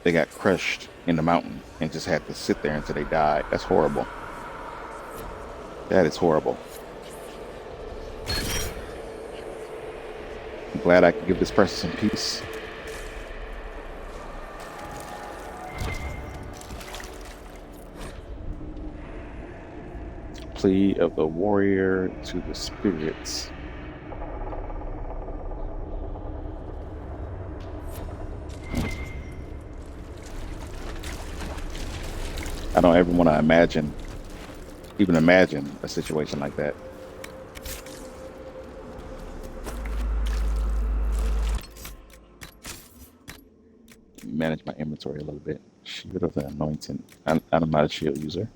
they got crushed in the mountain and just had to sit there until they died. That's horrible. That is horrible. I'm glad I could give this person some peace. Plea of the warrior to the spirits. I don't ever want to even imagine a situation like that. Manage my inventory a little bit. Shield of the Anointing. I'm not a shield user.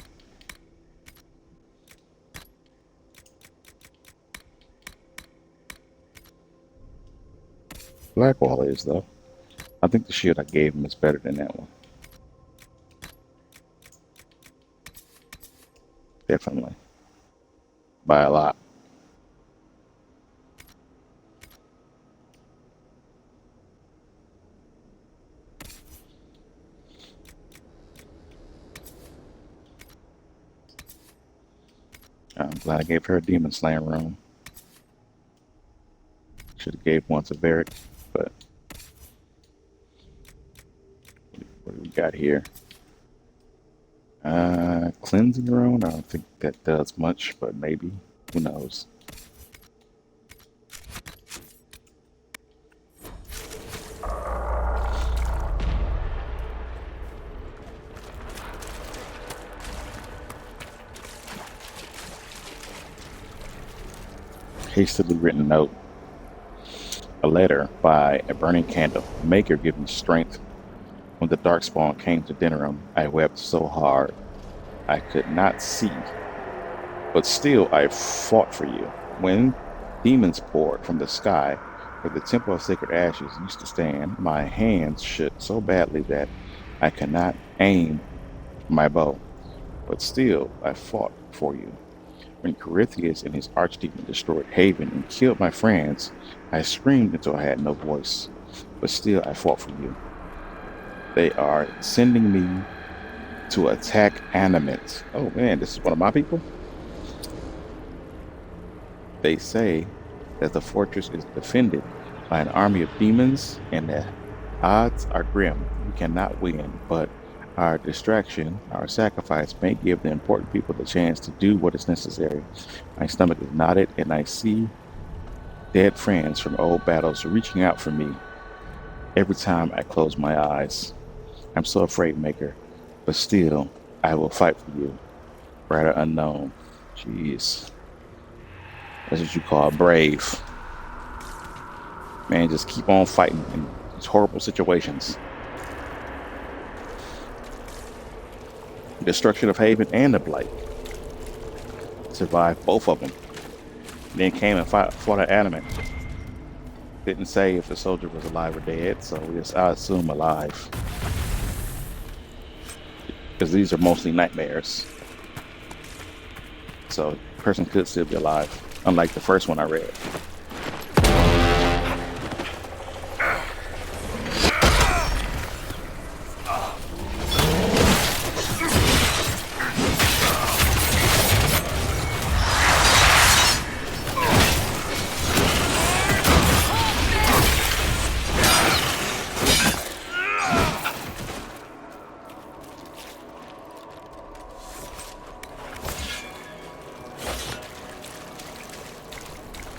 Blackwall is, though. I think the shield I gave him is better than that one. Definitely. By a lot. I'm glad I gave her a demon slaying room. Should have gave one to Varric, but what do we got here? Cleansing rune? I don't think that does much, but maybe. Who knows? Hastily written note. A letter by a burning candle. Maker, give me strength. When the darkspawn came to Denerim, I wept so hard I could not see, but still I fought for you. When demons poured from the sky where the Temple of Sacred Ashes used to stand, my hands shook so badly that I could not aim my bow, but still I fought for you. When Corythius and his archdemon destroyed Haven and killed my friends, I screamed until I had no voice, but still I fought for you. They are sending me to attack animates. Oh man, this is one of my people? They say that the fortress is defended by an army of demons and the odds are grim. We cannot win, but our distraction, our sacrifice may give the important people the chance to do what is necessary. My stomach is knotted and I see dead friends from old battles reaching out for me every time I close my eyes. I'm so afraid, Maker, but still, I will fight for you. Writer unknown. Jeez. That's what you call brave. Man, just keep on fighting in these horrible situations. Destruction of Haven and the Blight. Survived both of them. Then came and fought an adamant. Didn't say if the soldier was alive or dead, so I assume alive. Because these are mostly nightmares. So the person could still be alive, unlike the first one I read.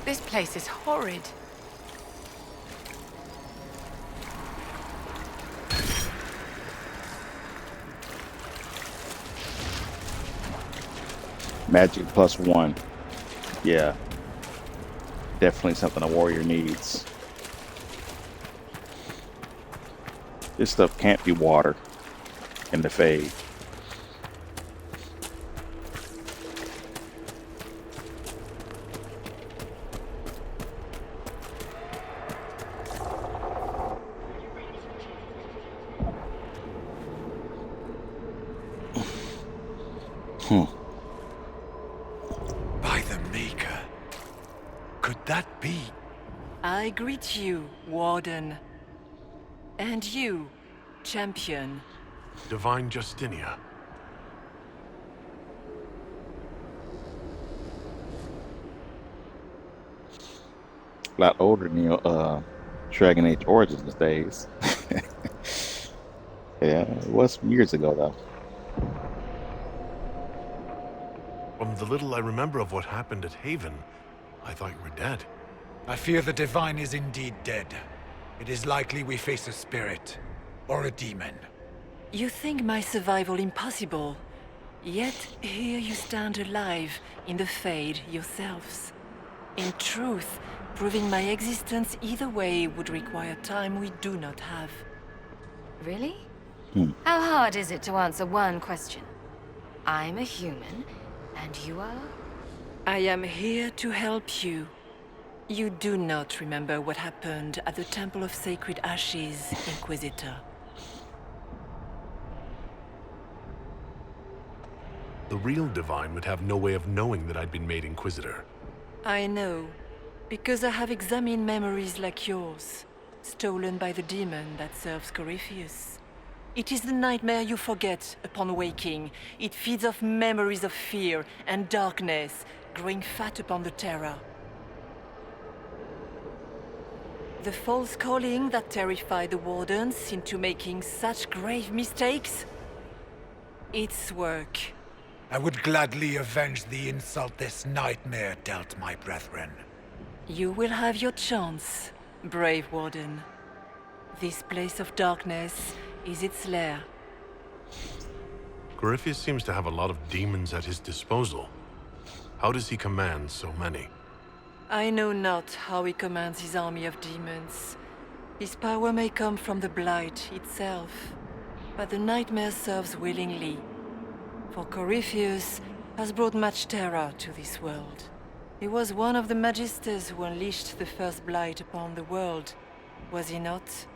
This place is horrid. Magic +1. Yeah. Definitely something a warrior needs. This stuff can't be water in the Fade. By the Maker. Could that be? I greet you, Warden. And you, Champion. Divine Justinia. A lot older than your Dragon Age Origins days. Yeah, it was years ago though. From the little I remember of what happened at Haven, I thought you were dead. I fear the Divine is indeed dead. It is likely we face a spirit, or a demon. You think my survival impossible, yet here you stand alive in the Fade yourselves. In truth, proving my existence either way would require time we do not have. Really? How hard is it to answer one question? I'm a human, and you are? I am here to help you. You do not remember what happened at the Temple of Sacred Ashes, Inquisitor. The real Divine would have no way of knowing that I'd been made Inquisitor. I know, because I have examined memories like yours, stolen by the demon that serves Corypheus. It is the nightmare you forget upon waking. It feeds off memories of fear and darkness, growing fat upon the terror. The false calling that terrified the Wardens into making such grave mistakes? Its work. I would gladly avenge the insult this nightmare dealt my brethren. You will have your chance, brave Warden. This place of darkness is its lair. Corypheus seems to have a lot of demons at his disposal. How does he command so many? I know not how he commands his army of demons. His power may come from the Blight itself, but the nightmare serves willingly. For Corypheus has brought much terror to this world. He was one of the Magisters who unleashed the first Blight upon the world, was he not?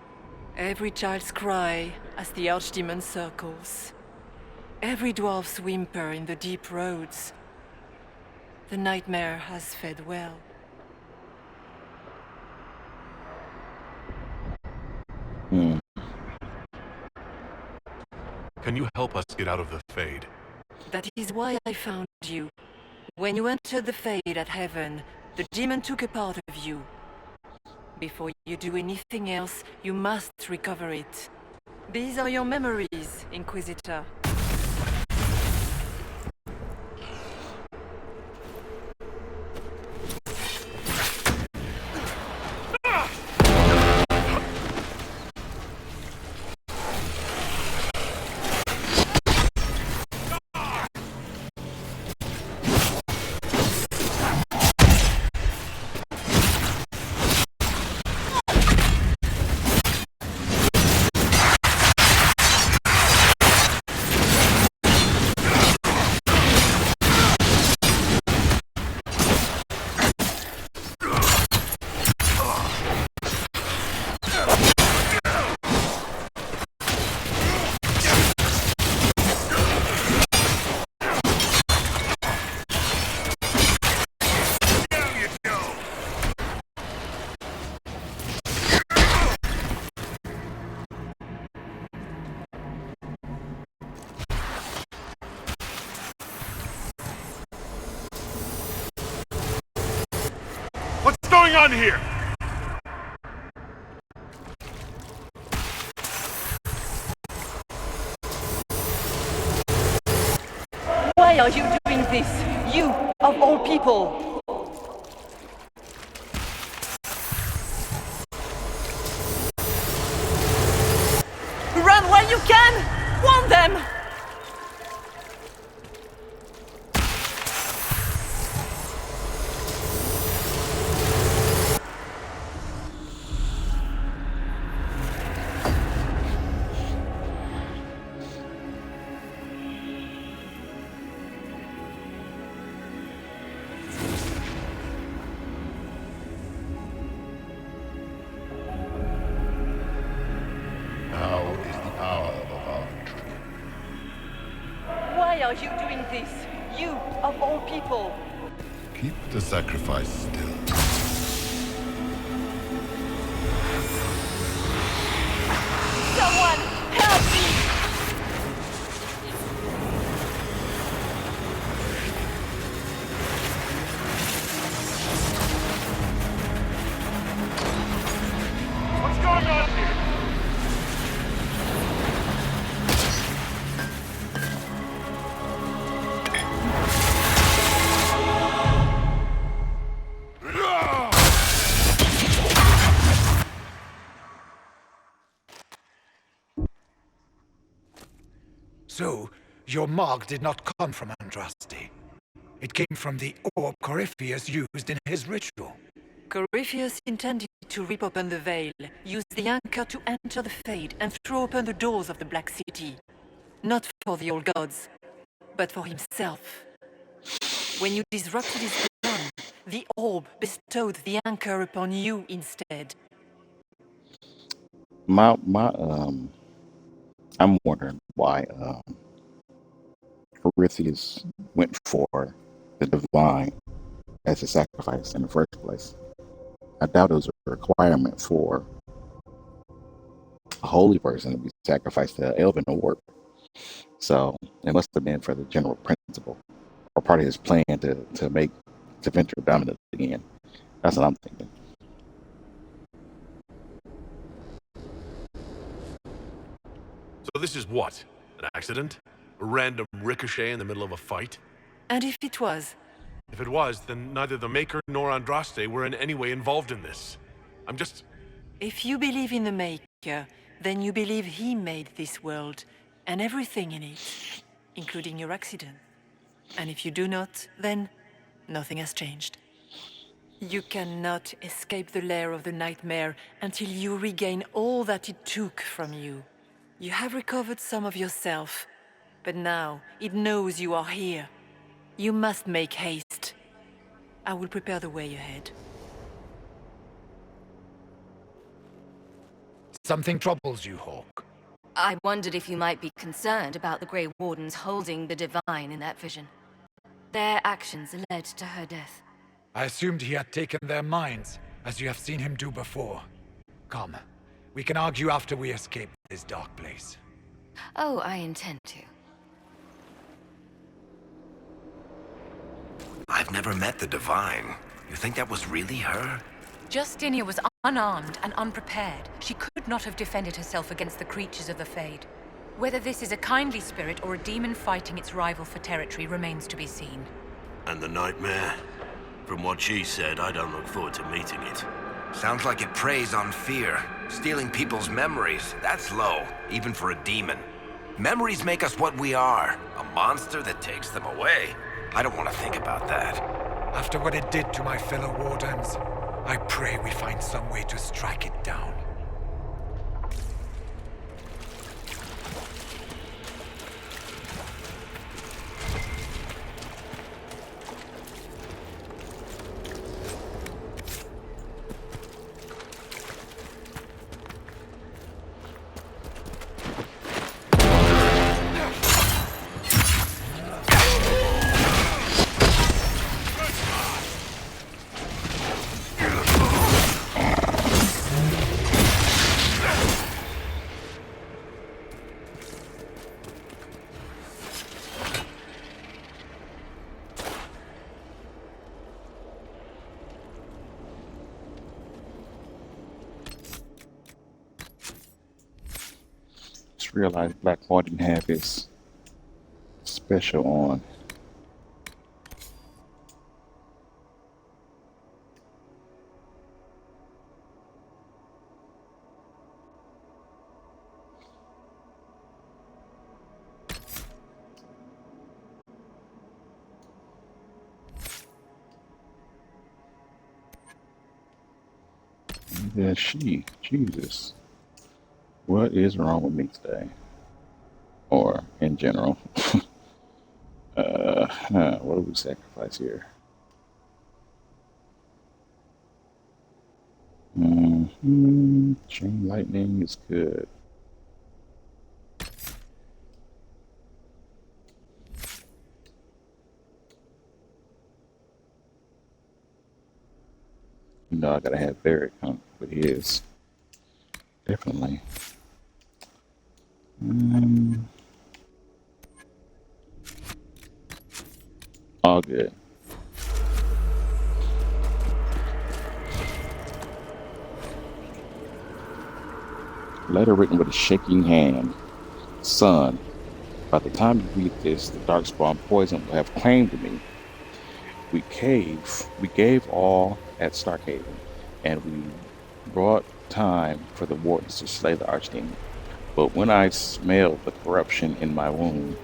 Every child's cry as the Archdemon circles. Every dwarf's whimper in the deep roads. The nightmare has fed well. Can you help us get out of the Fade? That is why I found you. When you entered the Fade at Heaven, The demon took a part of you. Before you do anything else, you must recover it. These are your memories, Inquisitor. What's going on here? Why are you doing this? You, of all people! Run while you can! Warn them! Why are you doing this? You, of all people! Keep the sacrifice still. Someone, help me! What's going on here? So, your mark did not come from Andraste. It came from the orb Corypheus used in his ritual. Corypheus intended to rip open the veil, use the anchor to enter the Fade, and throw open the doors of the Black City. Not for the old gods, but for himself. When you disrupted his plan, the orb bestowed the anchor upon you instead. I'm wondering why Corypheus went for the divine as a sacrifice in the first place. I doubt it was a requirement for a holy person to be sacrificed to an elven orb. So it must have been for the general principle, or part of his plan to make Deventer dominant again. That's what I'm thinking. So this is what? An accident? A random ricochet in the middle of a fight? And if it was? If it was, then neither the Maker nor Andraste were in any way involved in this. I'm just... If you believe in the Maker, then you believe he made this world, and everything in it, including your accident. And if you do not, then nothing has changed. You cannot escape the lair of the nightmare until you regain all that it took from you. You have recovered some of yourself, but now it knows you are here. You must make haste. I will prepare the way ahead. Something troubles you, Hawk. I wondered if you might be concerned about the Grey Wardens holding the Divine in that vision. Their actions led to her death. I assumed he had taken their minds, as you have seen him do before. Come, we can argue after we escape this dark place. Oh, I intend to. I've never met the Divine. You think that was really her? Justinia was unarmed and unprepared. She could not have defended herself against the creatures of the Fade. Whether this is a kindly spirit or a demon fighting its rival for territory remains to be seen. And the nightmare? From what she said, I don't look forward to meeting it. Sounds like it preys on fear. Stealing people's memories. That's low, even for a demon. Memories make us what we are. A monster that takes them away. I don't want to think about that. After what it did to my fellow wardens, I pray we find some way to strike it down. Just realized Blackmore didn't have his special on. Yeah, Jesus. What is wrong with me today? Or in general. What do we sacrifice here? Chain lightning is good. You know I gotta have Barrett come with his. Definitely. All good. Letter written with a shaking hand. Son, by the time you read this, the Darkspawn poison will have claimed me. We gave all at Starkhaven, and we brought time for the wardens to slay the Archdemon. But when I smelled the corruption in my wound,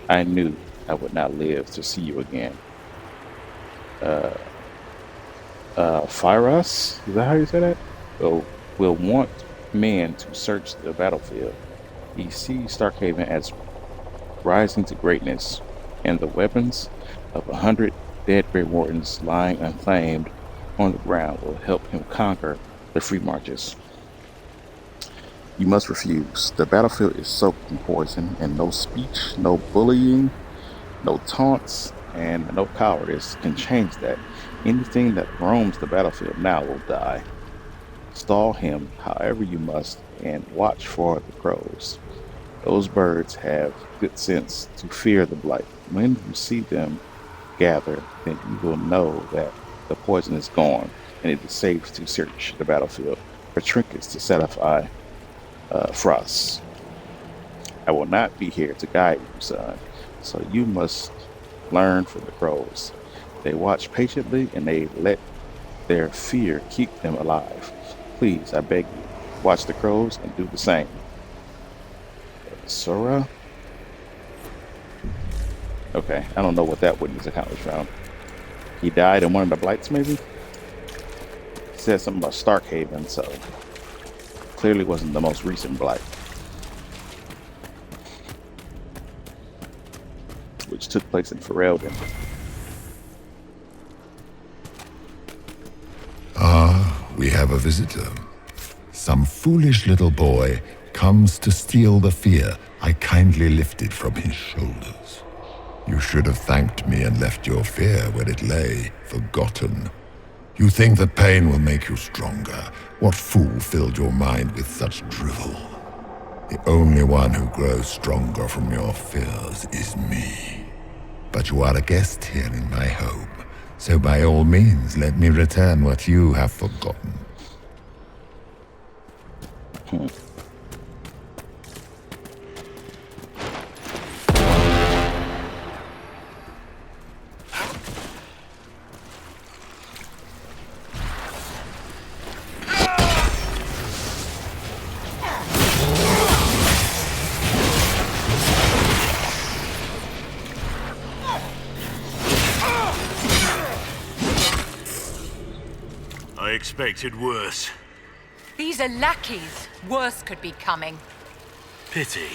I knew I would not live to see you again. Phyros? Is that how you say that? Will want men to search the battlefield. He sees Starkhaven as rising to greatness, and the weapons of 100 dead Grey Wardens lying unclaimed on the ground will help him conquer the Free Marches. You must refuse. The battlefield is soaked in poison, and no speech, no bullying, no taunts, and no cowardice can change that. Anything that roams the battlefield now will die. Stall him however you must, and watch for the crows. Those birds have good sense to fear the blight. When you see them gather, then you will know that the poison is gone, and it is safe to search the battlefield for trinkets to satisfy frost. I will not be here to guide you, son, so you must learn from the crows. They watch patiently, and they let their fear keep them alive. Please, I beg you, watch the crows and do the same. Sora? Okay, I don't know what that witness account was from. He died in one of the blights, maybe? It said something about Starkhaven, so clearly wasn't the most recent blight. Which took place in Ferelden. We have a visitor. Some foolish little boy comes to steal the fear I kindly lifted from his shoulders. You should have thanked me and left your fear where it lay, forgotten. You think that pain will make you stronger. What fool filled your mind with such drivel? The only one who grows stronger from your fears is me. But you are a guest here in my home. So by all means, let me return what you have forgotten. I expected worse. These are lackeys. Worse could be coming. Pity.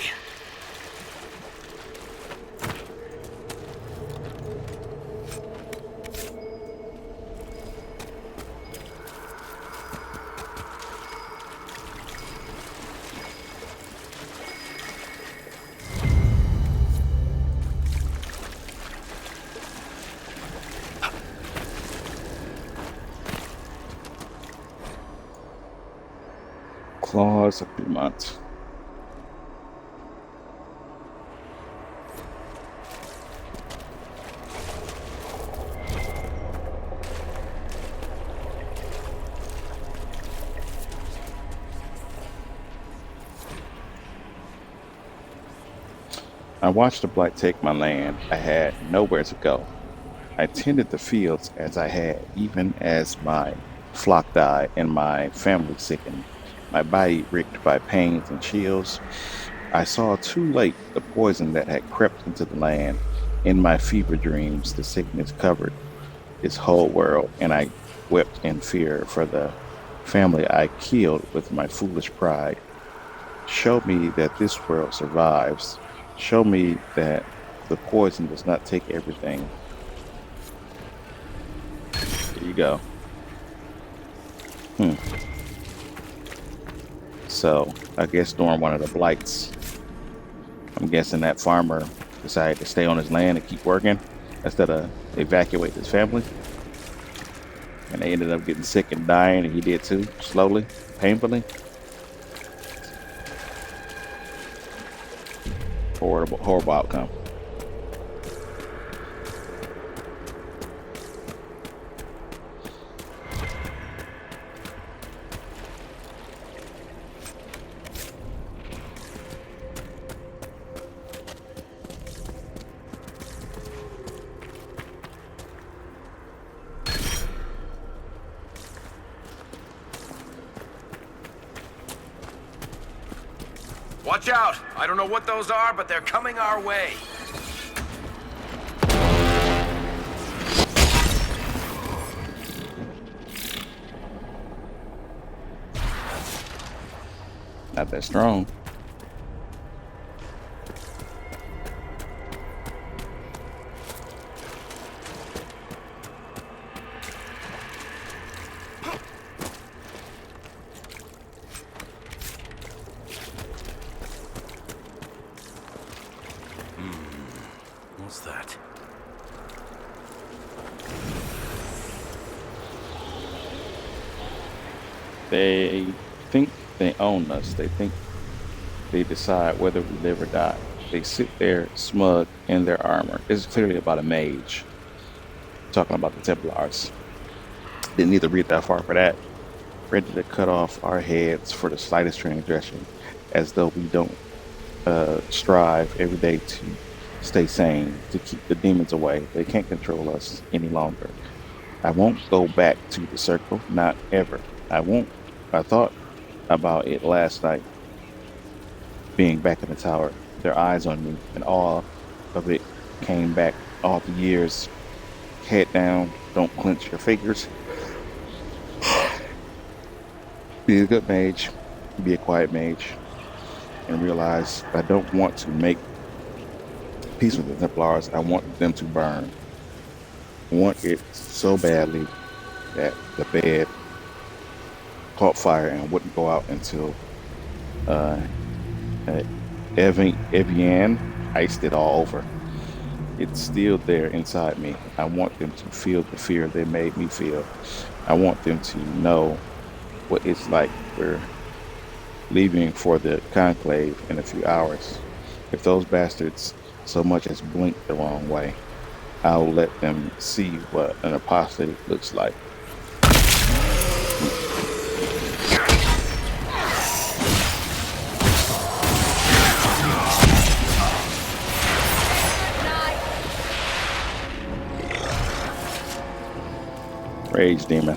Claws of Dumont. I watched the blight take my land. I had nowhere to go. I tended the fields as I had, even as my flock died and my family sickened, my body ricked by pains and chills. I saw too late the poison that had crept into the land. In my fever dreams, the sickness covered this whole world, and I wept in fear for the family I killed with my foolish pride. Show me that this world survives. Show me that the poison does not take everything. There you go. So, I guess during one of the blights, I'm guessing that farmer decided to stay on his land and keep working instead of evacuate his family. And they ended up getting sick and dying, and he did too, slowly, painfully. Horrible, horrible outcome. Watch out! I don't know what those are, but they're coming our way. Not that strong. What's that? They think they own us. They think they decide whether we live or die. They sit there smug in their armor. This is clearly about a mage. Talking about the Templars. Didn't need to read that far for that. Ready to cut off our heads for the slightest transgression, as though we don't strive every day to stay sane, to keep the demons away. They can't control us any longer. I won't go back to the circle, not ever. I won't. I thought about it last night, being back in the tower, their eyes on me, and all of it came back, all the years. Head down, don't clench your fingers. Be a good mage, be a quiet mage, and realize I don't want to make peace with the Templars. I want them to burn. I want it so badly that the bed caught fire and wouldn't go out until Evian iced it all over. It's still there inside me. I want them to feel the fear they made me feel. I want them to know what it's like. We're leaving for the conclave in a few hours. If those bastards so much as blink the wrong way, I'll let them see what an apostate looks like. Rage demon.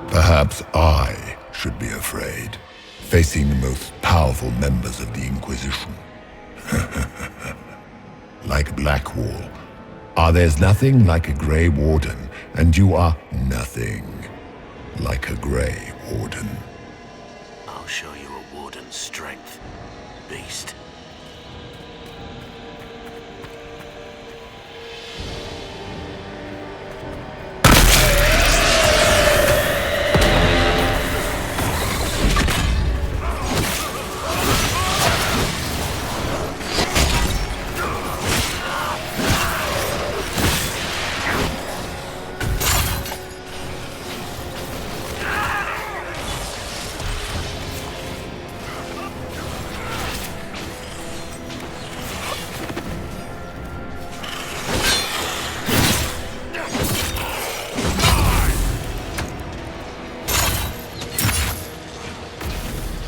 Perhaps I should be afraid, facing the most powerful members of the Inquisition. Like Blackwall. There's nothing like a Grey Warden, and you are nothing like a Grey Warden. I'll show you a warden's strength, beast.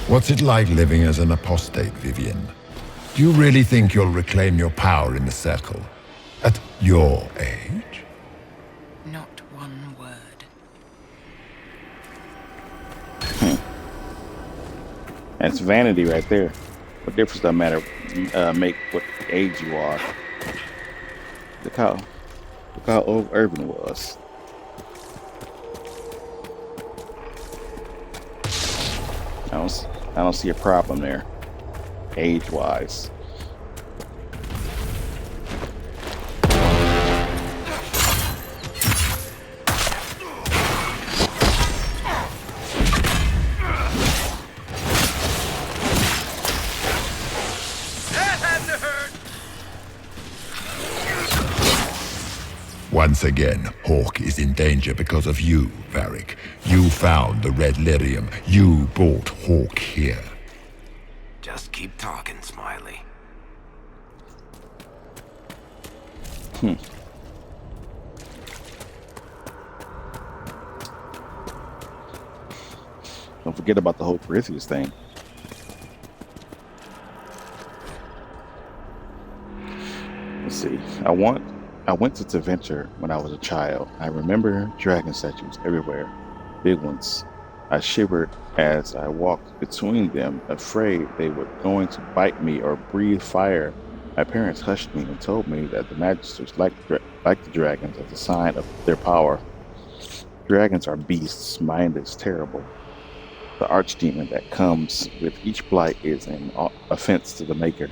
What's it like living as an apostate, Vivian? Do you really think you'll reclaim your power in the Circle? At your age? Not one word. That's vanity right there. What difference does matter make what age you are? Look how old Urban was. I don't see a problem there, age-wise. Once again, Hawk is in danger because of you, Varric. You found the red lyrium. You brought Hawk here. Just keep talking, Smiley. Don't forget about the whole Perseus thing. Let's see. I went to Tevinter when I was a child. I remember dragon statues everywhere, big ones. I shivered as I walked between them, afraid they were going to bite me or breathe fire. My parents hushed me and told me that the Magisters liked the dragons as a sign of their power. Dragons are beasts, mindless, terrible. The archdemon that comes with each blight is an offense to the Maker.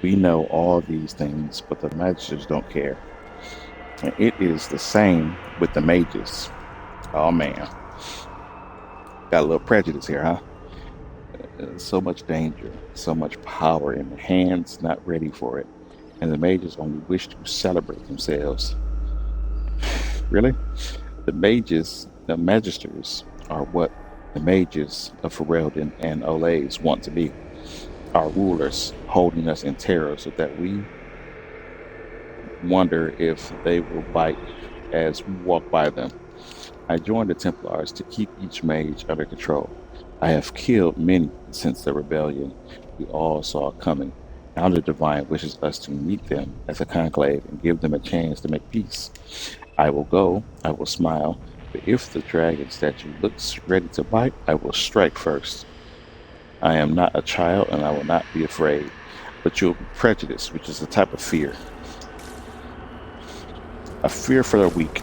We know all these things, but the Magisters don't care. And it is the same with the mages. Oh man. Got a little prejudice here, huh? So much danger, so much power in the hands not ready for it. And the mages only wish to celebrate themselves. Really? The Magisters are what the mages of Ferelden and Olays want to be. Our rulers, holding us in terror so that we wonder if they will bite as we walk by them. I joined the Templars to keep each mage under control. I have killed many since the rebellion we all saw coming. Now the Divine wishes us to meet them as a conclave and give them a chance to make peace. I will go, I will smile, but if the dragon statue looks ready to bite, I will strike first. I am not a child and I will not be afraid, but you'll be prejudiced, which is a type of fear. A fear for the weak.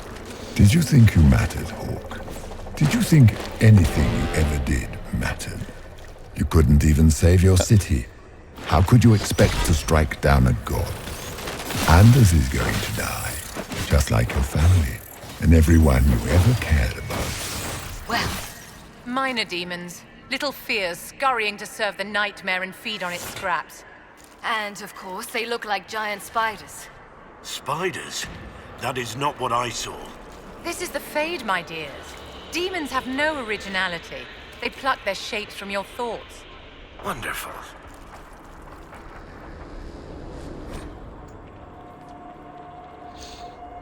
Did you think you mattered, Hawk? Did you think anything you ever did mattered? You couldn't even save your city. How could you expect to strike down a god? Anders is going to die, just like your family, and everyone you ever cared about. Well, minor demons. Little fears scurrying to serve the nightmare and feed on its scraps. And, of course, they look like giant spiders. Spiders? That is not what I saw. This is the Fade, my dears. Demons have no originality. They pluck their shapes from your thoughts. Wonderful.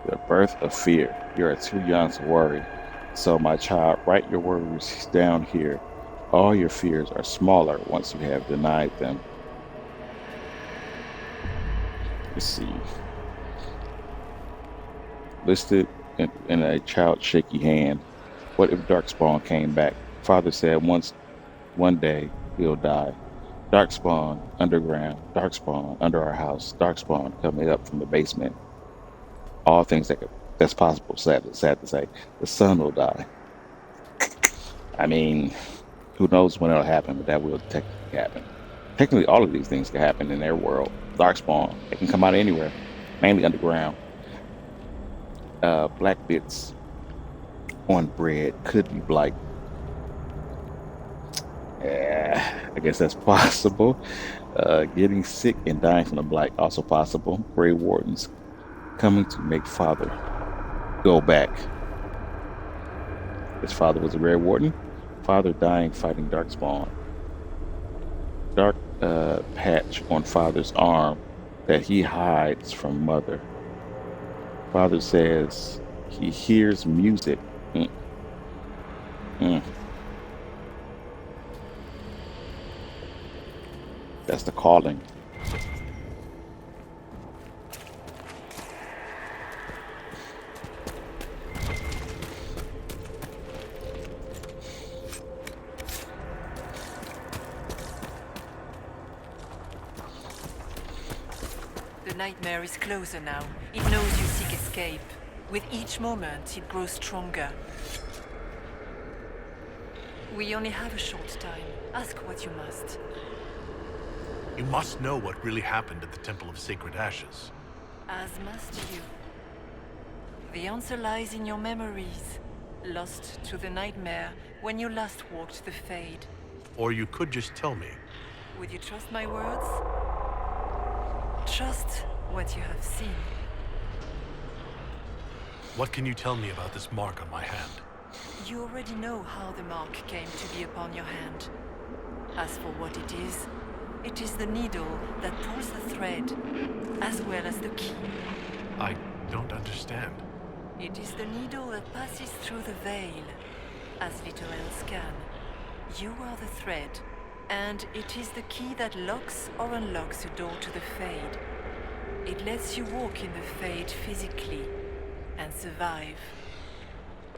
The birth of fear. You are too young to worry. So, my child, write your worries down here. All your fears are smaller once you have denied them. Let's see. Listed in a child's shaky hand. What if Darkspawn came back? Father said one day he'll die. Darkspawn underground. Darkspawn under our house. Darkspawn coming up from the basement. All things that's possible. Sad to say. The sun will die. I mean, who knows when it'll happen, but that will technically happen. Technically, all of these things can happen in their world. Darkspawn, it can come out anywhere, mainly underground. Black bits on bread could be blight. Yeah, I guess that's possible. Getting sick and dying from the blight, also possible. Grey Wardens coming to make Father go back. His father was a Grey Warden. Father dying fighting Darkspawn. Dark patch on Father's arm that he hides from Mother. Father says he hears music. That's the calling. The nightmare is closer now. It knows you seek escape. With each moment, it grows stronger. We only have a short time. Ask what you must. You must know what really happened at the Temple of Sacred Ashes. As must you. The answer lies in your memories. Lost to the nightmare when you last walked the Fade. Or you could just tell me. Would you trust my words? Trust what you have seen. What can you tell me about this mark on my hand? You already know how the mark came to be upon your hand. As for what it is the needle that pulls the thread, as well as the key. I don't understand. It is the needle that passes through the veil, as little else can. You are the thread, and it is the key that locks or unlocks the door to the Fade. It lets you walk in the Fade physically, and survive.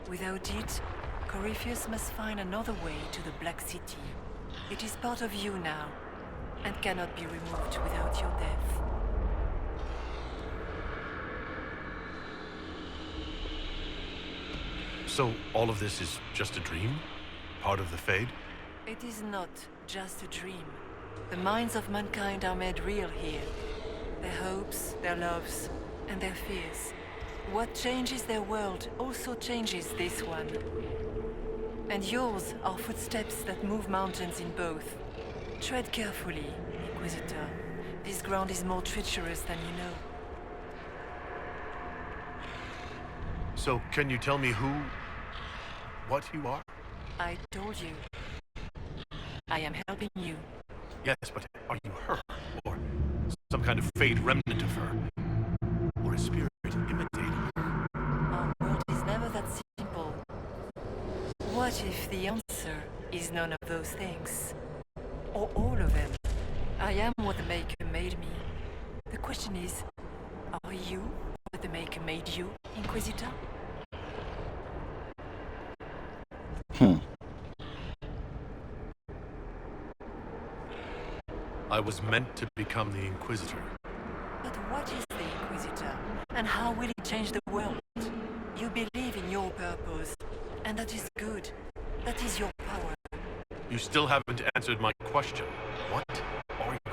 Without it, Corypheus must find another way to the Black City. It is part of you now, and cannot be removed without your death. So all of this is just a dream? Part of the Fade? It is not just a dream. The minds of mankind are made real here. Their hopes, their loves, and their fears. What changes their world also changes this one. And yours are footsteps that move mountains in both. Tread carefully, Inquisitor. This ground is more treacherous than you know. So can you tell me what you are? I told you. I am helping you. Yes, but are you her? Or some kind of Fade remnant of her? Or a spirit imitating her? Our world is never that simple. What if the answer is none of those things? Or all of them? I am what the Maker made me. The question is, are you what the Maker made you, Inquisitor? I was meant to become the Inquisitor. But what is the Inquisitor? And how will it change the world? You believe in your purpose, and that is good. That is your power. You still haven't answered my question. What are you?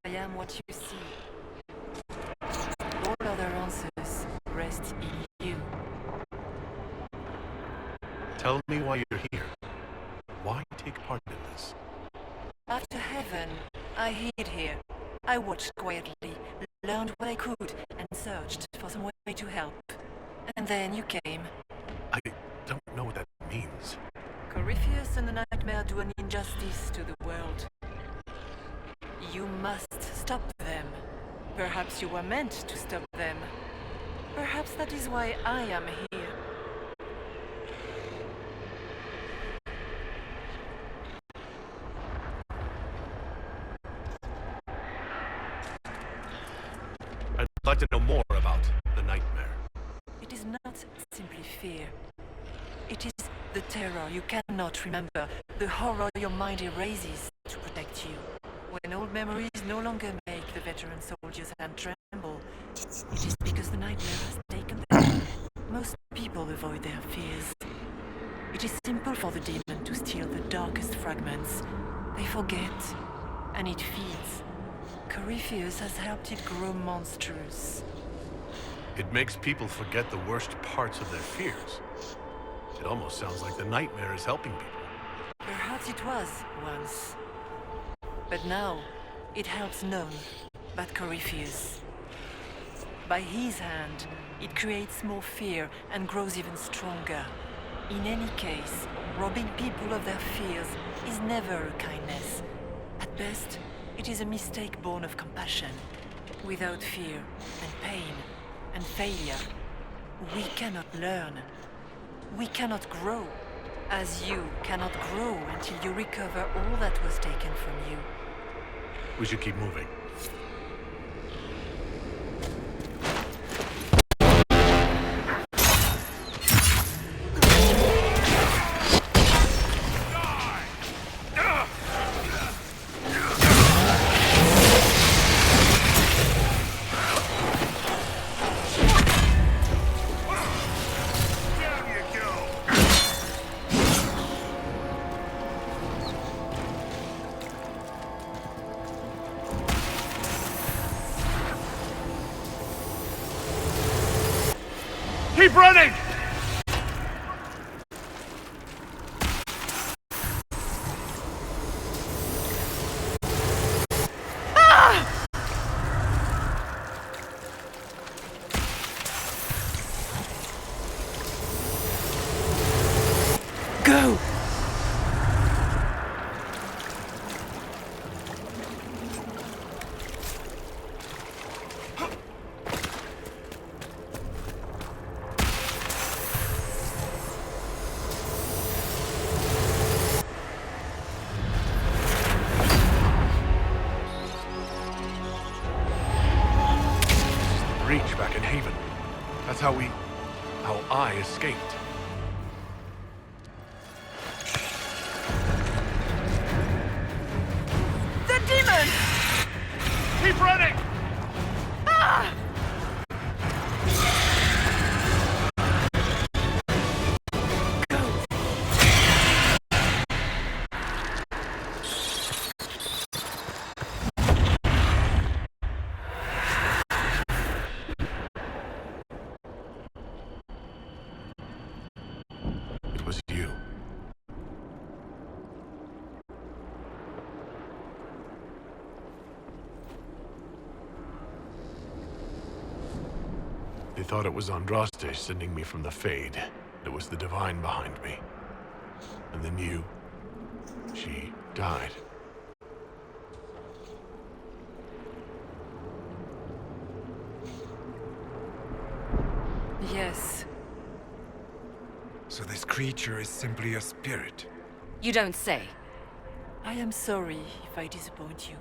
I am what you see. All other answers rest in you. Tell me why you're here. Why take part in this? After heaven, I hid here. I watched quietly, learned what I could, and searched for some way to help. And then you came. I don't know what that means. Corypheus and the Nightmare do an injustice to the world. You must stop them. Perhaps you were meant to stop them. Perhaps that is why I am here. I'd like to know more about the nightmare. It is not simply fear. It is the terror you cannot remember, the horror your mind erases to protect you. When old memories no longer make the veteran soldier's hand tremble, it is because the nightmare has taken them. Most people avoid their fears. It is simple for the demon to steal the darkest fragments. They forget, and it feeds. Corypheus has helped it grow monstrous. It makes people forget the worst parts of their fears. It almost sounds like the nightmare is helping people. Perhaps it was once. But now, it helps none but Corypheus. By his hand, it creates more fear and grows even stronger. In any case, robbing people of their fears is never a kindness. At best, it is a mistake born of compassion. Without fear and pain and failure, we cannot learn. We cannot grow, as you cannot grow until you recover all that was taken from you. We should keep moving. Keep running! Go! Breach back in Haven. That's how I escaped. The demon! Keep running! Ah! It was you. They thought it was Andraste sending me from the Fade. It was the Divine behind me. And then you... she died. Yes. So this creature is simply a spirit? You don't say. I am sorry if I disappoint you.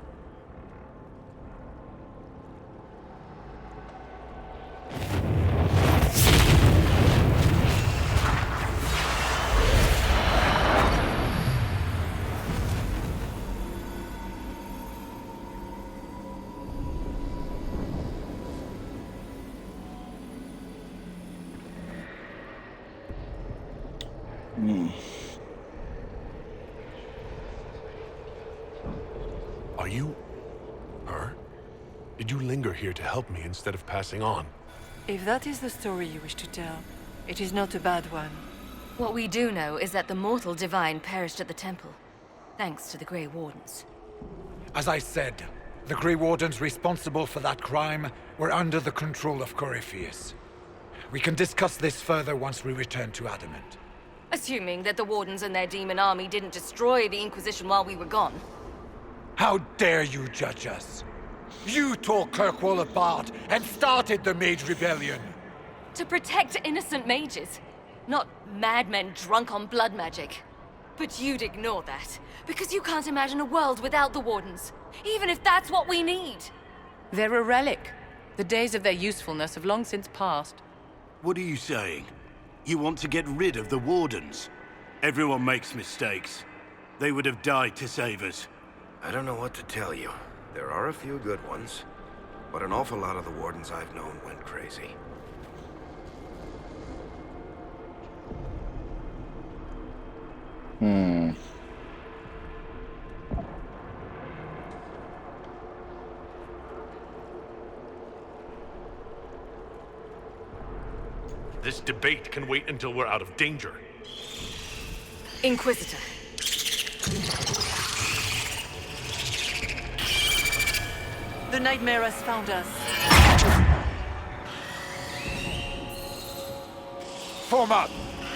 Are you... her? Did you linger here to help me instead of passing on? If that is the story you wish to tell, it is not a bad one. What we do know is that the mortal divine perished at the temple, thanks to the Grey Wardens. As I said, the Grey Wardens responsible for that crime were under the control of Corypheus. We can discuss this further once we return to Adamant. Assuming that the Wardens and their demon army didn't destroy the Inquisition while we were gone. How dare you judge us? You tore Kirkwall apart and started the Mage Rebellion. To protect innocent mages, not madmen drunk on blood magic. But you'd ignore that, because you can't imagine a world without the Wardens, even if that's what we need. They're a relic. The days of their usefulness have long since passed. What are you saying? You want to get rid of the Wardens? Everyone makes mistakes. They would have died to save us. I don't know what to tell you. There are a few good ones, but an awful lot of the Wardens I've known went crazy. This debate can wait until we're out of danger. Inquisitor. The nightmare has found us. Form up!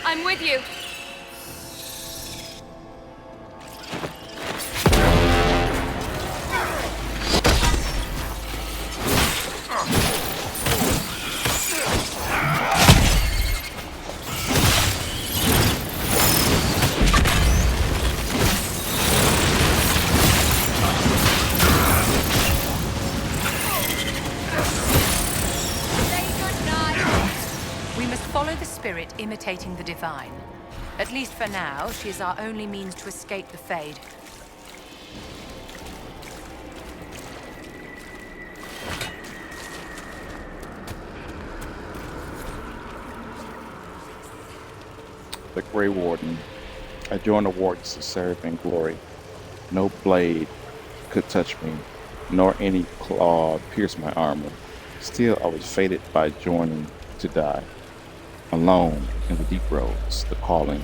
I'm with you. Spirit imitating the divine. At least for now, she is our only means to escape the Fade. The Grey Warden. I joined the Wardens to serve in glory. No blade could touch me, nor any claw pierce my armor. Still, I was fated by joining to die. Alone in the deep roads, the calling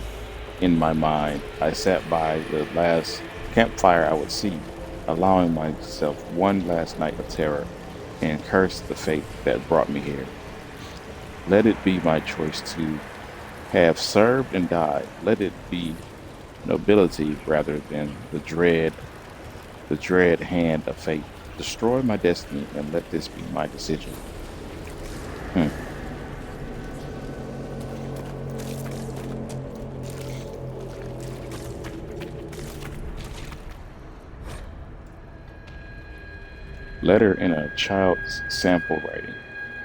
in my mind, I sat by the last campfire I would see, allowing myself one last night of terror, and cursed the fate that brought me here. Let it be my choice to have served and died. Let it be nobility rather than the dread hand of fate. Destroy my destiny and let this be my decision. Letter in a child's sample writing.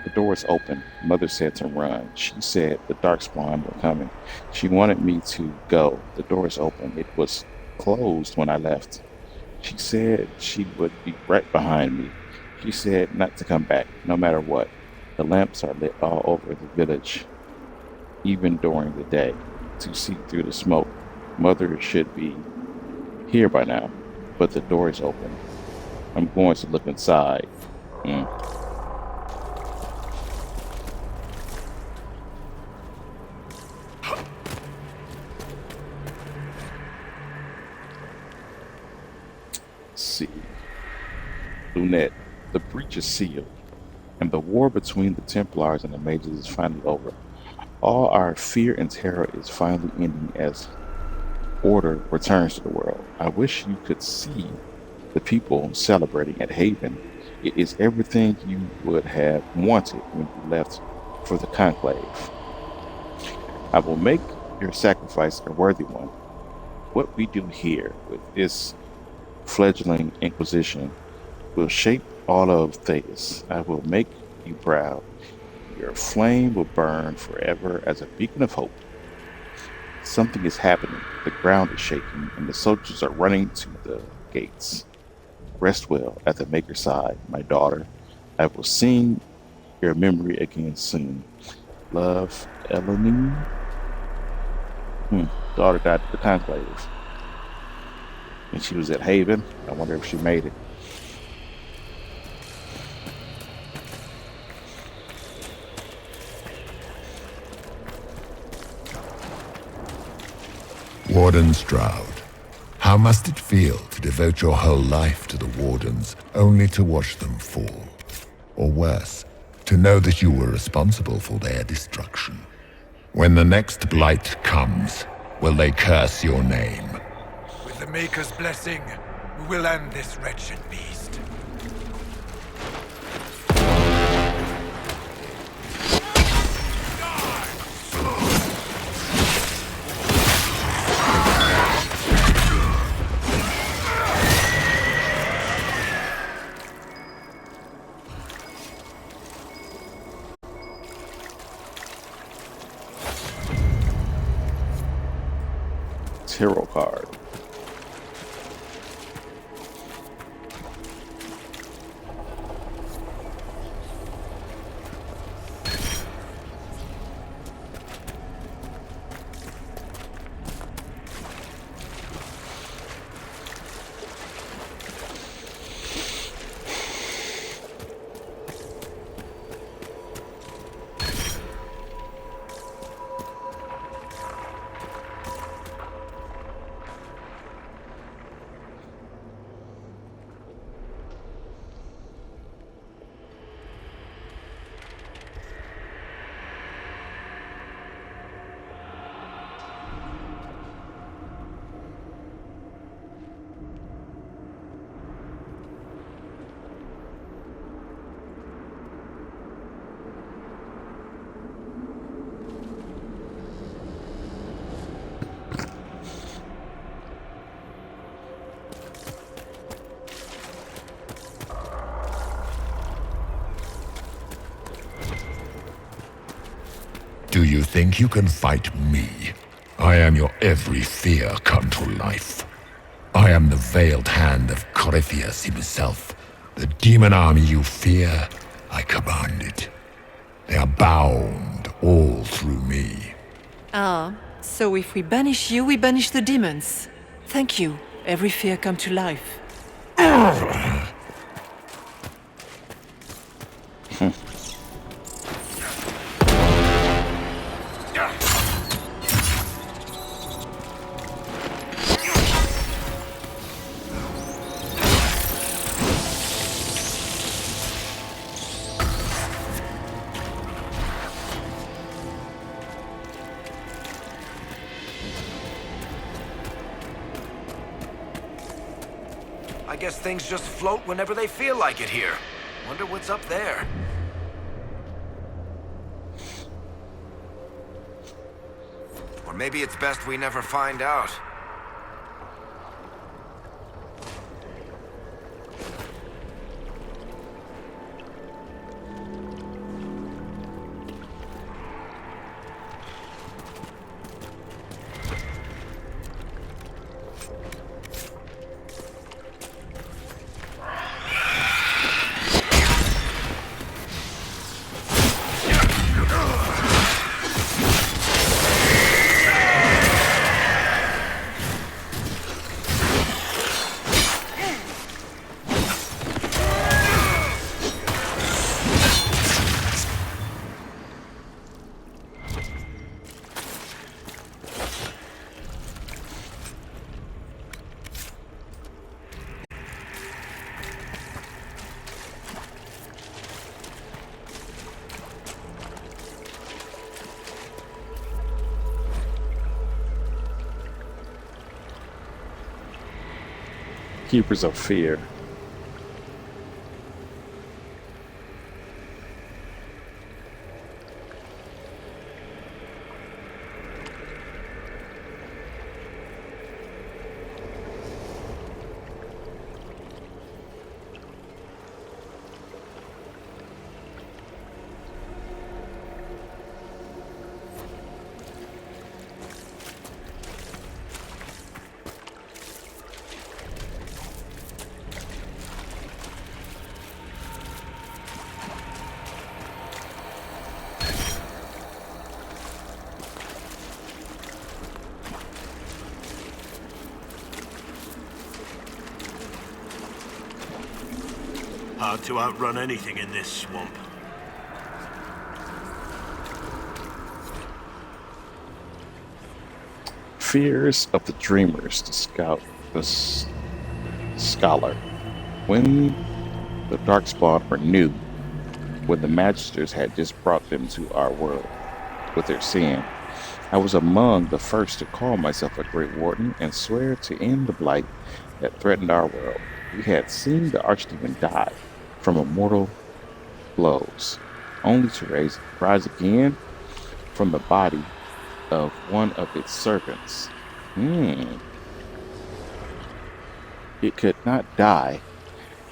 The door is open. Mother said to run. She said the Darkspawn were coming. She wanted me to go. The door is open. It was closed when I left. She said she would be right behind me. She said not to come back, no matter what. The lamps are lit all over the village, even during the day, to see through the smoke. Mother should be here by now, but the door is open. I'm going to look inside. See. Lunette, the breach is sealed, and the war between the Templars and the Mages is finally over. All our fear and terror is finally ending as order returns to the world. I wish you could see the people celebrating at Haven. It is everything you would have wanted when you left for the Conclave. I will make your sacrifice a worthy one. What we do here with this fledgling Inquisition will shape all of Theus. I will make you proud. Your flame will burn forever as a beacon of hope. Something is happening. The ground is shaking, and the soldiers are running to the gates. Rest well at the Maker's side, my daughter. I will sing your memory again soon. Love, Eleni. Daughter got the Conclave. And she was at Haven. I wonder if she made it. Warden Stroud, how must it feel to devote your whole life to the Wardens only to watch them fall? Or worse, to know that you were responsible for their destruction? When the next blight comes, will they curse your name? With the Maker's blessing, we will end this wretched beast. tarot card. Do you think you can fight me? I am your every fear come to life. I am the veiled hand of Corypheus himself. The demon army you fear, I command it. They are bound all through me. Ah, so if we banish you, we banish the demons. Thank you. Every fear come to life. I guess things just float whenever they feel like it here. Wonder what's up there. Or maybe it's best we never find out. Keepers of Fear. Hard to outrun anything in this swamp. Fears of the Dreamers, Scholar. When the Darkspawn were new, when the Magisters had just brought them to our world with their sin, I was among the first to call myself a Great Warden and swear to end the blight that threatened our world. We had seen the Archdemon die from immortal blows, only to rise again from the body of one of its servants. It could not die.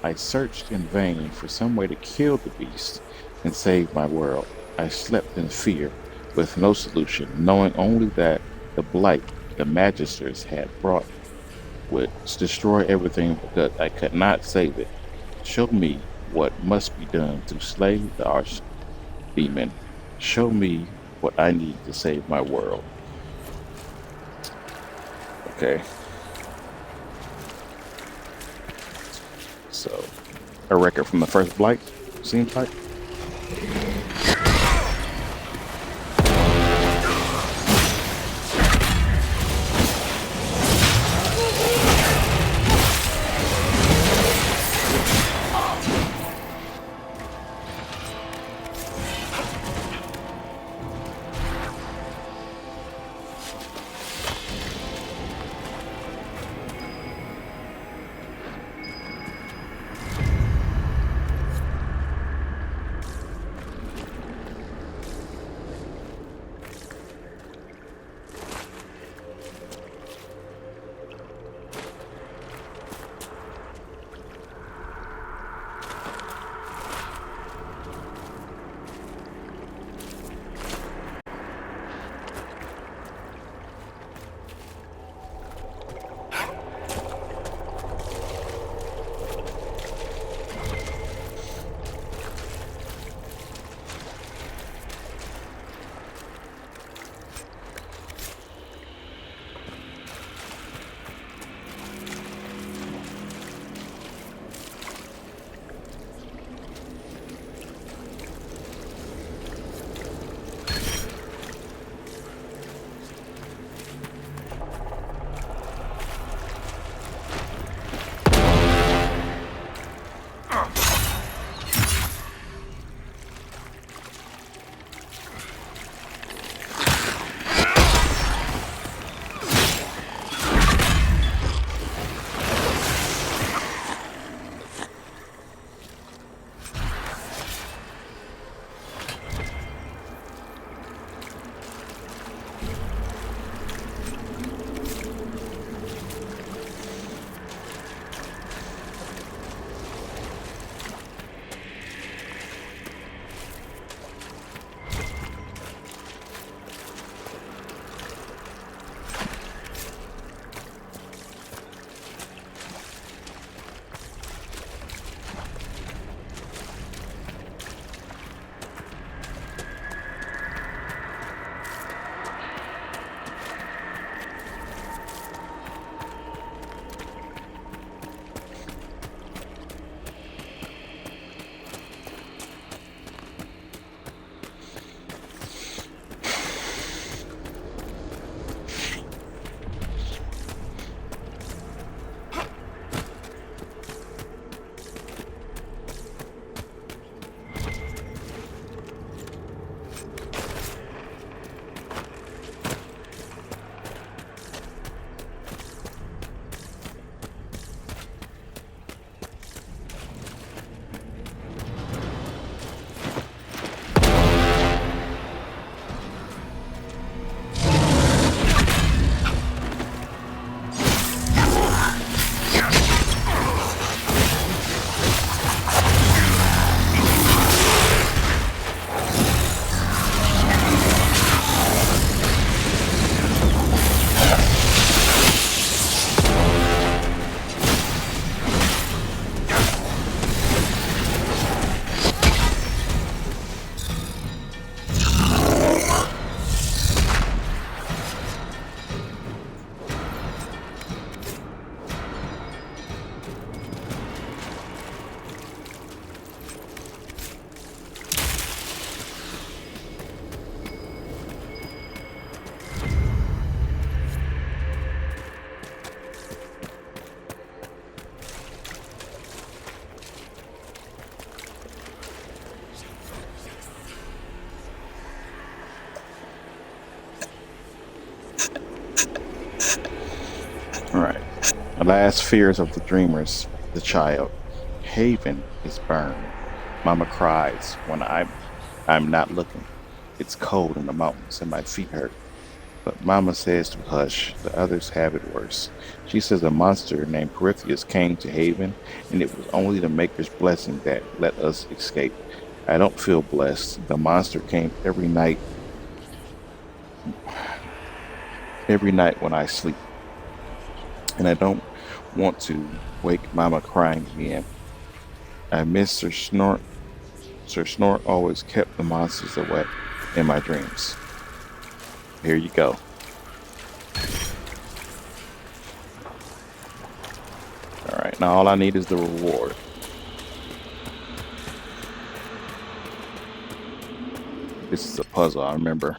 I searched in vain for some way to kill the beast and save my world. I slept in fear with no solution, knowing only that the blight the magisters had brought would destroy everything because I could not save it. Show me what must be done to slay the archdemon. Show me what I need to save my world. Okay. So, a record from the first blight, seems like. Right. The last fears of the dreamers, the child. Haven is burned. Mama cries when I'm not looking. It's cold in the mountains and my feet hurt. But Mama says to hush, the others have it worse. She says a monster named Peripheus came to Haven, and it was only the Maker's blessing that let us escape. I don't feel blessed. The monster came every night. every night when I sleep. And I don't want to wake Mama crying again. I miss Sir Snort. Sir Snort always kept the monsters away in my dreams. Here you go. Alright, now all I need is the reward. This is a puzzle, I remember.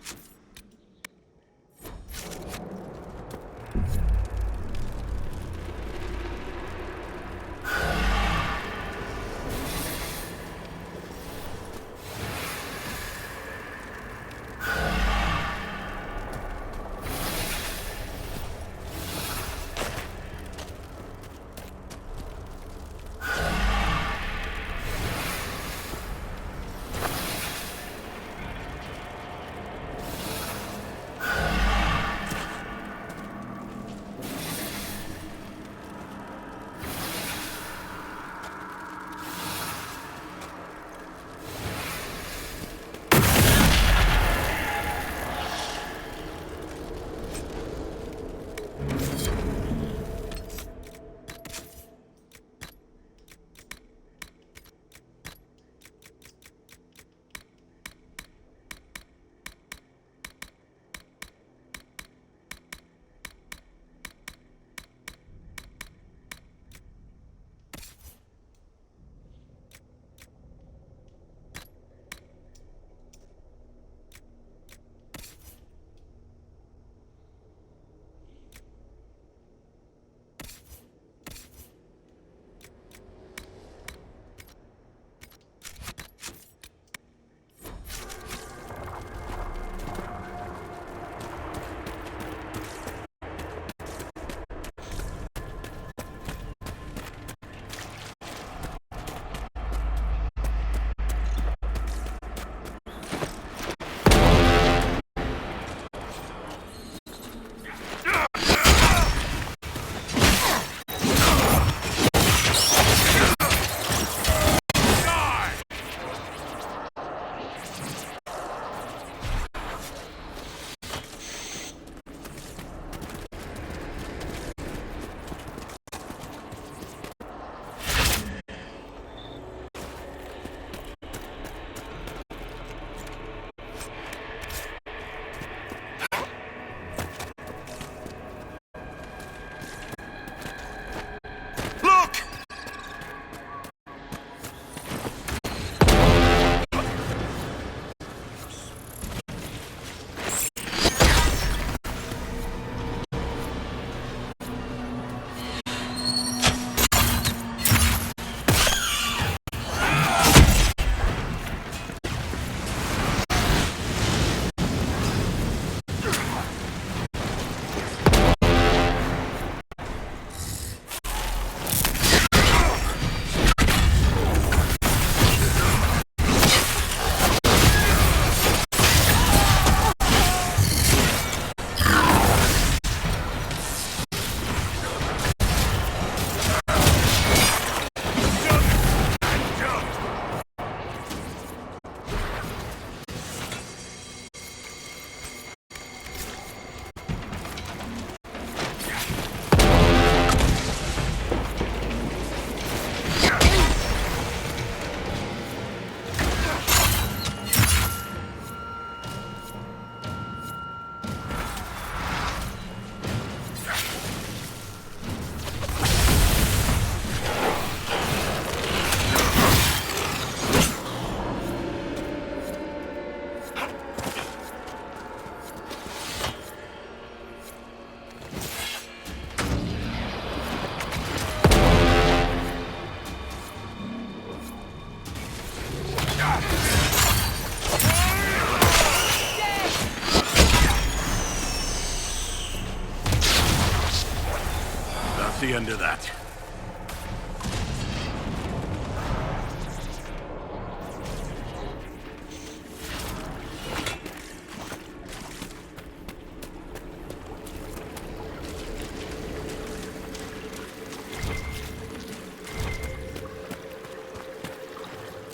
The end of that.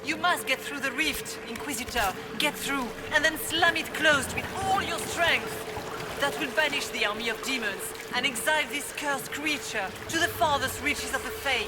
You must get through the rift, Inquisitor. Get through, and then slam it closed with all your strength. that will banish the army of demons and exile this cursed creature to the farthest reaches of the Fade.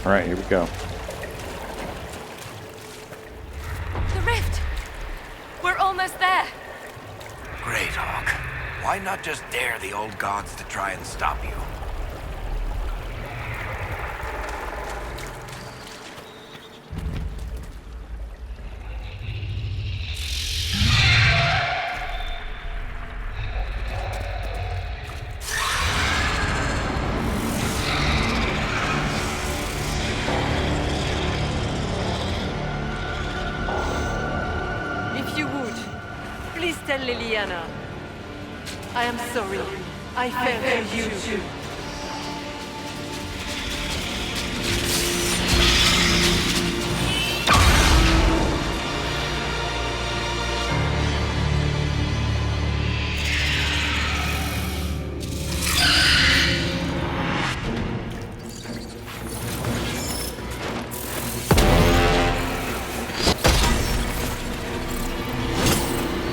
All right, here we go. The rift! We're almost there! Great, Hawk. Why not just dare the old gods to try and stop you? If you would, please tell Liliana. I am sorry. I failed for you too.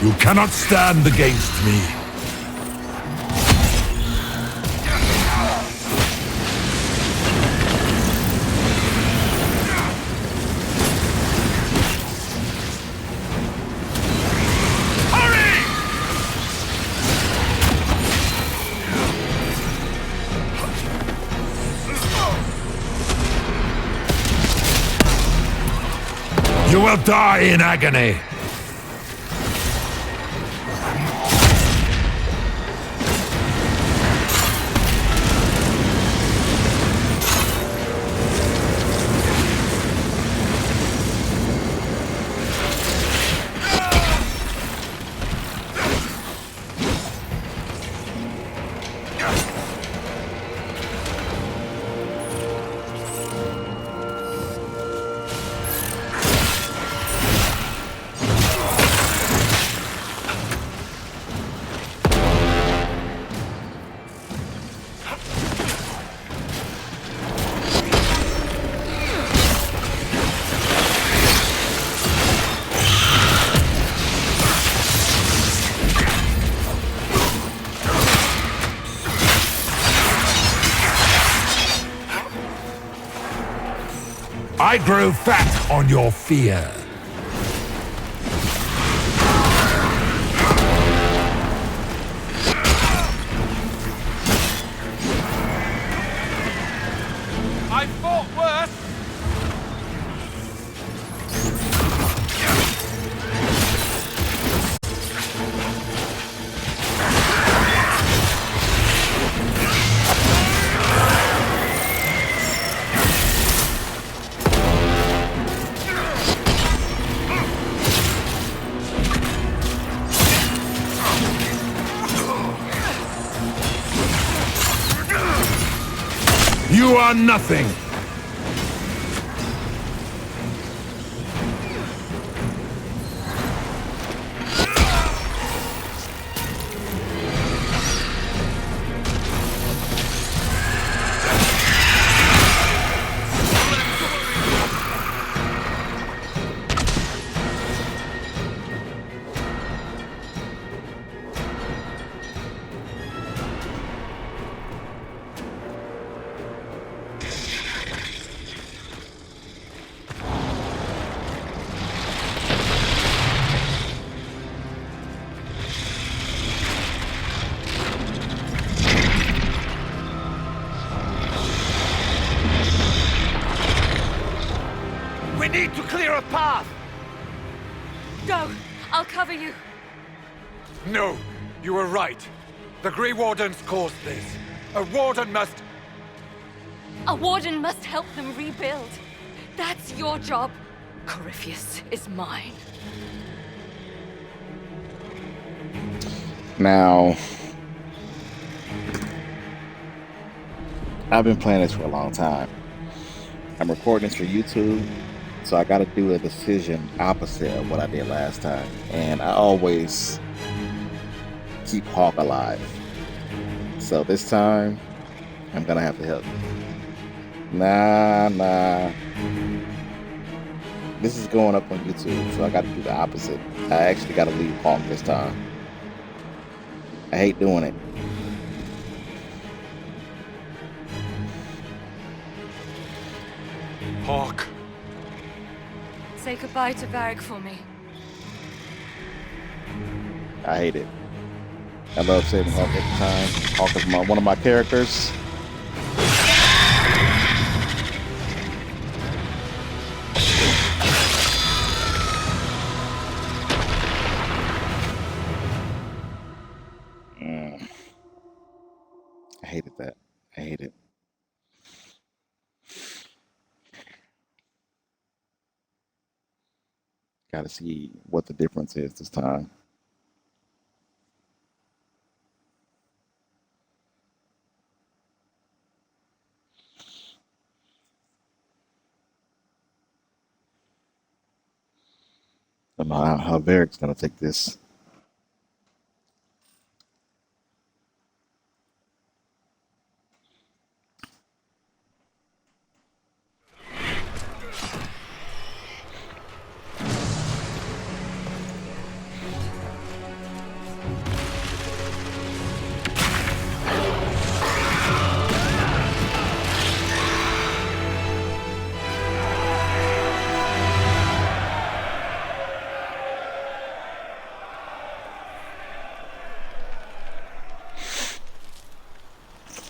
You cannot stand against me. You will die in agony. I grow fat on your fear. I fought worse! You are nothing. We need to clear a path! Go! I'll cover you. No, you were right. The Grey Wardens caused this. A Warden must... A warden must help them rebuild. That's your job. Corypheus is mine. Now, I've been playing this for a long time. I'm recording this for YouTube, so I got to do a decision opposite of what I did last time. And I always keep Hawk alive. So this time, I'm gonna have to help you. Nah. This is going up on YouTube, so I got to do the opposite. I actually got to leave Hawk this time. I hate doing it. Hawk. Say goodbye to Varric for me. I hate it. I love saving Hawk every time. Hawk is one of my characters. I hated that. I hate it. Got to see what the difference is this time. I don't know how Varric's gonna take this.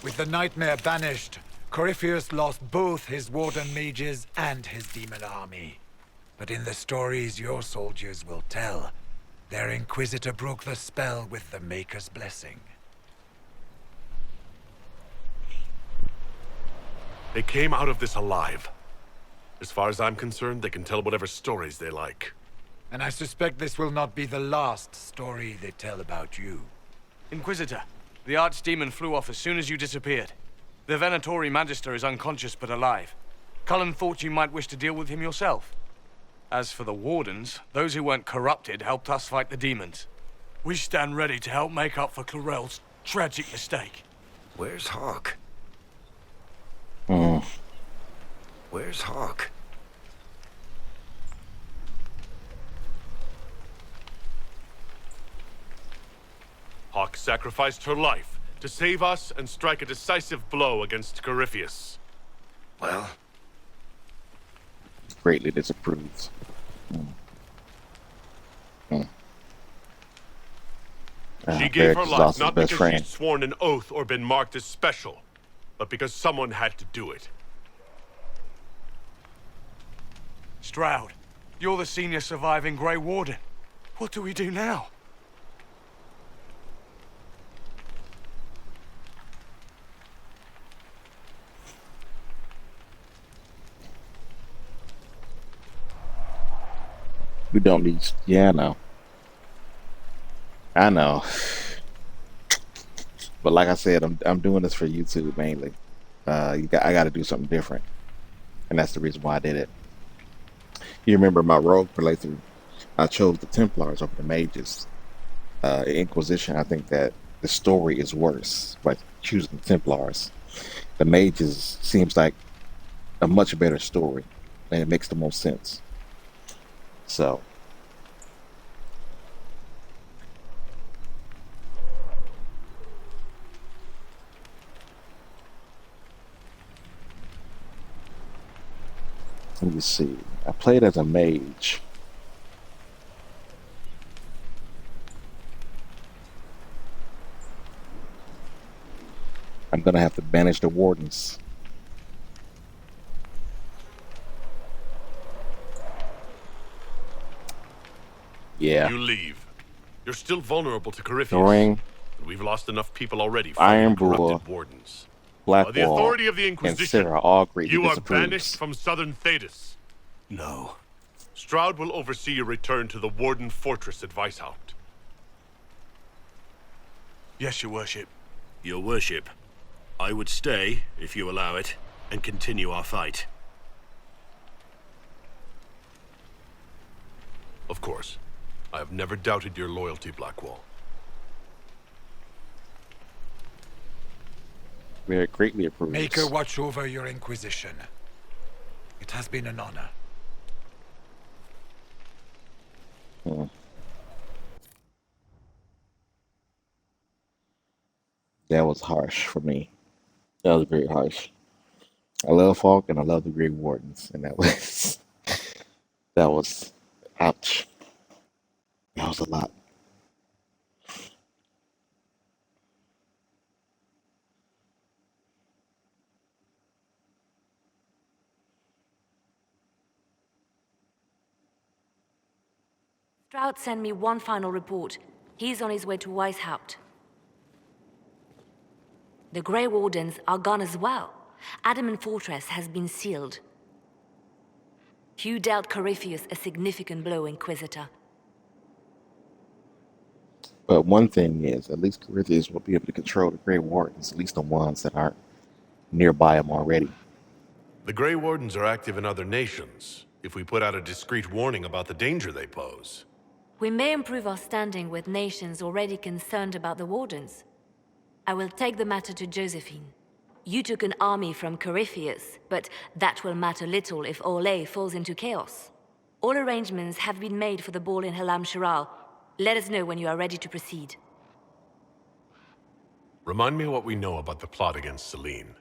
With the nightmare banished, Corypheus lost both his warden mages and his demon army. But in the stories your soldiers will tell, their inquisitor broke the spell with the Maker's blessing. They came out of this alive. As far as I'm concerned, they can tell whatever stories they like. And I suspect this will not be the last story they tell about you. Inquisitor, the Archdemon flew off as soon as you disappeared. The Venatori Magister is unconscious but alive. Cullen thought you might wish to deal with him yourself. As for the Wardens, those who weren't corrupted helped us fight the demons. We stand ready to help make up for Clarel's tragic mistake. Where's Hawk? Mm. Where's Hawk? Hawk sacrificed her life to save us and strike a decisive blow against Corypheus. Well, greatly disapproves. She gave her Varric is life also not his best because friend. she'd sworn an oath or been marked as special, but because someone had to do it. Stroud, you're the senior surviving Grey Warden. What do we do now? We don't need. Yeah, I know. But like I said, I'm doing this for YouTube mainly. I got to do something different, and that's the reason why I did it. You remember my rogue playthrough? I chose the Templars over the Mages. Inquisition, I think that the story is worse by choosing the Templars. The Mages seems like a much better story, and it makes the most sense. So. Let me see. I played as a mage. I'm gonna have to banish the Wardens. Yeah. You leave. You're still vulnerable to Corypheus. Ring. We've lost enough people already Iron fighting Bull, corrupted wardens. Black By the Wall, authority of the and Inquisition, Sarah all greatly you are disapproves. banished from southern Thedas. No. Stroud will oversee your return to the Warden Fortress at Weishaupt. Yes, your worship. Your worship, I would stay, if you allow it, and continue our fight. Of course. I have never doubted your loyalty, Blackwall. Very greatly approved. Maker watch over your inquisition. It has been an honor. That was harsh for me. That was very harsh. I love Falk and I love the Grey Wardens, and that was that was ouch. That was a lot. Stroud sent me one final report. He's on his way to Weishaupt. The Grey Wardens are gone as well. Adamant Fortress has been sealed. You dealt Corypheus a significant blow, Inquisitor. But one thing is, at least Corypheus will be able to control the Grey Wardens, at least the ones that aren't nearby him already. The Grey Wardens are active in other nations, if we put out a discreet warning about the danger they pose. We may improve our standing with nations already concerned about the Wardens. I will take the matter to Josephine. You took an army from Corypheus, but that will matter little if Orlais falls into chaos. All arrangements have been made for the ball in Halam Shiral. Let us know when you are ready to proceed. Remind me what we know about the plot against Selene.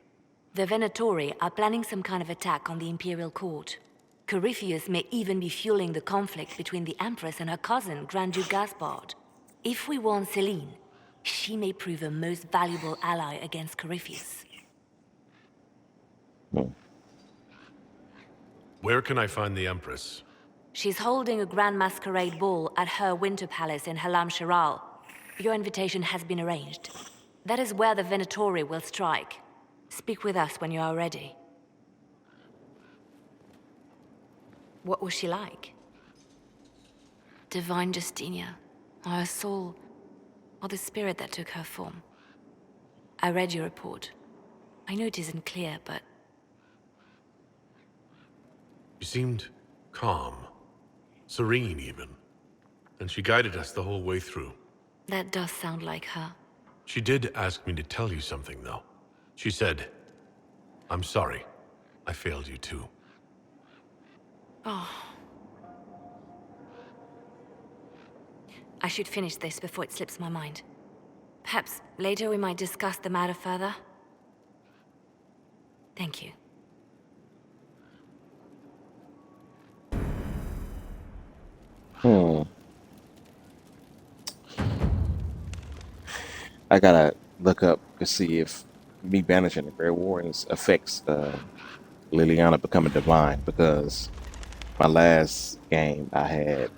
The Venatori are planning some kind of attack on the Imperial Court. Corypheus may even be fueling the conflict between the Empress and her cousin, Grand Duke Gaspard. If we warn Selene, she may prove a most valuable ally against Corypheus. Where can I find the Empress? She's holding a grand masquerade ball at her winter palace in Halam Shiral. Your invitation has been arranged. That is where the Venatori will strike. Speak with us when you are ready. What was she like? Divine Justinia, or her soul, or the spirit that took her form. I read your report. I know it isn't clear, but... She seemed calm, serene even, and she guided us the whole way through. That does sound like her. She did ask me to tell you something, though. She said, "I'm sorry. I failed you too." Oh. I should finish this before it slips my mind. Perhaps later we might discuss the matter further. Thank you. I gotta look up to see if me banishing the Grey Wardens affects Liliana becoming divine, because my last game I had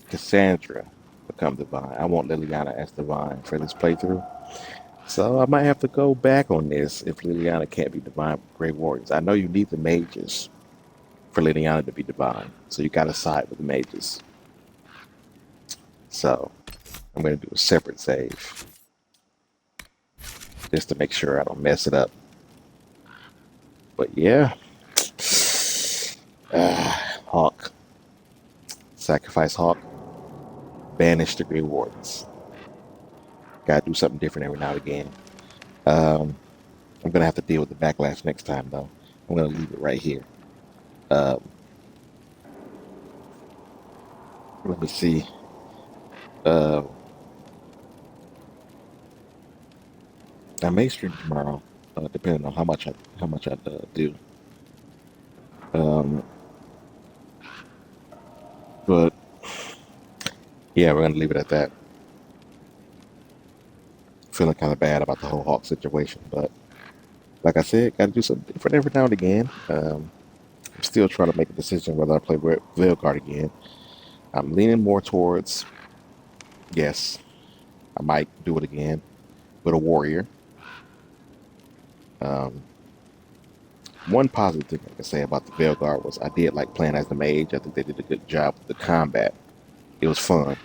Cassandra become divine. I want Liliana as divine for this playthrough. So I might have to go back on this if Liliana can't be divine with Grey Wardens. I know you need the mages for Liliana to be divine, so you gotta side with the mages. So I'm gonna do a separate save just to make sure I don't mess it up. But yeah, Hawk, sacrifice Hawk, banish the Grey Wardens. Gotta do something different every now and again. I'm gonna have to deal with the backlash next time, though. I'm gonna leave it right here. Let me see. I may stream tomorrow, depending on how much I do. But yeah, we're gonna leave it at that. Feeling kind of bad about the whole Hawk situation, but like I said, gotta do something different every now and again. I'm still trying to make a decision whether I play Veilguard again. I'm leaning more towards, yes, I might do it again with a warrior. One positive thing I can say about the Veilguard was I did like playing as the mage. I think they did a good job with the combat. It was fun.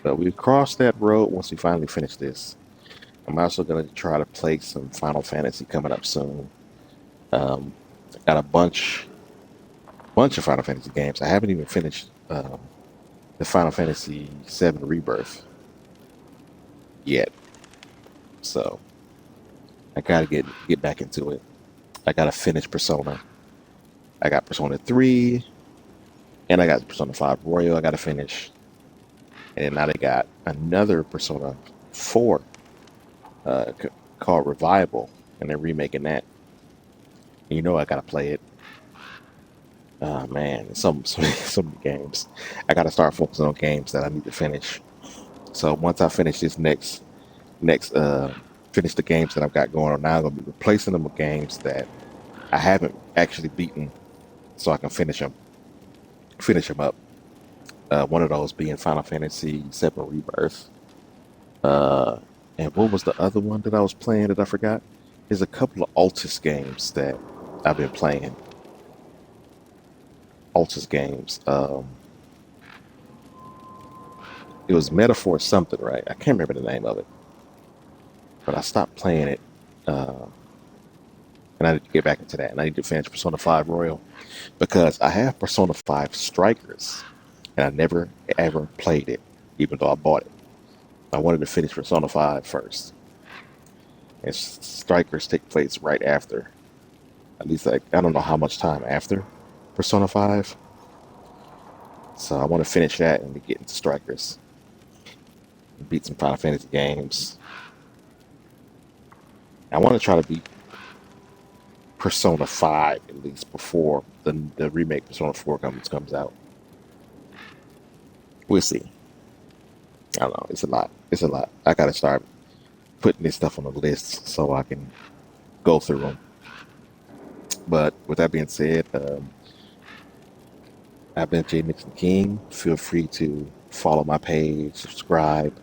But we crossed that road once we finally finish this. I'm also going to try to play some Final Fantasy coming up soon. I got a bunch of Final Fantasy games. I haven't even finished the Final Fantasy VII Rebirth yet, so I gotta get back into it. I gotta finish Persona. I got Persona 3, and I got Persona 5 Royal. I gotta finish, and now they got another Persona 4 called Revival, and they're remaking that. And you know I gotta play it. Man, some games. I gotta start focusing on games that I need to finish. So once I finish this next finish the games that I've got going on now, I'm gonna be replacing them with games that I haven't actually beaten, so I can finish them up. One of those being Final Fantasy VII Rebirth. And what was the other one that I was playing that I forgot? There's a couple of Altus games that I've been playing. Altus games. It was Metaphor something, right? I can't remember the name of it. But I stopped playing it. And I need to get back into that. And I need to finish Persona 5 Royal. Because I have Persona 5 Strikers. And I never, ever played it. Even though I bought it. I wanted to finish Persona 5 first. And Strikers take place right after. At least, like, I don't know how much time after Persona 5. So I want to finish that and get into Strikers. Beat some Final Fantasy games. I want to try to beat Persona 5 at least before the remake Persona 4 comes out. We'll see. I don't know. It's a lot. It's a lot. I got to start putting this stuff on the list so I can go through them. But with that being said, I've been J Mixon King. Feel free to follow my page, subscribe,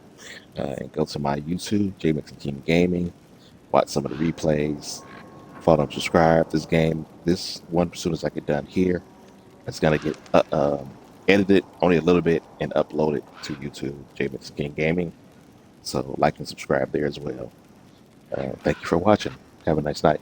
and go to my YouTube, J Mixon King Gaming. Watch some of the replays. Follow and subscribe. This one, as soon as I get done here, it's gonna get edited only a little bit and uploaded to YouTube, J Mixon King Gaming. So like and subscribe there as well. Thank you for watching. Have a nice night.